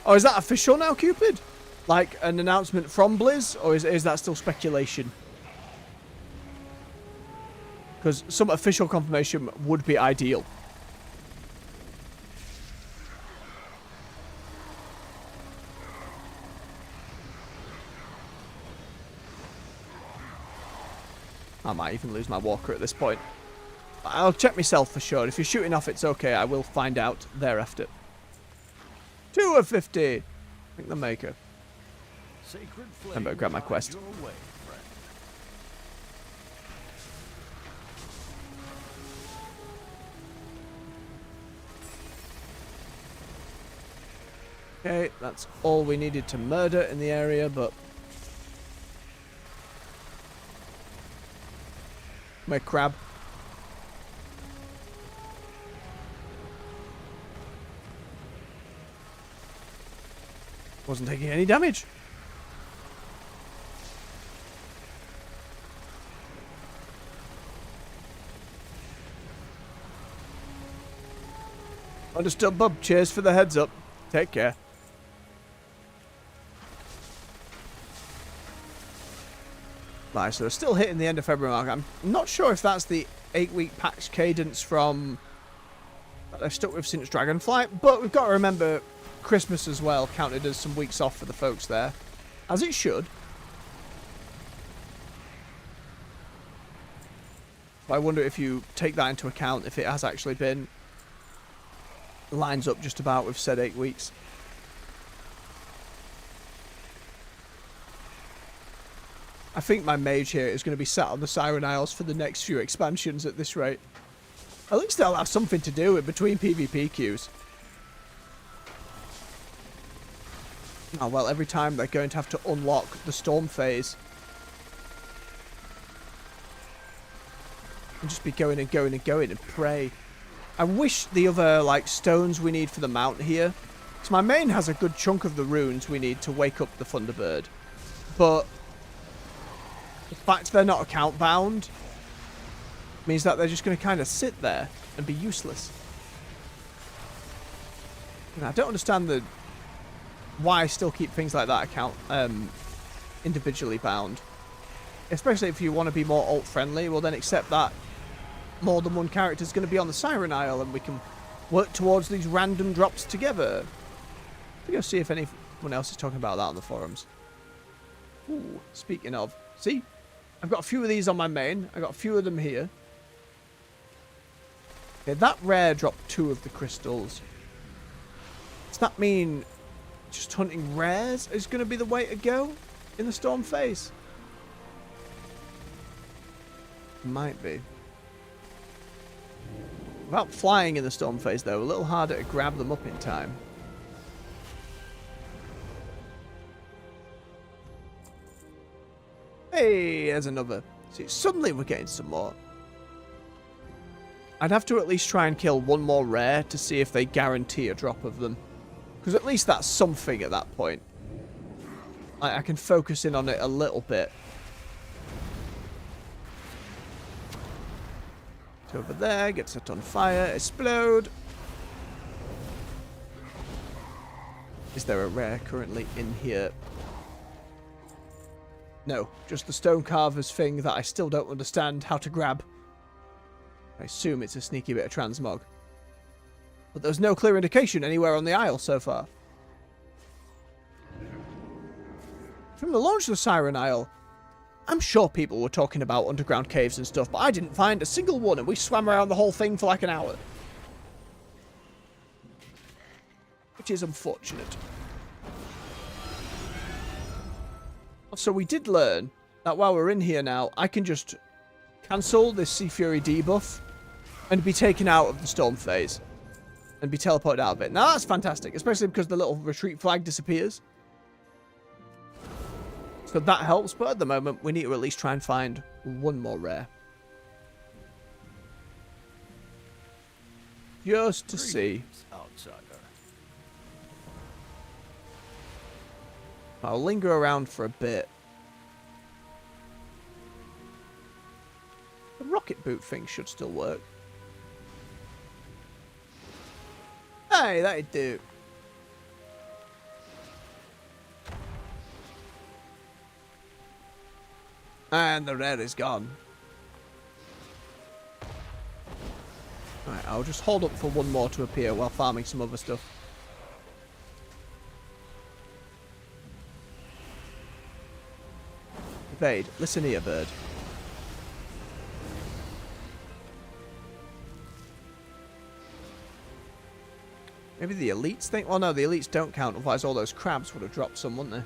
Oh, is that official now, Cupid? Like an announcement from Blizz? Or is that still speculation? Because some official confirmation would be ideal. I might even lose my walker at this point. I'll check myself for sure. If you're shooting off, it's okay. I will find out thereafter. 2 of 50. I think the maker. I better grab my quest. Okay, that's all we needed to murder in the area, but... my crab. Wasn't taking any damage. Understood, bub. Cheers for the heads up. Take care. Right, so they're still hitting the end of February mark. I'm not sure if that's the 8-week patch cadence from that I've stuck with since Dragonflight, but we've got to remember Christmas as well counted as some weeks off for the folks there, as it should. I wonder if you take that into account, if it has actually been lines up just about with said 8 weeks. I think my mage here is going to be sat on the Siren Isles for the next few expansions at this rate. At least they'll have something to do with between PvP queues. Oh, well, every time they're going to have to unlock the storm phase. And just be going and going and going and pray. I wish the other, like, stones we need for the mount here. So my main has a good chunk of the runes we need to wake up the Thunderbird. But the fact they're not account bound means that they're just going to kind of sit there and be useless. And I don't understand why I still keep things like that account individually bound. Especially if you want to be more alt friendly, well then accept that more than one character is going to be on the Siren Isle and we can work towards these random drops together. We'll go see if anyone else is talking about that on the forums. Ooh, speaking of, see, I've got a few of these on my main. I've got a few of them here. Okay, that rare dropped 2 of the crystals. Does that mean just hunting rares is going to be the way to go in the storm phase? Might be. Without flying in the storm phase, though, a little harder to grab them up in time. Hey, there's another. See, suddenly we're getting some more. I'd have to at least try and kill one more rare to see if they guarantee a drop of them. Because at least that's something at that point. I can focus in on it a little bit. It's over there, gets set on fire, explode. Is there a rare currently in here? No, just the stone carver's thing that I still don't understand how to grab. I assume it's a sneaky bit of transmog. But there's no clear indication anywhere on the isle so far. From the launch of the Siren Isle, I'm sure people were talking about underground caves and stuff, but I didn't find a single one, and we swam around the whole thing for like an hour. Which is unfortunate. So we did learn that while we're in here now, I can just cancel this Sea Fury debuff and be taken out of the storm phase and be teleported out of it. Now that's fantastic, especially because the little retreat flag disappears. So that helps, but at the moment we need to at least try and find one more rare. Just to see. Outsider. I'll linger around for a bit. The rocket boot thing should still work. Hey, that'd do. And the rare is gone. Right, I'll just hold up for one more to appear while farming some other stuff. Evade. Listen here, bird. Maybe the elites think... Well, no, the elites don't count. Otherwise, all those crabs would have dropped some, wouldn't they?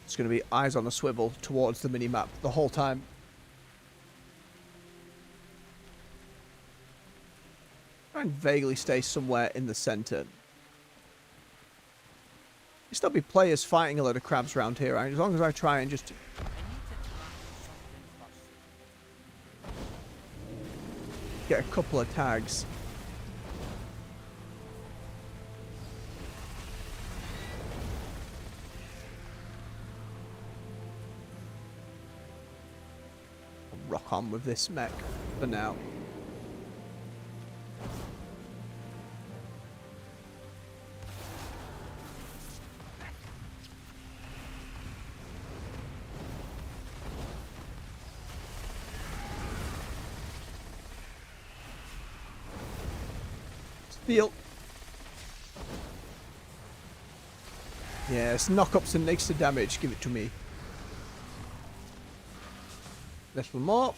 It's going to be eyes on a swivel towards the mini-map the whole time. Try and vaguely stay somewhere in the centre. There'll still be players fighting a load of crabs around here, right? As long as I try and just... get a couple of tags. Rock on with this mech for now. Steal. Yes, knock-ups and extra damage. Give it to me. Little more.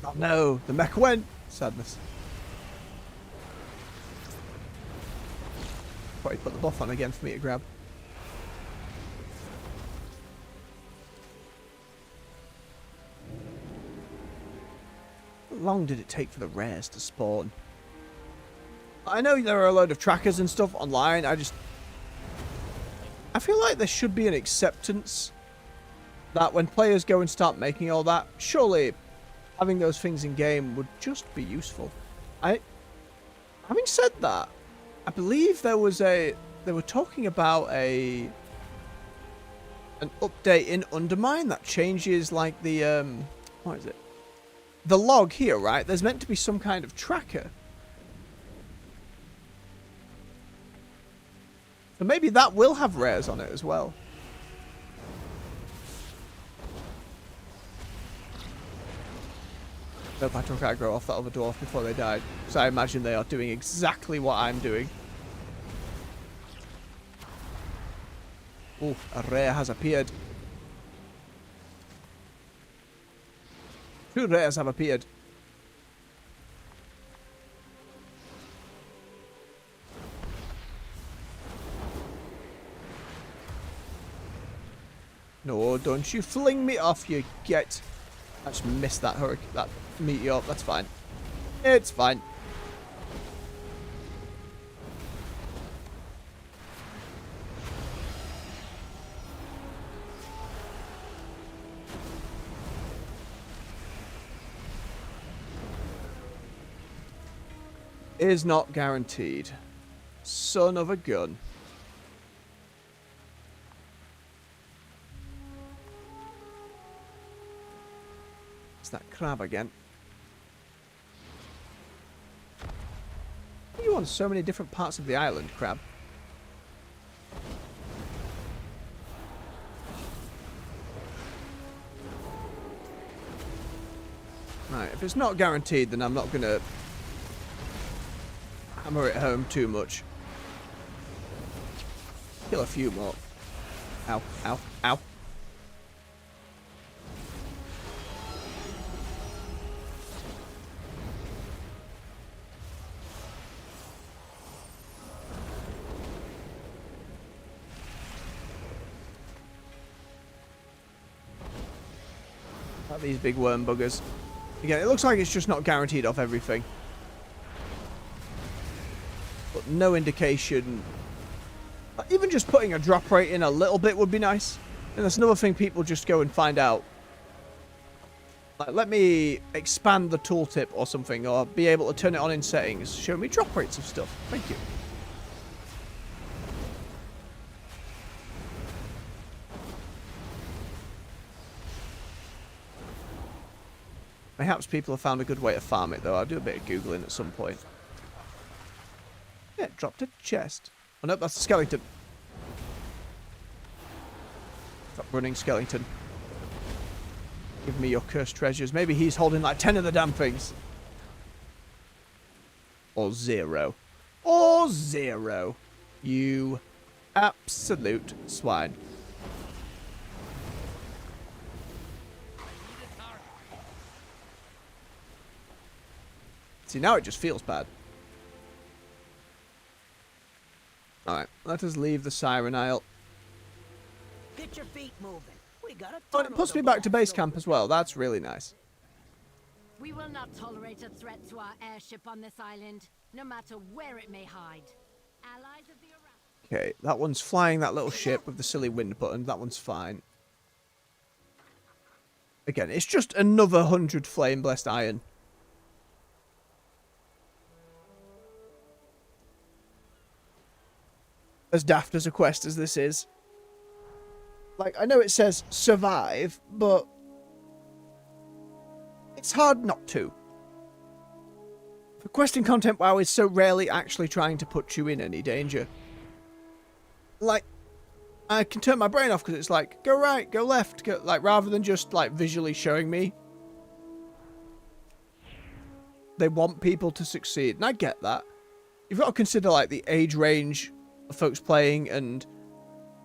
Oh no, the mech went. Sadness. Probably put the buff on again for me to grab. How long did it take for the rares to spawn? I know there are a load of trackers and stuff online. I feel like there should be an acceptance that when players go and start making all that, surely having those things in game would just be useful. Having said that, I believe they were talking about an update in Undermine that changes like the what is it? The log here, right? There's meant to be some kind of tracker. So maybe that will have rares on it as well. Nope, I took aggro off that other dwarf before they died. So I imagine they are doing exactly what I'm doing. Oh, a rare has appeared. 2 rares have appeared. No, don't you fling me off, you get. I just missed that hurricane, that meteor. That's fine. It's fine. Is not guaranteed. Son of a gun. It's that crab again. You on so many different parts of the island, crab. Right, if it's not guaranteed, then I'm not gonna hammer it home too much. Kill a few more. Ow, ow, ow. Not these big worm buggers. Again, it looks like it's just not guaranteed off everything. But no indication. Even just putting a drop rate in a little bit would be nice. And that's another thing people just go and find out. Like, let me expand the tooltip or something, or be able to turn it on in settings. Show me drop rates of stuff. Thank you. Perhaps people have found a good way to farm it, though. I'll do a bit of Googling at some point. Yeah, dropped a chest. Oh, no, that's a skeleton. Stop running, skeleton. Give me your cursed treasures. Maybe he's holding like 10 of the damn things. Or 0. Or 0. You absolute swine. See, now it just feels bad. Alright, let us leave the Siren Isle. Get your feet moving. We got a Oh, and it puts me back to base camp as well. That's really nice. We will not tolerate a threat to our airship on this island, no matter where it may hide. Allies of the Okay, that one's flying that little ship with the silly wind button. That one's fine. Again, it's just another 100 flame-blessed iron. As daft as a quest as this is. Like, I know it says survive, but it's hard not to. For questing content, WoW is so rarely actually trying to put you in any danger. Like, I can turn my brain off because it's like, go right, go left, go, like, rather than just, like, visually showing me. They want people to succeed, and I get that. You've got to consider, like, the age range of folks playing and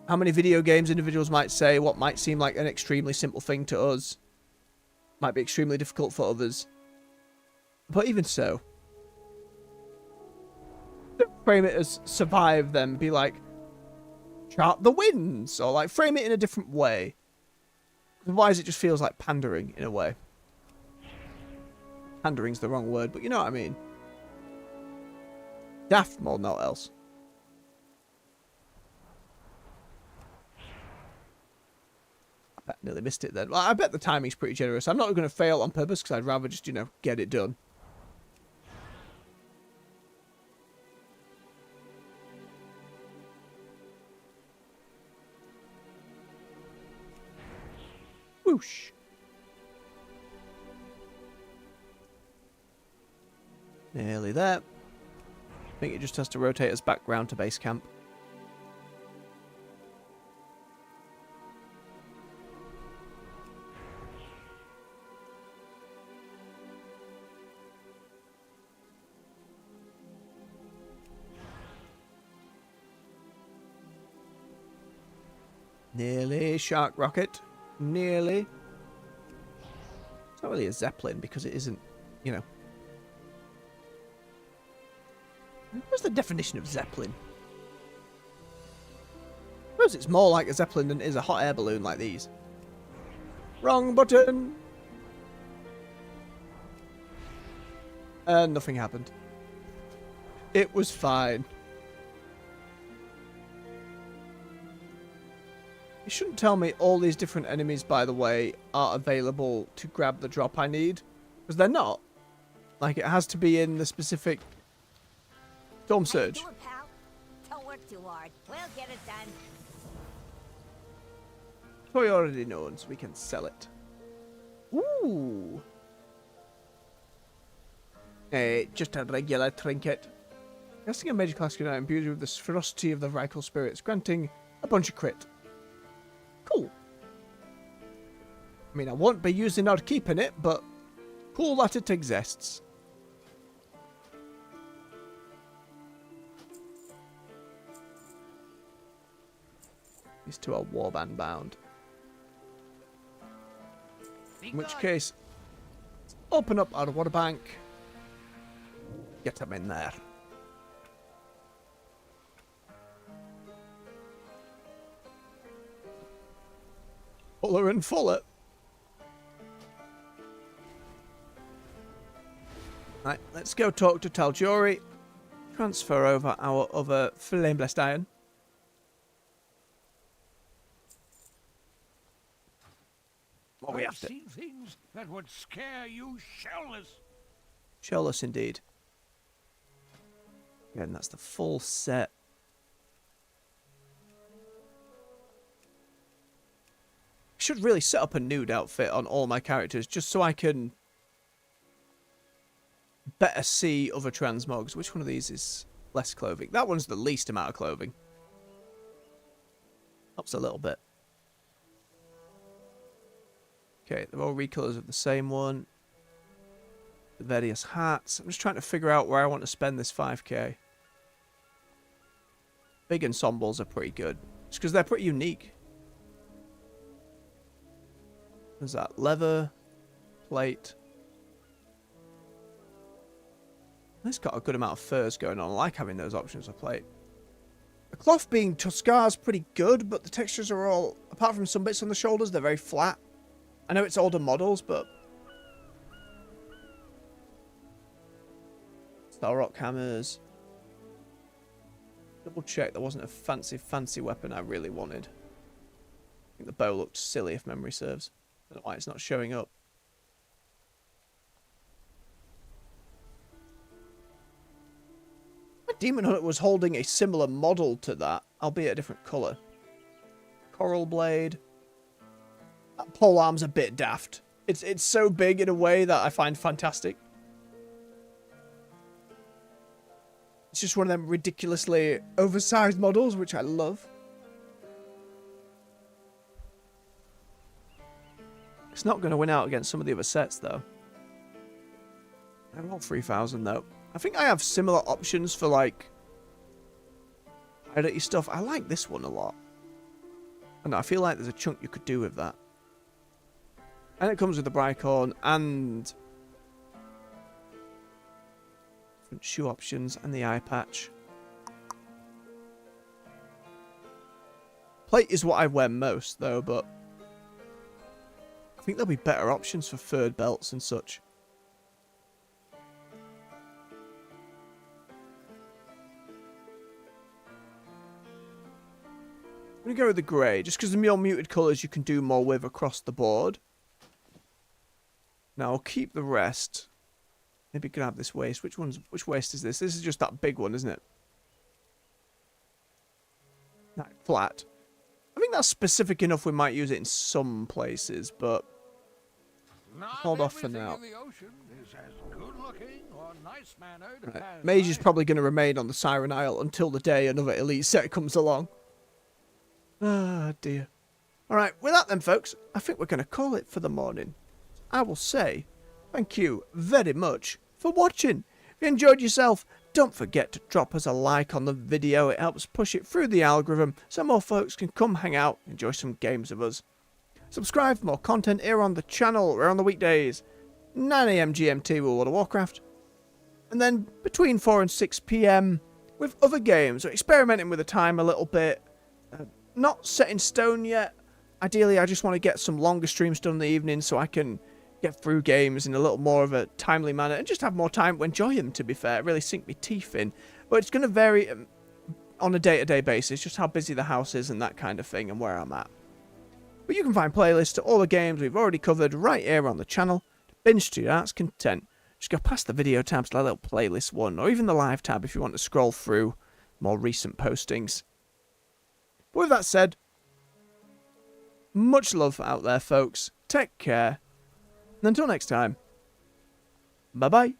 how many video games individuals might say what might seem like an extremely simple thing to us might be extremely difficult for others. But even so, don't frame it as survive, then be like, chart the wins, or like frame it in a different way. Otherwise, it just feels like pandering in a way. Pandering's the wrong word, but you know what I mean. Daft more than all else. I bet I nearly missed it then. Well, I bet the timing's pretty generous. I'm not going to fail on purpose because I'd rather just, you know, get it done. Whoosh. Nearly there. I think it just has to rotate us back round to base camp. Nearly, shark rocket. Nearly. It's not really a Zeppelin because it isn't, you know. What's the definition of Zeppelin? I suppose it's more like a Zeppelin than it is a hot air balloon like these. Wrong button! And nothing happened. It was fine. You shouldn't tell me all these different enemies, by the way, are available to grab the drop I need. Because they're not. Like, it has to be in the specific Storm Surge. Do it, pal. Don't work too hard. We'll get it done. Toy already known, so we can sell it. Ooh. Just a regular trinket. Casting a major class unit imbued with the ferocity of the Reichel spirits, granting a bunch of crit. Cool. I mean, I won't be using or keeping it, but cool that it exists. These two are warband bound. In which case, let's open up our water bank. Get them in there. Fuller and fuller. Right, let's go talk to Taljori. Transfer over our other flame blessed iron. What we I've after? seen things that would scare you shellless. Shellless indeed. Again, that's the full set. I should really set up a nude outfit on all my characters just so I can better see other transmogs. Which one of these is less clothing? That one's the least amount of clothing. Helps a little bit. Okay, they're all recolors of the same one. The various hats. I'm just trying to figure out where I want to spend this 5k. Big ensembles are pretty good. Just because they're pretty unique. There's that leather plate. It's got a good amount of furs going on. I like having those options of plate. The cloth being Tuscar's pretty good, but the textures are all, apart from some bits on the shoulders, they're very flat. I know it's older models, but Star Rock hammers. Double check there wasn't a fancy weapon I really wanted. I think the bow looked silly if memory serves. I don't know why it's not showing up. My Demon Hunter was holding a similar model to that, albeit a different colour. Coral Blade. That pole arm's a bit daft. It's so big in a way that I find fantastic. It's just one of them ridiculously oversized models, which I love. It's not going to win out against some of the other sets, though. They're all 3,000, though. I think I have similar options for, like, piratey stuff. I like this one a lot. And I feel like there's a chunk you could do with that. And it comes with the Brycorn and different shoe options, and the eye patch. Plate is what I wear most, though, but I think there'll be better options for furred belts and such. I'm going to go with the grey, just because the more muted colours you can do more with across the board. Now, I'll keep the rest. Maybe can have this waist. Which waist is this? This is just that big one, isn't it? That flat. I think that's specific enough we might use it in some places, but hold off for now. Right. Mage is probably going to remain on the Siren Isle until the day another elite set comes along. Ah, dear. Alright, with that then, folks, I think we're going to call it for the morning. I will say thank you very much for watching. If you enjoyed yourself, don't forget to drop us a like on the video. It helps push it through the algorithm so more folks can come hang out and enjoy some games with us. Subscribe for more content here on the channel. We're on the weekdays, 9 AM GMT with World of Warcraft. And then between 4 and 6 PM with other games. We're experimenting with the time a little bit. Not set in stone yet. Ideally, I just want to get some longer streams done in the evening so I can get through games in a little more of a timely manner and just have more time to enjoy them, to be fair. Really sink my teeth in. But it's going to vary on a day-to-day basis, just how busy the house is and that kind of thing and where I'm at. But you can find playlists to all the games we've already covered right here on the channel. To binge to your heart's content. Just go past the video tabs to that little playlist one, or even the live tab if you want to scroll through more recent postings. But with that said, much love out there, folks. Take care. And until next time, bye-bye.